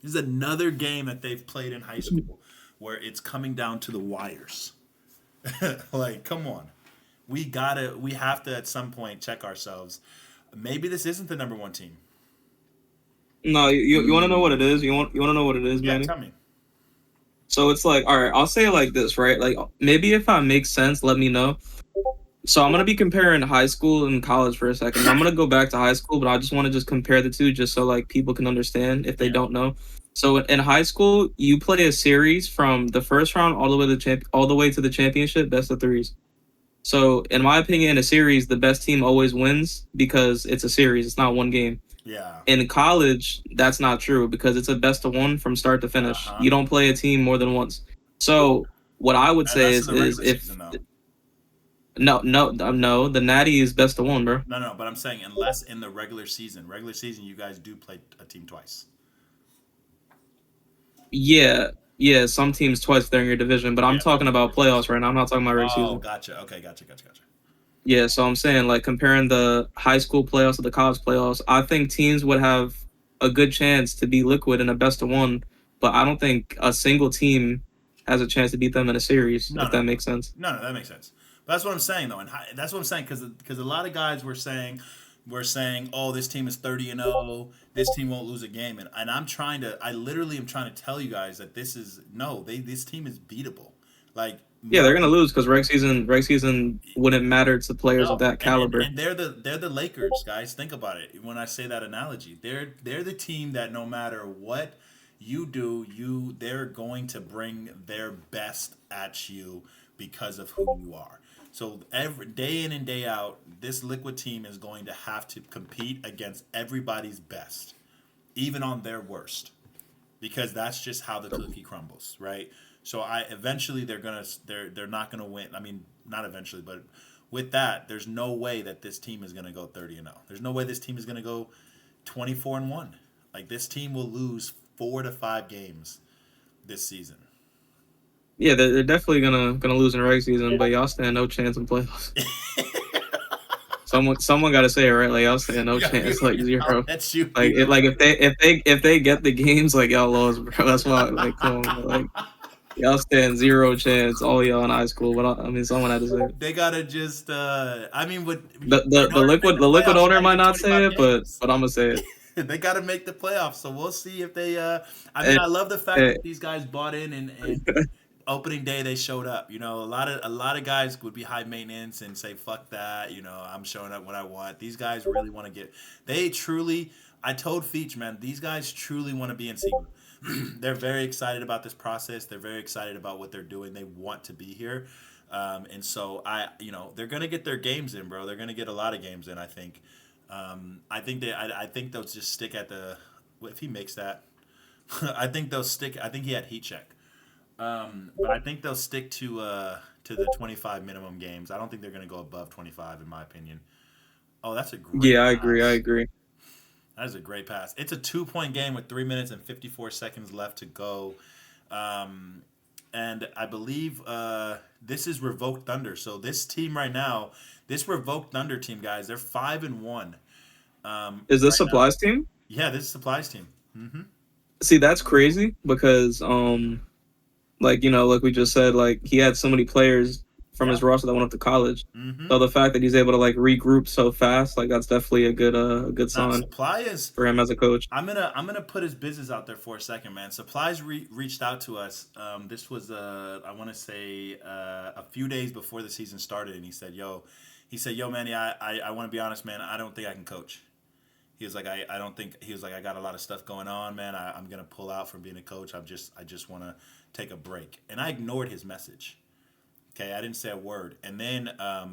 This is another game that they've played in high school where it's coming down to the wires. Like, come on. We have to at some point check ourselves. Maybe this isn't the number 1 team. No, you want to know what it is? You want to know what it is, Yeah, Manny? tell me. So it's like, all right, I'll say it like this, right? Like, maybe if I make sense, let me know. So I'm gonna be comparing high school and college for a second. I'm gonna go back to high school, but I just want to just compare the two, just so like people can understand if they don't know. So in high school, you play a series from the first round all the way to the championship, best of 3s. So in my opinion, in a series, the best team always wins because it's a series. It's not one game. Yeah. In college, that's not true because it's a best of 1 from start to finish. You don't play a team more than once. So what I would say is if no, the Natty is best of 1, bro. No, but I'm saying unless in the regular season, you guys do play a team twice. Yeah, some teams twice during your division, but I'm talking about playoffs right now. I'm not talking about regular season. Oh, gotcha. Okay, gotcha. Yeah, so I'm saying, like, comparing the high school playoffs to the college playoffs, I think teams would have a good chance to be Liquid in a best of 1 but I don't think a single team has a chance to beat them in a series. No, if no. that makes sense. No, that makes sense. But that's what I'm saying though, and that's what I'm saying because a lot of guys were saying, oh, this team is 30-0, this team won't lose a game, and I literally am trying to tell you guys that this team is beatable. Like Yeah, they're gonna lose because regular season wouldn't matter to players of that caliber. and they're the Lakers, guys. Think about it. When I say that analogy, they're the team that no matter what you do, they're going to bring their best at you because of who you are. So every day in and day out, this Liquid team is going to have to compete against everybody's best, even on their worst, because that's just how the cookie crumbles, right? So eventually they're not gonna win. I mean, not eventually, but with that, there's no way that this team is gonna go 30-0. There's no way this team is gonna go 24-1. Like this team will lose 4 to 5 games this season. Yeah, they're definitely gonna lose in regular season, but y'all stand no chance in playoffs. Someone got to say it, right? Like y'all stand no chance, like 0. That's you. Like if they get the games, like y'all lost, bro. That's why, like, come on, bro. Like y'all stand 0 chance, all y'all in high school. But I mean, someone had to say it. They gotta just. I mean, with The liquid owner might not say it, but I'm gonna say it. They got to make the playoffs, so we'll see if they. I love the fact that these guys bought in and opening day they showed up. You know, a lot of guys would be high maintenance and say fuck that. You know, I'm showing up when I want. These guys really want to get. They truly. I told Feach, man, these guys truly want to be in SIBA. They're very excited about this process. They're very excited about what they're doing. They want to be here, and so they're gonna get their games in, bro. They're gonna get a lot of games in. I think. I think they'll just stick at the. If he makes that, I think they'll stick. I think he had heat check, but I think they'll stick to the 25 minimum games. I don't think they're going to go above 25, in my opinion. Oh, that's a great. Yeah, pass. I agree. That is a great pass. It's a 2-point game with 3 minutes and 54 seconds left to go, and I believe this is Revoked Thunder. So this team right now. This Revoked Thunder team, guys, they're 5-1. Is this Supplies team? Yeah, this is Supplies team. Mm-hmm. See, that's crazy because, like we just said, like he had so many players from his roster that went up to college. Mm-hmm. So the fact that he's able to like regroup so fast, like that's definitely a good sign for him as a coach. I'm gonna put his business out there for a second, man. Supplies reached out to us. This was I want to say a few days before the season started, and he said, "Yo, man, yeah, I want to be honest, man. I don't think I can coach." He was like, I don't think. He was like, I got a lot of stuff going on, man. I'm gonna pull out from being a coach. I just want to take a break, and I ignored his message. Okay, I didn't say a word, and then I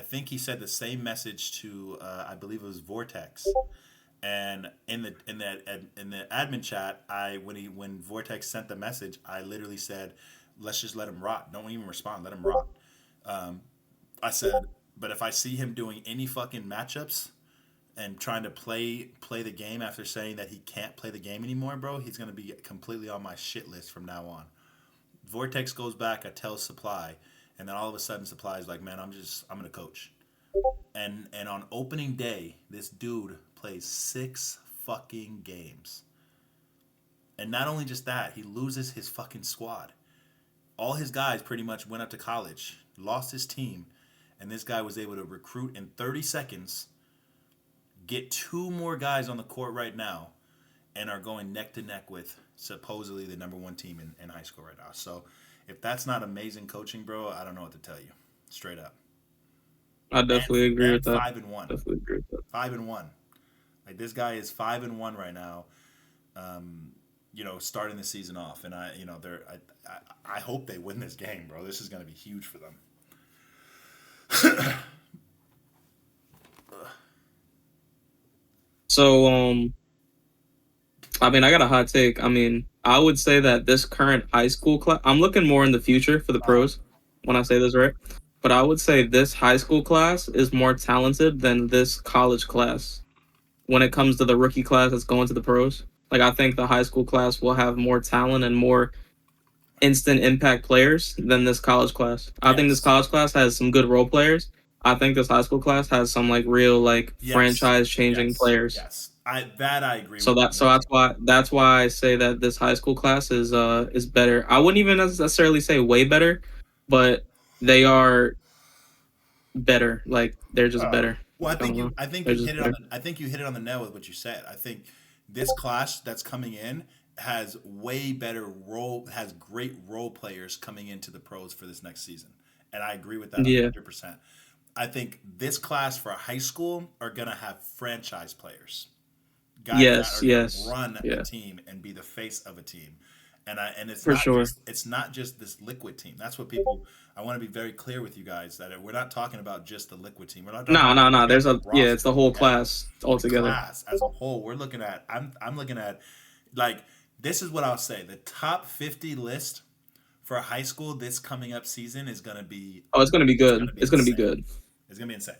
think he said the same message to I believe it was Vortex, and in the admin chat, when Vortex sent the message, I literally said, let's just let him rot. Don't even respond. Let him rot. I said, but if I see him doing any fucking matchups and trying to play the game after saying that he can't play the game anymore, bro, he's gonna be completely on my shit list from now on. Vortex goes back, I tell Supply, and then all of a sudden Supply is like, man, I'm gonna coach. And on opening day, this dude plays 6 fucking games. And not only just that, he loses his fucking squad. All his guys pretty much went up to college, lost his team, and this guy was able to recruit in 30 seconds, get 2 more guys on the court right now, and are going neck to neck with supposedly the number 1 team in high school right now. So if that's not amazing coaching, bro, I don't know what to tell you. Straight up. I definitely agree with that. 5-1. Definitely agree with that. 5-1. Like this guy is 5-1 right now. Starting the season off, and I hope they win this game, bro. This is gonna be huge for them. So, I mean, I got a hot take. I mean, I would say that this current high school class, I'm looking more in the future for the pros when I say this, right? But I would say this high school class is more talented than this college class when it comes to the rookie class that's going to the pros. Like, I think the high school class will have more talent and more instant impact players than this college class. I think this college class has some good role players. I think this high school class has some like real like franchise changing players. Yes, I agree So with. that's why I say that this high school class is better. I wouldn't even necessarily say way better, but they are better. Like they're just better. Well, I don't know. I think They're you just hit it on better. the I think you hit it on the nail with what you said. I think this class that's coming in has way better has great role players coming into the pros for this next season. And I agree with that Yeah. 100%. I think this class for high school are going to have franchise players. Guys that Yes. are going to Yes. run a Yeah. team and be the face of a team. And For sure. it's not just this liquid team. That's what people I want to be very clear with you guys that we're not talking about just the liquid team. We're not talking No. about No. No. There's a it's roster the whole together. class The altogether. class as a whole, we're looking at I'm looking at like this is what I'll say. The top 50 list for high school this coming up season is gonna be Oh, it's gonna be good. It's gonna be insane. good. It's gonna be insane.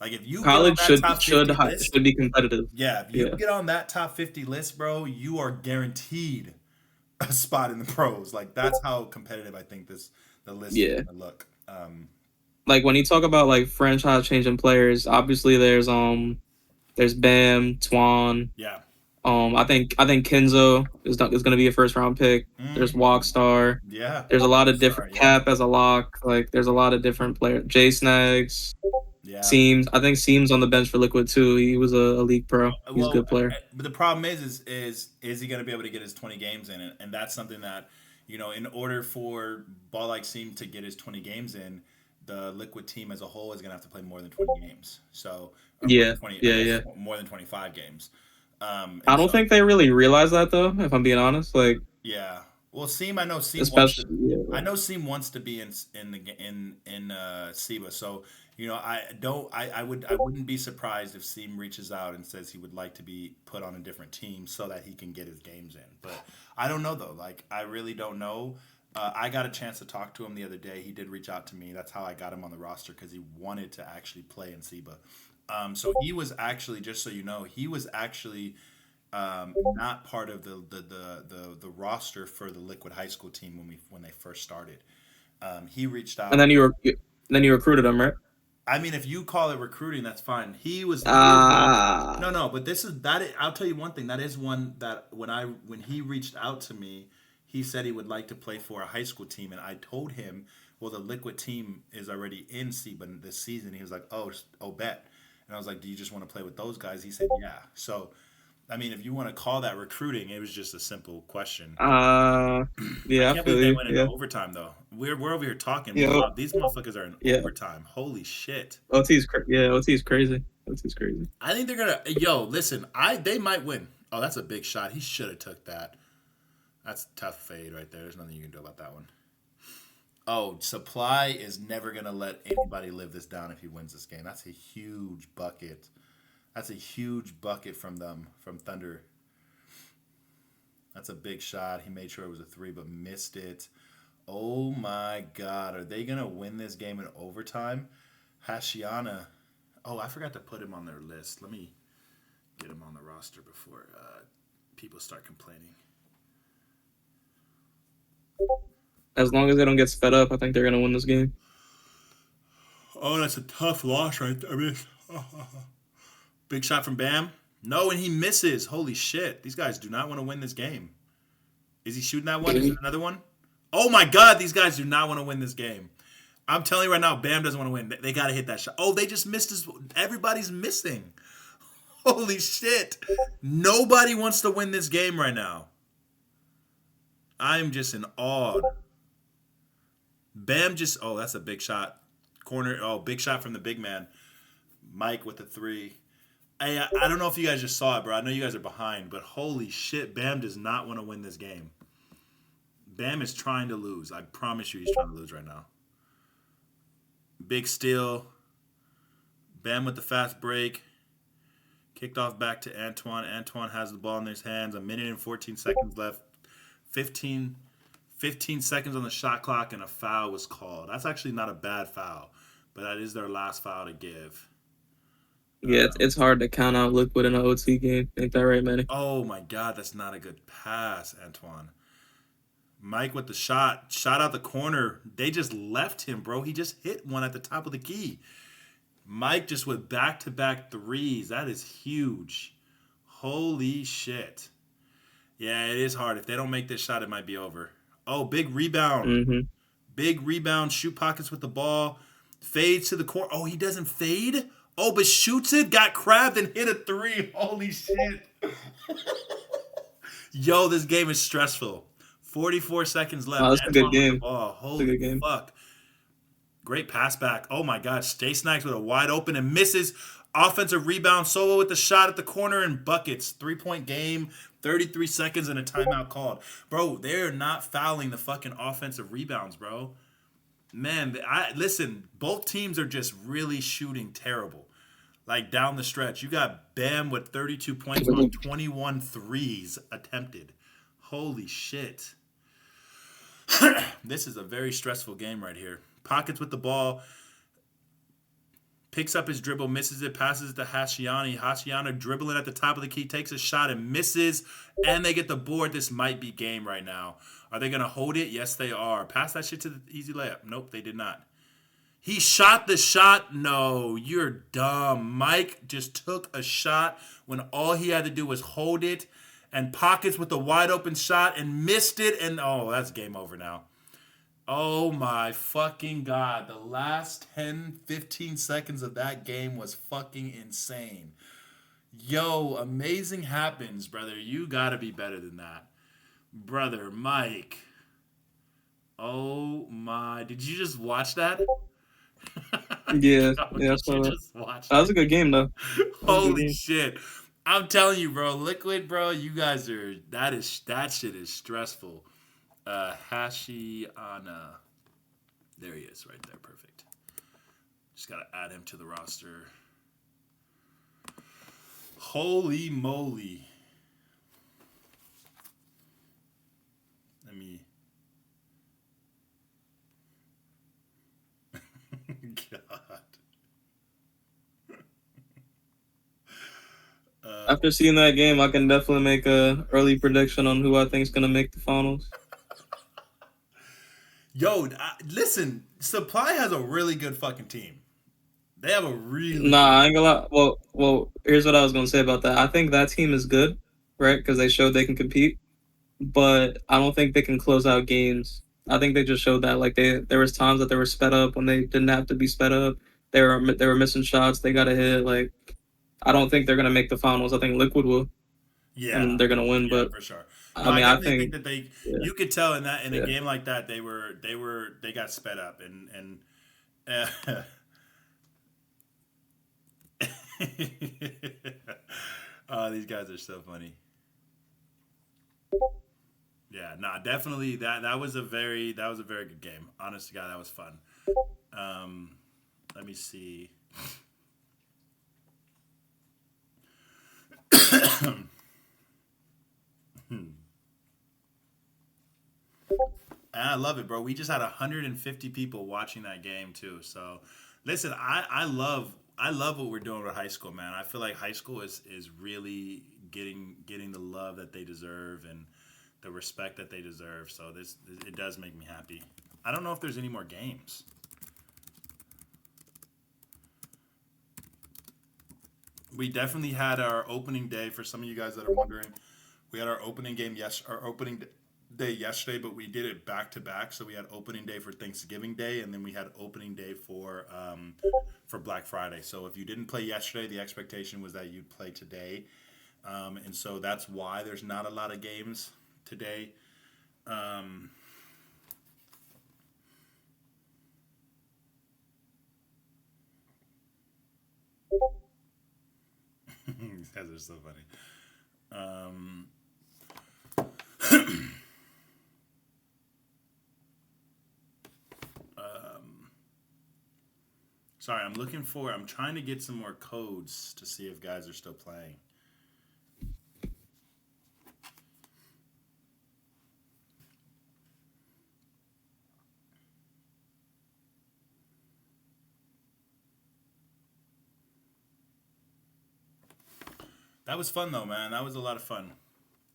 Like if you get on College that top 50 list, should be competitive. yeah, if you Yeah. get on that top 50 list, bro, you are guaranteed a spot in the pros. Like that's how competitive I think the list Yeah. is gonna look. Like when you talk about like franchise changing players, obviously there's Bam, Twan. Yeah. I think Kenzo is gonna be a first round pick. There's Mm, Walkstar. yeah. There's a lot of Sorry, different yeah. Cap as a lock. Like there's a lot of different players. Jay Snags, Yeah. Seams. I think Seams on the bench for Liquid too. He was a league pro. He's a Well, good player. but the problem is he going to be able to get his 20 games in? And that's something that, in order for Ball Like Seam to get his 20 games in, the Liquid team as a whole is going to have to play more than 20 games. So, or more Yeah, than 20, I yeah, guess yeah. more than 25 games. I And don't so, think they really realize that though. If I'm being honest, like yeah. Well, Seam, I know Seam wants to. especially yeah. I know Seam wants to be in SIBA. So I wouldn't be surprised if Seam reaches out and says he would like to be put on a different team so that he can get his games in. But I don't know though. Like I really don't know. I got a chance to talk to him the other day. He did reach out to me. That's how I got him on the roster because he wanted to actually play in SIBA. So he was actually, just so you know, he was actually not part of the roster for the Liquid High School team when they first started. He reached out. And then you recruited him, right? I mean, if you call it recruiting, that's fine. He was one. Ah, No, but this is that. I'll tell you one thing. That is one that when he reached out to me, he said he would like to play for a high school team, and I told him, well, the Liquid team is already in SIBA this season. He was like, oh, bet. And I was like, do you just want to play with those guys? He said, yeah. So, I mean, if you want to call that recruiting, it was just a simple question. yeah, I I can't feel believe they you. went Yeah, into overtime though. We're over here talking. yeah, Meanwhile, these motherfuckers are in yeah. overtime. Holy shit! OT's crazy. OT's crazy. I think they're gonna. Yo, listen. They might win. Oh, that's a big shot. He should have took that. That's a tough fade right there. There's nothing you can do about that one. Oh, Supply is never gonna let anybody live this down if he wins this game. That's a huge bucket. That's a huge bucket from them, from Thunder. That's a big shot. He made sure it was a 3, but missed it. Oh my God. Are they going to win this game in overtime? Hashiana. Oh, I forgot to put him on their list. Let me get him on the roster before people start complaining. As long as they don't get sped up, I think they're gonna win this game. Oh, that's a tough loss right there. I mean, big shot from Bam. No, and he misses. Holy shit. These guys do not want to win this game. Is he shooting that one? Is it another one? Oh my God, these guys do not want to win this game. I'm telling you right now, Bam doesn't want to win. They got to hit that shot. Oh, they just missed his. Everybody's missing. Holy shit. Nobody wants to win this game right now. I'm just in awe. Bam just. Oh, that's a big shot. Corner. Oh, big shot from the big man. Mike with the 3. Hey, I don't know if you guys just saw it, bro. I know you guys are behind, but holy shit, Bam does not want to win this game. Bam is trying to lose. I promise you he's trying to lose right now. Big steal. Bam with the fast break. Kicked off back to Antoine. Antoine has the ball in his hands. 1 minute and 14 seconds left. 15 seconds on the shot clock, and a foul was called. That's actually not a bad foul, but that is their last foul to give. Yeah, it's hard to count out Liquid in an OT game. Ain't that right, Manny? Oh my God, that's not a good pass, Antoine. Mike with the shot out the corner. They just left him, bro. He just hit one at the top of the key. Mike just with back-to-back 3s. That is huge. Holy shit. Yeah, it is hard. If they don't make this shot, it might be over. Oh, big rebound. Mm-hmm. Big rebound. Shoot pockets with the ball. Fades to the court. Oh, he doesn't fade? Oh, but shoots it. Got crabbed and hit a three. Holy shit. Yo, this game is stressful. 44 seconds left. Wow, that's a good Antoine with the game. ball. That's a Holy good game. fuck. Great pass back. Oh my God. Stay Snacks with a wide open and misses. Offensive rebound. Solo with the shot at the corner and buckets. 3-point game. 33 seconds and a timeout called. Bro, they're not fouling the fucking offensive rebounds, bro. Man, listen, both teams are just really shooting terrible. Like down the stretch. You got Bam with 32 points on 21 threes attempted. Holy shit. This is a very stressful game right here. Pockets with the ball. Picks up his dribble, misses it, passes it to Hashiani. Hashiani dribbling at the top of the key, takes a shot and misses. And they get the board. This might be game right now. Are they going to hold it? Yes, they are. Pass that shit to the easy layup. Nope, they did not. He shot the shot. No, you're dumb. Mike just took a shot when all he had to do was hold it. And Pockets with a wide open shot and missed it. And oh, that's game over now. Oh my fucking God. The last 10, 15 seconds of that game was fucking insane. Yo, amazing happens, brother. You gotta be better than that. Brother, Mike. Oh my. Did you just watch that? Yeah, Yo, yeah, I did saw you that. just watch That was a good game though. That was a good Holy game. shit. I'm telling you, bro, Liquid, bro, you guys are that shit is stressful. Hashiana. There he is, right there, perfect. Just gotta add him to the roster. Holy moly. Let me God. After seeing that game, I can definitely make a early prediction on who I think is gonna make the finals. Yo, listen, Supply has a really good fucking team. They have a really Nah, I ain't gonna lie. Well, here's what I was gonna say about that. I think that team is good, right? Because they showed they can compete, but I don't think they can close out games. I think they just showed that like there was times that they were sped up when they didn't have to be sped up. They were missing shots. They got a hit. Like I don't think they're gonna make the finals. I think Liquid will, yeah, and they're gonna win. yeah, But for sure. I No, I mean, I definitely think think that they yeah, you could tell in a yeah. game like that they got sped up and oh, these guys are so funny. Yeah, nah, definitely that was a very good game. Honest to God, that was fun. Let me see. I love it, bro. We just had 150 people watching that game too. So, listen, I love what we're doing with high school, man. I feel like high school is really getting the love that they deserve and the respect that they deserve. So it does make me happy. I don't know if there's any more games. We definitely had our opening day for some of you guys that are wondering. We had our opening game our opening day yesterday, but we did it back to back. So we had opening day for Thanksgiving Day, and then we had opening day for Black Friday. So if you didn't play yesterday, the expectation was that you'd play today, and so that's why there's not a lot of games today. These guys are so funny. Sorry, I'm trying to get some more codes to see if guys are still playing. That was fun though, man. That was a lot of fun.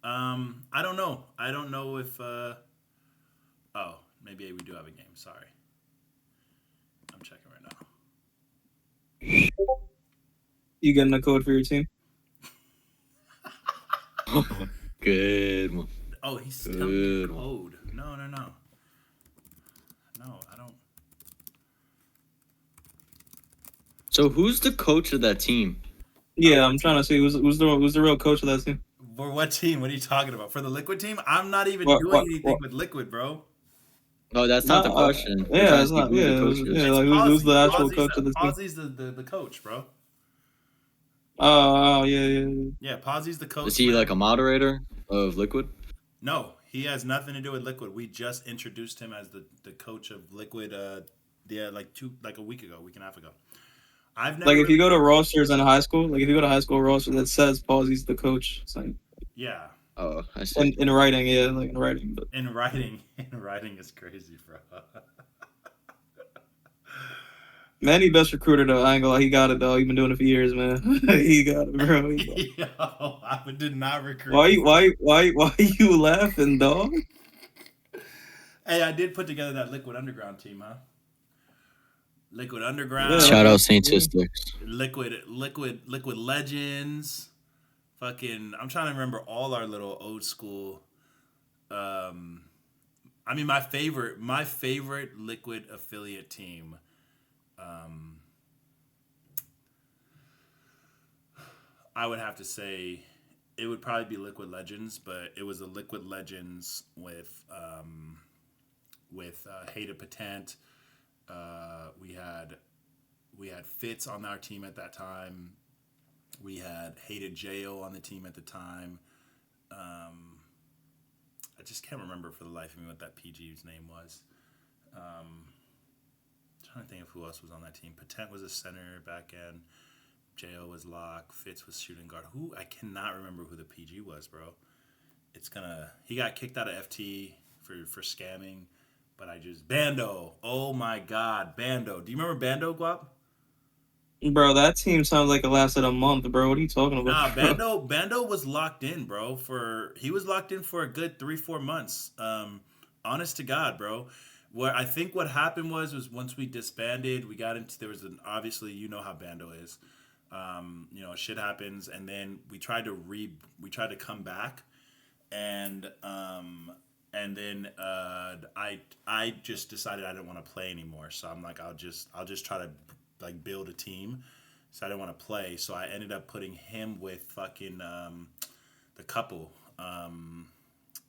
I don't know. I don't know if oh, maybe we do have a game. Sorry. I'm checking right now. You getting a code for your team? Good one. Oh, he's telling me Good a one. code. No. No, I don't. So who's the coach of that team? Yeah, I'm trying to see who's the real coach of that team. For what team? What are you talking about? For the Liquid team? I'm not even What doing what anything what? with Liquid, bro. No, that's No, not the question. We're yeah, trying to it's see not. who the Yeah, coach is. yeah. It's Like who's the Posey. actual coach of the team? Posey's the coach, bro. Oh, yeah. Yeah, Posey's the Is coach, he like man. a moderator of Liquid? No, he has nothing to do with Liquid. We just introduced him as the coach of Liquid. Yeah, like a week ago, week and a half ago. I've Like never if you really. go to rosters in high school, like if you go to high school roster that says Paul's the coach, it's like Yeah, Oh, I see. in writing, yeah, like in writing. But in writing, in writing is crazy, bro. man, he best recruiter though. I ain't gonna lie, he got it though. He been doing it for years, man. He got it, bro. He got it. Yo, I did not recruit. Why you laughing, dog? Hey, I did put together that Liquid Underground team, huh? Liquid Yeah, Underground, Shout out Saint yeah. Statistics. Liquid Legends. Fucking, I'm trying to remember all our little old school. Um, I mean, my favorite Liquid affiliate team. Um, I would have to say it would probably be Liquid Legends, but it was a Liquid Legends with Hated Patent. We had Fitz on our team at that time. We had Hated Jo on the team at the time. I just can't remember for the life of me what that PG's name was. Trying to think of who else was on that team. Patent was a center back end. Jo was lock. Fitz was shooting guard. Who I cannot remember who the PG was, bro. He got kicked out of FT for scamming, but Bando. Oh my god, Bando. Do you remember Bando, Guap? Bro, that team sounds like it lasted a month, bro. What are you talking about, Nah, bro? Bando was locked in, bro. He was locked in for a good 3-4 months. Honest to God, bro. I think what happened was once we disbanded, we got into there was an obviously you know how Bando is. Shit happens, and then we tried to come back, and then I just decided I didn't want to play anymore. So I'm like I'll just try to like build a team. So I didn't want to play. So I ended up putting him with fucking the couple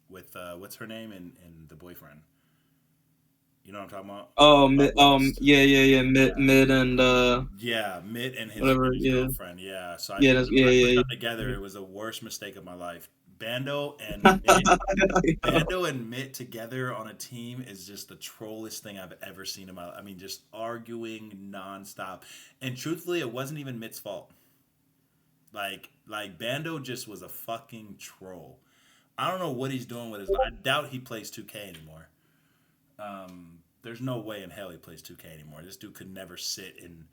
with what's her name and the boyfriend. You know what I'm talking about? Oh, Love Lust. yeah, Yeah. mid and Yeah, Mitt and whatever, his yeah, girlfriend. Yeah, so yeah, that's, I put yeah. them together. It was the worst mistake of my life. Bando and Mitt, Yeah. Bando and Mitt together on a team is just the trollest thing I've ever seen in my life. I mean, just arguing nonstop. And truthfully, it wasn't even Mitt's fault. Like Bando just was a fucking troll. I don't know what he's doing with his life. I doubt he plays 2K anymore. There's no way in hell he plays 2K anymore. This dude could never sit and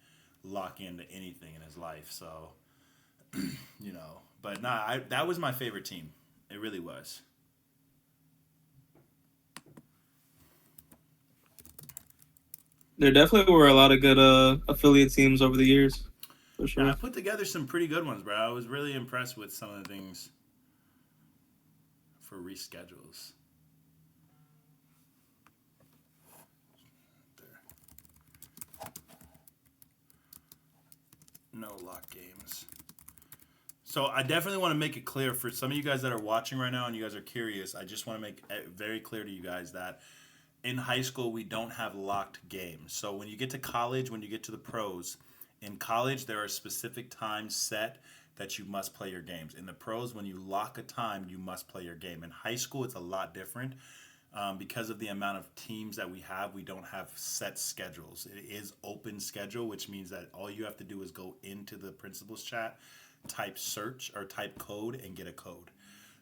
lock into anything in his life. So, but nah, that was my favorite team. It really was. There definitely were a lot of good affiliate teams over the years, for Yeah, I sure. put together some pretty good ones, bro. I was really impressed with some of the things for reschedules. There. No lock games. So I definitely want to make it clear for some of you guys that are watching right now and you guys are curious. I just want to make it very clear to you guys that in high school we don't have locked games. So when you get to college, when you get to the pros, in college there are specific times set that you must play your games. In the pros, when you lock a time, you must play your game. In high school, it's a lot different. Because of the amount of teams that we have, we don't have set schedules. It is open schedule, which means that all you have to do is go into the principals chat, type search or type code, and get a code.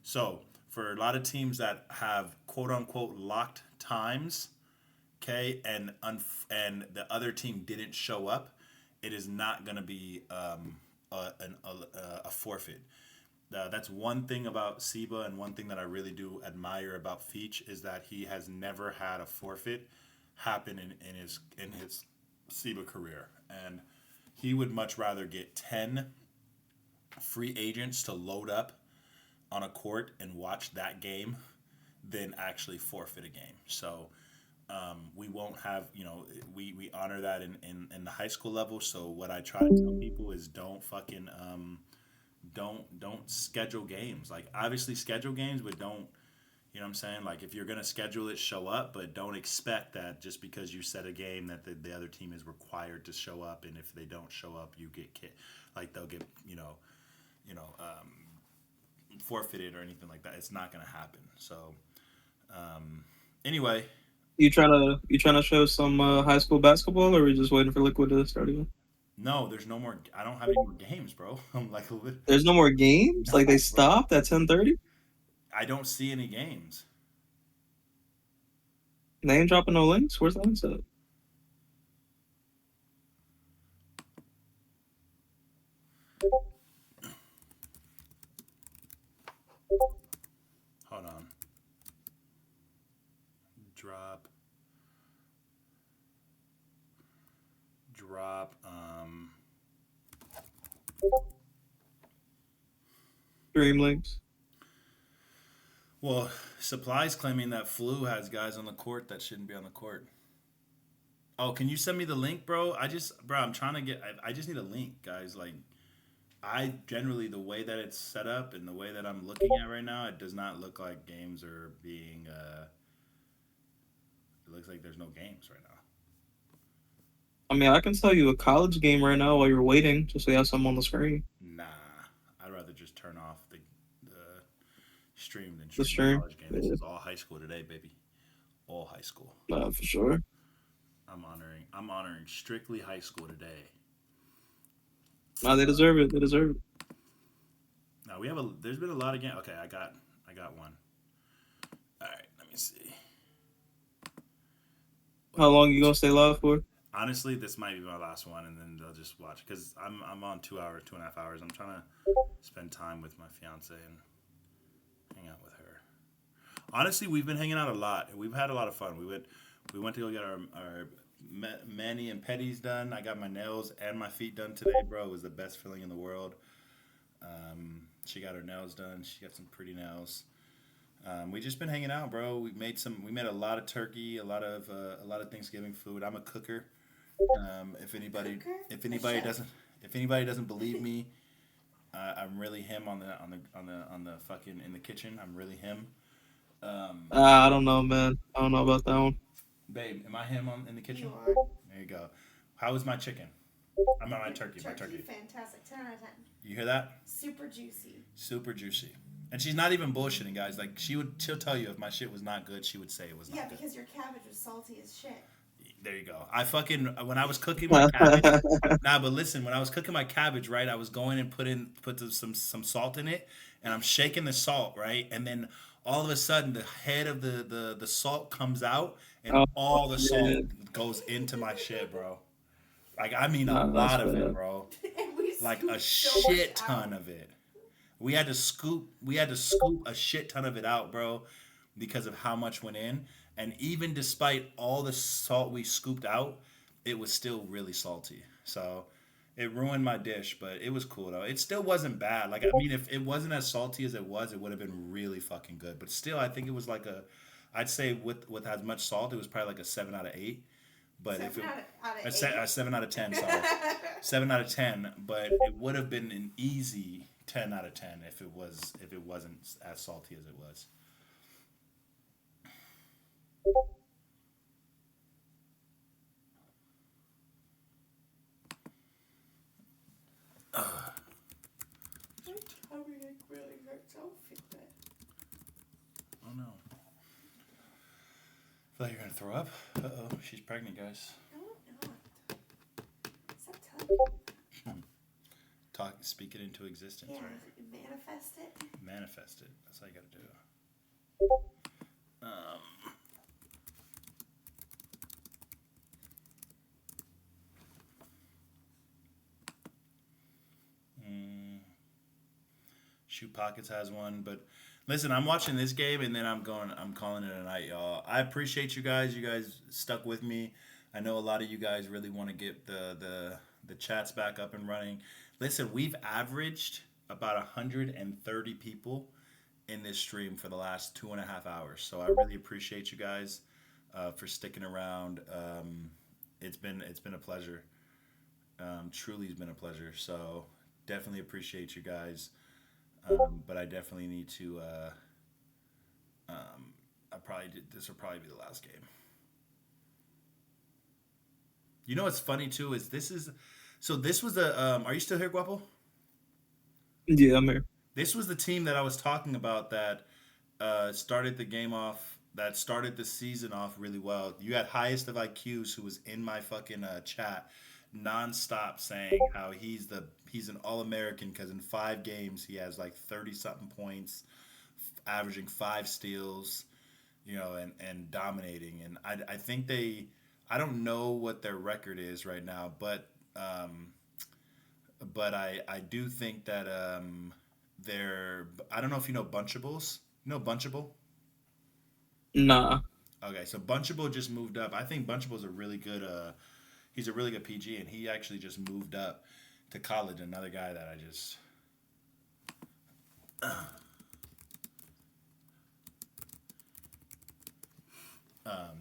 So for a lot of teams that have quote unquote locked times, okay, and the other team didn't show up, it is not going to be a forfeit. That's one thing about Siba, and one thing that I really do admire about Feach is that he has never had a forfeit happen in his Siba career, and he would much rather get 10 free agents to load up on a court and watch that game than actually forfeit a game. So we won't have, we honor that in the high school level. So what I try to tell people is don't fucking don't schedule games. Like obviously schedule games, but don't, you know what I'm saying? Like if you're gonna schedule it, show up, but don't expect that just because you set a game that the other team is required to show up, and if they don't show up, you get like they'll get you know forfeited or anything like that. It's not gonna happen. So anyway, You trying to show some high school basketball, or are we just waiting for Liquid to start again? no, there's no more. I don't have any more games, bro. I'm like, There's no more games. no, Like they bro. stopped at 10:30. I don't see any games. They ain't dropping no links. Where's the links at? Hold on. Drop. Drop. Stream links. Well, Supply's claiming that Flu has guys on the court that shouldn't be on the court. Oh, can you send me the link, bro? Bro, I'm trying to get. I just need a link, guys. Like, I generally the way that it's set up and the way that I'm looking at right now, it does not look like games are being. It looks like there's no games right now. I mean, I can tell you a college game right now while you're waiting, just so you have something on the screen. Nah, I'd rather just turn off the stream than The stream a stream. college game. This is all high school today, baby. All high school. For sure. I'm honoring strictly high school today. Nah, they deserve it. They deserve it. Now there's been a lot of games. Okay, I got one. All right, let me see. How long you gonna stay live for? Honestly, this might be my last one, and then they'll just watch because I'm on 2.5 hours. I'm trying to spend time with my fiance and hang out with her. Honestly, we've been hanging out a lot. We've had a lot of fun. We went to go get our mani and petties done. I got my nails and my feet done today, bro. It was the best feeling in the world. She got her nails done. She got some pretty nails. We just been hanging out, bro. We made a lot of turkey, a lot of Thanksgiving food. I'm a cooker. If anybody doesn't believe me, I'm really him on the fucking in the kitchen. I'm really him. I don't know, man. I don't know about that one. Babe, am I him in the kitchen? You are. There you go. How is my chicken? I'm on my turkey. My turkey. Fantastic. 10 out of 10. You hear that? Super juicy. Super juicy. And she's not even bullshitting, guys. Like she'll tell you if my shit was not good, she would say it was not Yeah, good. because your cabbage was salty as shit. There you go. When I was cooking my cabbage. Nah, but listen, when I was cooking my cabbage, right, I was going and put some salt in it, and I'm shaking the salt, right, and then all of a sudden the head of the salt comes out, and all the salt goes into my shit, bro. Like I mean a lot of it, bro. And we Like a scooped so much shit ton out. of it. We had to scoop a shit ton of it out, bro, because of how much went in. And even despite all the salt we scooped out, it was still really salty. So it ruined my dish, but it was cool though. It still wasn't bad. Like I mean, if it wasn't as salty as it would have been really fucking good. But still, I think it was like I'd say with as much salt, it was probably like a 7 out of 8. But if it a 7 out of 10, sorry, 7 out of 10. But it would have been an easy 10 out of 10 if it wasn't as salty as it was. My tummy really hurts. I'll fix it. Oh no. I feel like you're gonna throw up. She's pregnant, guys. No, I'm not. Stop telling me. Speak it into existence, Yeah, right? manifest it. Manifest it. That's all you gotta do. Shoot Pockets has one, but listen, I'm watching this game and then I'm calling it a night, y'all. I appreciate you guys. You guys stuck with me. I know a lot of you guys really want to get the chats back up and running. Listen, we've averaged about 130 people in this stream for the last 2.5 hours. So I really appreciate you guys for sticking around. It's been a pleasure. Truly, it's been a pleasure. So definitely appreciate you guys. But I definitely need to. This will probably be the last game. You know what's funny too is this was the. Are you still here, Guapo? Yeah, I'm here. This was the team that I was talking about that started the game off. That started the season off really well. You had Highest of IQs, who was in my fucking chat nonstop saying how he's an All-American because in 5 games he has like 30 something points, averaging 5 steals, and dominating. And I think I don't know what their record is right now, but I do think that I don't know if you know Bunchables. You know Bunchable? Nah. Okay, so Bunchable just moved up. I think Bunchable's a really good he's a really good PG, and he actually just moved up to college. Another guy that I just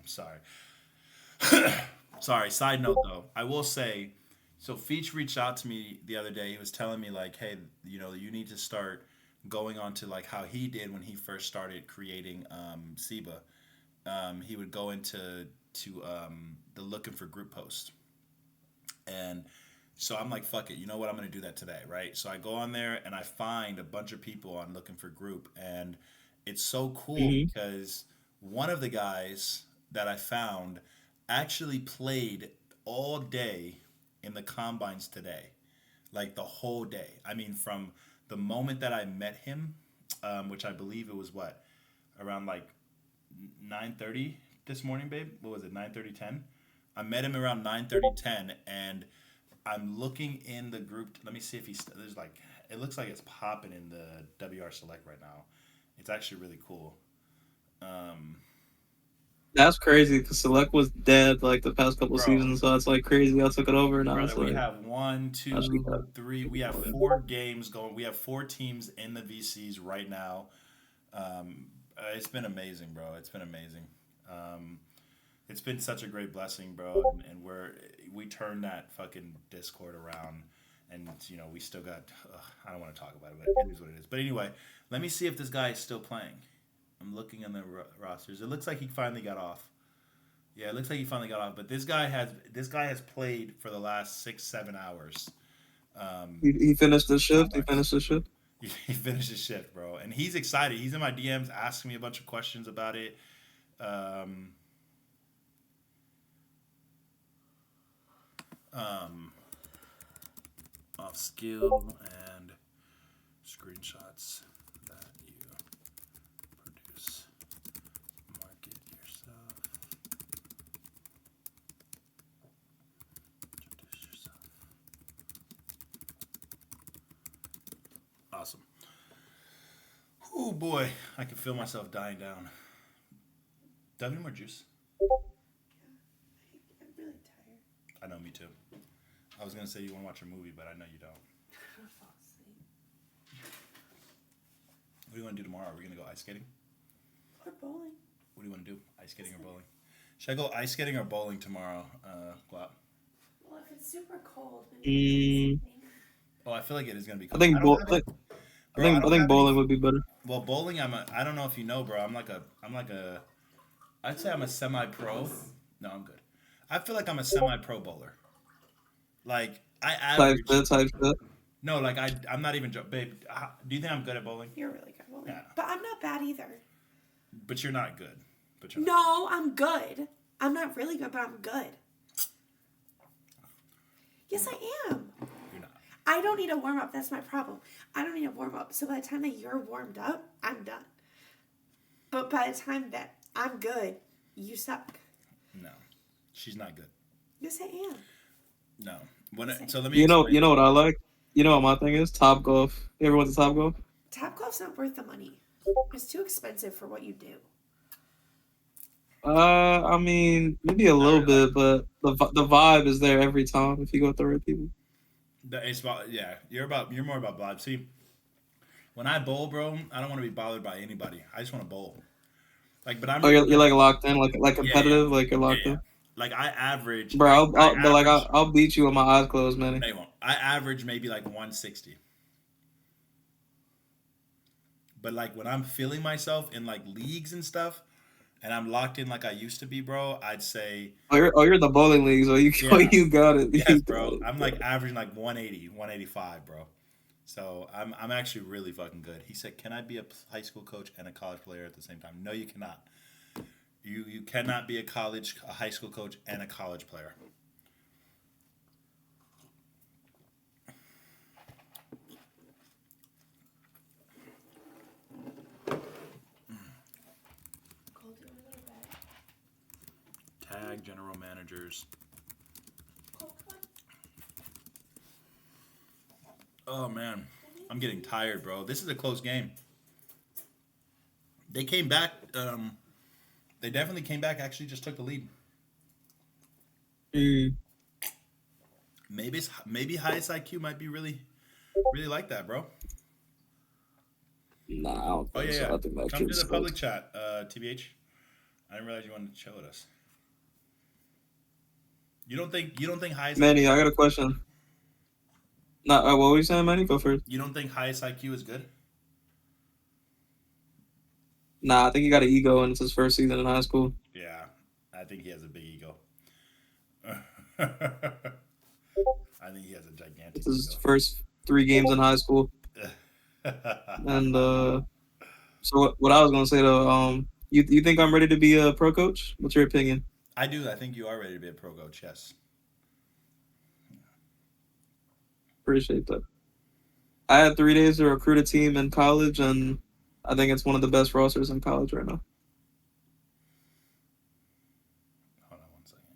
sorry. Sorry, side note though. I will say, so Feach reached out to me the other day. He was telling me like, hey, you need to start going on to like how he did when he first started creating SIBA. He would go into the looking for group post. And so I'm like, fuck it, you know what? I'm going to do that today, right? So I go on there and I find a bunch of people on looking for group. And it's so cool because one of the guys that I found actually played all day in the combines today, like the whole day. I mean, from the moment that I met him, which I believe it was around like 9:30 this morning, babe. What was it? 9:30, 10. I met him around 9:30, 10, and I'm looking in the group. Let me see if there's like, it looks like it's popping in the WR Select right now. It's actually really cool. That's crazy because Select was dead like the past couple seasons, so it's like crazy. I took it over now. Brother, we have 1, 2, 3. We have 4 games going. We have 4 teams in the VCs right now. It's been amazing, bro. It's been amazing. It's been such a great blessing, bro. And we turned that fucking Discord around, and we still got. I don't want to talk about it, but it is what it is. But anyway, let me see if this guy is still playing. I'm looking on the rosters. It looks like he finally got off. Yeah, it looks like he finally got off. But this guy has played for the last 6-7 hours. He finished the shift. He finished the shift. He finished his shift, bro, and he's excited. He's in my DMs asking me a bunch of questions about it. Off skill and screenshots that you produce. Market yourself. Introduce yourself. Awesome. Oh boy, I can feel myself dying down. Do I have any more juice? I'm really tired. I know, me too. I was gonna say you want to watch a movie, but I know you don't. I'm gonna fall asleep. What do you want to do tomorrow? Are we gonna go ice skating? Or bowling. What do you want to do? Ice skating or bowling? Should I go ice skating or bowling tomorrow, Glop? Well, if it's super cold, Oh, I feel like it is gonna be cold. I think bowling would be better. Well, bowling, I don't know if you know, bro. I'd say I'm a semi-pro. No, I'm good. I feel like I'm a semi-pro bowler. Like I average. Type shit. No, like I'm not even babe. Do you think I'm good at bowling? You're really good at bowling. Yeah. But I'm not bad either. But you're not good. No, I'm good. I'm not really good, but I'm good. Yes, I am. You're not. I don't need a warm up. That's my problem. I don't need a warm up. So by the time that you're warmed up, I'm done. But by the time that I'm good, you suck. No, she's not good. Yes, I am. No. So let me. You know what I like. You know what my thing is? Top Golf. You ever went to Top Golf? Top Golf's not worth the money. It's too expensive for what you do. I mean, maybe a little bit, but the vibe is there every time if you go with the right people. It's about, yeah. You're more about vibe. See, When I bowl, bro, I don't want to be bothered by anybody. I just want to bowl. Like, but I'm Oh, really you're good. like locked in, like Yeah, yeah, competitive, like you're yeah, locked yeah. in. Like I average, Bro, I but like average. I'll beat you with my eyes closed, man. No, you won't. I average maybe like 160. But like when I'm feeling myself in like leagues and stuff, and I'm locked in like I used to be, bro, I'd say, You're in the bowling league, so you oh, yeah, you got it, yes, you got bro. it. I'm like averaging like 180, 185, bro. So I'm actually really fucking good. He said, "Can I be a high school coach and a college player at the same time?" No, you cannot. You cannot be a high school coach and a college player. Tag general managers. Oh man, I'm getting tired, bro. This is a close game. They came back. They definitely came back. Actually, just took the lead. Mm. Maybe highest IQ might be really really like that, bro. Nah, I don't Oh think yeah, so. yeah. I think that Come to kid's the good. public chat, TBH. I didn't realize you wanted to chill with us. You don't think highest IQ, Manny, I got a question. Nah, what were you saying, Manny? Go first. you don't think highest IQ is good? Nah, I think he got an ego, and it's his first season in high school. Yeah, I think he has a big ego. I think he has a gigantic It's his ego. first 3 games in high school, and so what I was gonna say though, you think I'm ready to be a pro coach? What's your opinion? I do. I think you are ready to be a pro coach. Yes. Appreciate that. I had 3 days to recruit a team in college, and I think it's one of the best rosters in college right now. Hold on one second.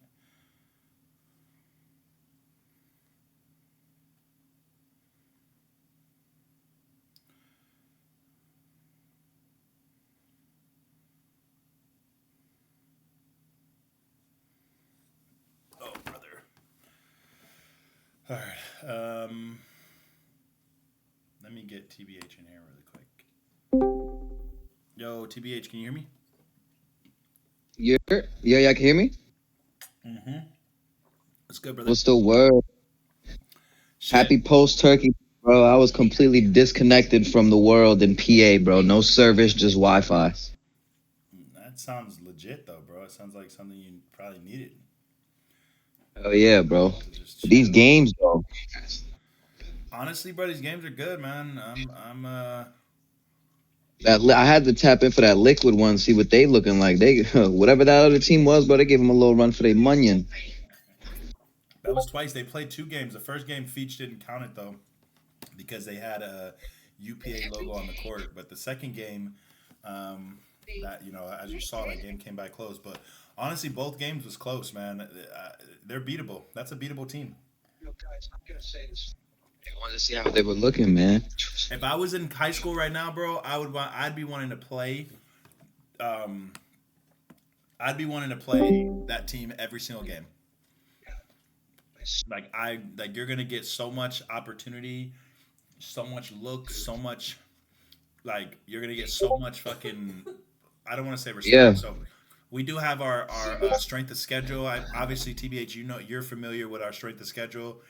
Oh, brother. All right. Let me get TBH in here really quick. Yo, TBH, can you hear me? Yeah, y'all can hear me? Mm-hmm. That's good, brother. What's the word? Shit. Happy post turkey, bro. I was completely disconnected from the world in PA, bro. No service, just Wi-Fi. That sounds legit, though, bro. It sounds like something you probably needed Oh yeah, bro. to just These chill. games, though. Honestly, bro, these games are good, man. I had to tap in for that liquid one, see what they looking like. They whatever that other team was, bro. They gave them a little run for their munion. That was twice. They played 2 games. The first game Feach didn't count it though, because they had a UPA logo on the court. But the second game, that as you saw, that game came by close. But honestly, both games was close, man. They're beatable. That's a beatable team. I wanted to see how they were looking, man. If I was in high school right now, bro, I'd be wanting to play. Um, I'd be wanting to play that team every single game. Like you're gonna get so much opportunity, so much looks, so much like you're gonna get so much fucking. I don't want to say Yeah. respect. So we do have our strength of schedule. Obviously, TBH, you're familiar with our strength of schedule.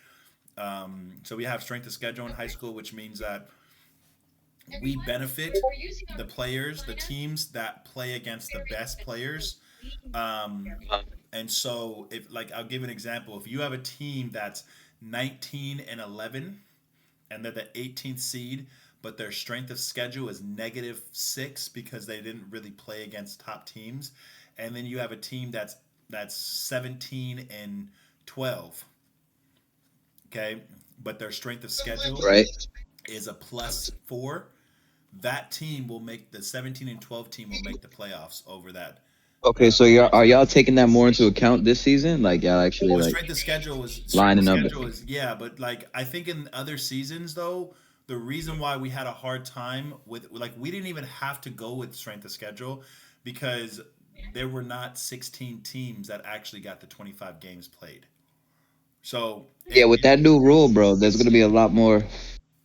So we have strength of schedule in high school, which means that we benefit the players, the teams that play against the best players. Um, and so, if like I'll give an example, if you have a team that's 19-11 and they're the 18th seed, but their strength of schedule is -6 because they didn't really play against top teams, and then you have a team that's 17-12, okay, but their strength of schedule Right. is a +4. That team will make the 17-12 team will make the playoffs over that. Okay, so are y'all taking that more into account this season? Like y'all actually Well, like strength of lining up? schedule is yeah, but like I think in other seasons though, the reason why we had a hard time with like we didn't even have to go with strength of schedule because there were not 16 teams that actually got the 25 games played. So Yeah, with that new rule, bro, there's gonna be a lot more.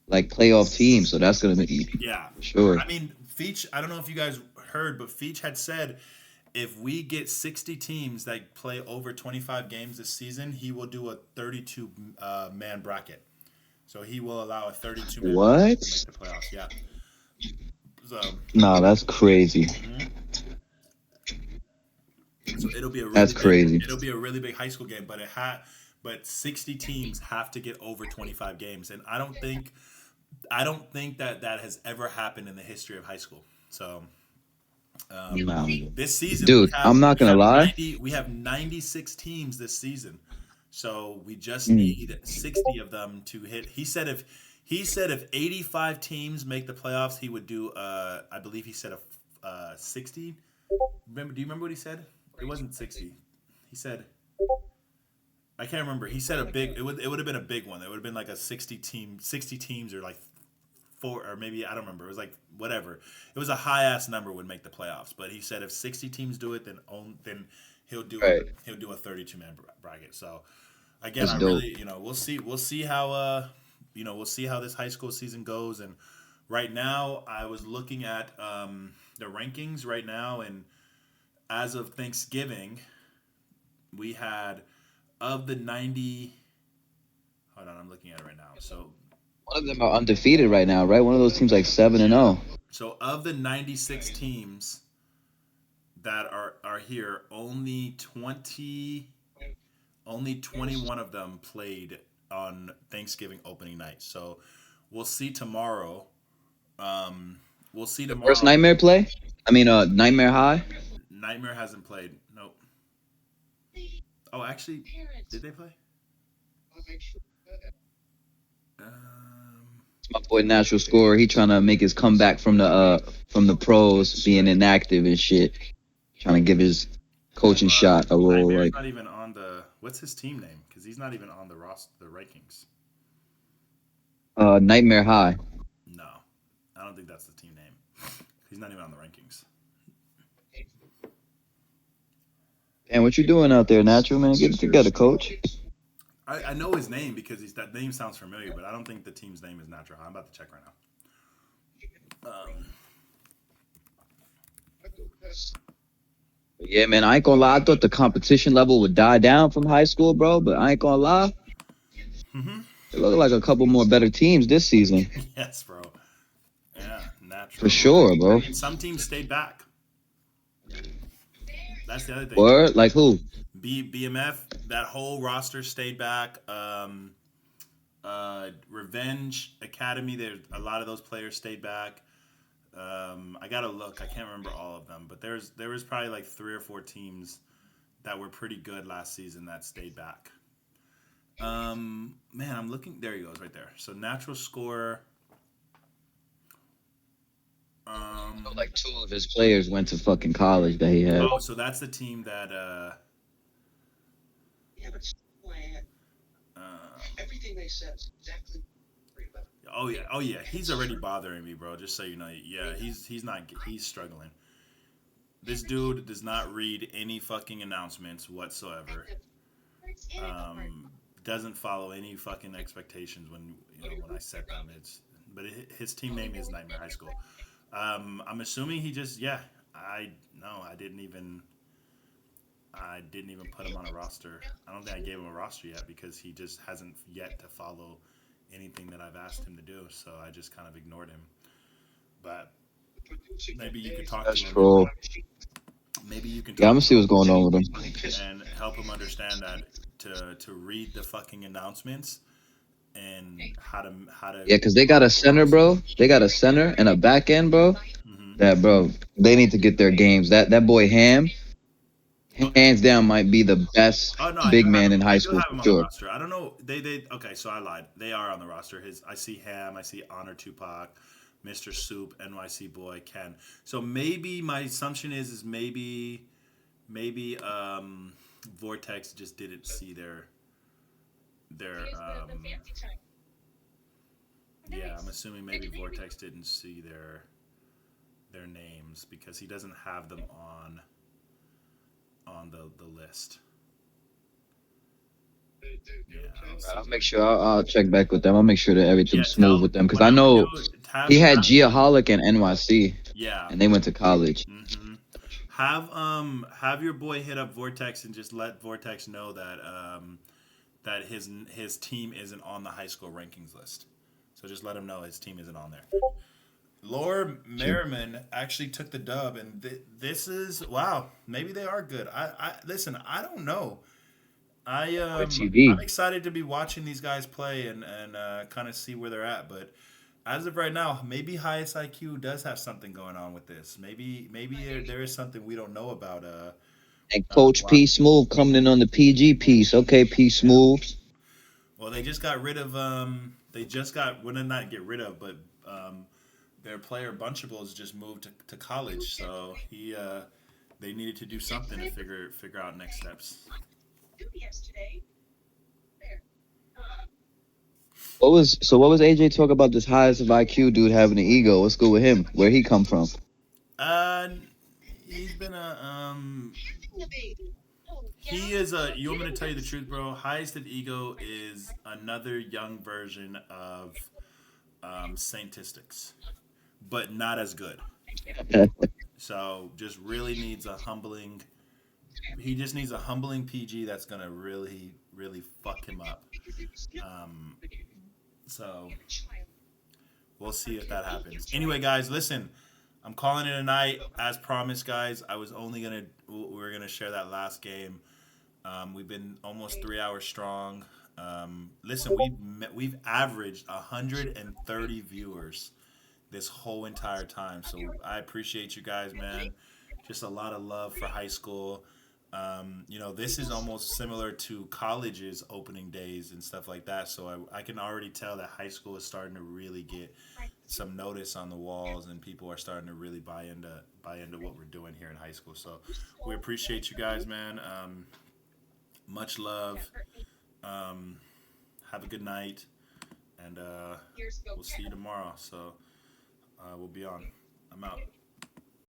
like playoff teams, so that's gonna be Yeah. for sure. I mean, Feach, I don't know if you guys heard, but Feach had said if we get 60 teams that play over 25 games this season, he will do a 32 man bracket. So he will allow a 32 man bracket What? to make the playoffs. Yeah. So, Nah, that's crazy. so it'll be a That's really big, crazy. it'll be a really big high school game, but 60 teams have to get over 25 games, and I don't think that that has ever happened in the history of high school. So Nah. this season Dude, I'm not gonna lie. we have 96 teams this season. So we just Mm. need 60 of them to hit. He said if 85 teams make the playoffs, he would do I believe he said a 60. Do you remember what he said? It wasn't 60. He said I can't remember. He said it would have been a big one. It would have been like a 60 teams or like four, or maybe I don't remember. It was like whatever. It was a high ass number would make the playoffs. But he said if 60 teams do it, then he'll do Right. he'll do a 32 man bracket. So again, That's I dope. really we'll see how we'll see how this high school season goes. And right now, I was looking at the rankings right now, and as of Thanksgiving, we had of the 90. Hold on, I'm looking at it right now. One of them are undefeated right now, right? One of those teams like 7-0. So of the 96 teams that are here, only 21 of them played on Thanksgiving opening night. So we'll see tomorrow. We'll see tomorrow. First Nightmare play? I mean, Nightmare High? Nightmare hasn't played. Nope. Oh, actually, did they play? It's my boy Natural Scorer. He trying to make his comeback from the pros, being inactive and shit. Trying to give his coaching shot a role. Nightmare's Like, not even on the. What's his team name? Because he's not even on the rankings. Nightmare High. No, I don't think that's the team name. He's not even on the rankings. Damn, what you doing out there, Natural, man? Get it together, coach. I know his name because that name sounds familiar, but I don't think the team's name is Natural High. I'm about to check right now. Yeah, man, I ain't gonna lie. I thought the competition level would die down from high school, bro, but I ain't gonna lie. It look like a couple more better teams this season. Yes, bro. Yeah, Natural. For sure, bro. I mean, some teams stayed back. That's the other thing. Word? Like who? BMF, that whole roster stayed back. Revenge Academy, there's a lot of those players stayed back. I gotta look. I can't remember all of them, but there was probably like 3 or 4 teams that were pretty good last season that stayed back. Man, I'm looking. There he goes, right there. So Natural Scorer. Like 2 of his players went to fucking college that he had. Oh, so that's the team that. Everything they said is exactly. Oh yeah. He's already bothering me, bro. Just so you know. Yeah, he's struggling. This dude does not read any fucking announcements whatsoever. Doesn't follow any fucking expectations when I set them. But his team name is Nightmare High School. I'm assuming he just I didn't even put him on a roster. I don't think I gave him a roster yet because he just hasn't yet to follow anything that I've asked him to do. So I just kind of ignored him. But maybe you could talk That's to him. true. Maybe you can Yeah, I'm talk gonna see what's going on with him. and help him understand that to read the fucking announcements and how to Yeah, because they got a center, bro. They got a center and a back end, bro. That, bro, they need to get their games. That boy Ham, hands down, might be the best Oh no, big man in I high do school have him for on the sure. roster. I don't know. They okay. So I lied. They are on the roster. I see Ham. I see Honor Tupac, Mr. Soup, NYC Boy, Ken. So maybe my assumption is maybe Vortex just didn't see their yeah. I'm assuming maybe Vortex didn't see their names because he doesn't have them on the list. Yeah, I'll I'll see. make sure I'll check back with them. I'll make sure that Yeah, everything's smooth tell with them because I whatever you know do. Have he had have Geoholic and NYC, yeah. and they went to college. Mm-hmm. Have your boy hit up Vortex and just let Vortex know that that his team isn't on the high school rankings list. So just let him know his team isn't on there. Laura Sure. Merriman actually took the dub, and this is wow. Maybe they are good. I listen. I don't know. Boy I'm TV. excited to be watching these guys play and kind of see where they're at. But as of right now, maybe highest IQ does have something going on with this. Maybe there is something we don't know about. And Coach Wow. P Smooth coming in on the PG piece. Okay, P Yeah. Smooth. Well, they just got rid of. They just got. Well, not get rid of, but their player Bunchables just moved to college, so they needed to do something to figure out next steps. What was AJ talk about this highest of IQ dude having an ego? What's good with him? Where he come from? Uh, he's been a he is a. You want me to tell you the truth, bro? Highest of ego is another young version of Saintistics, but not as good. So just really needs a humbling. He just needs a humbling PG that's gonna really fuck him up. Um, so we'll see if that happens. Anyway, guys, listen. I'm calling it a night as promised, guys. I was only gonna we are gonna share that last game. We've been almost 3 hours strong. Listen, we've averaged 130 viewers this whole entire time. So I appreciate you guys, man. Just a lot of love for high school. This is almost similar to college's opening days and stuff like that. So I can already tell that high school is starting to really get some notice on the walls, and people are starting to really buy into what we're doing here in high school. So we appreciate you guys, man. Much love. Um, have a good night, and we'll see you tomorrow. So we'll be on. I'm out.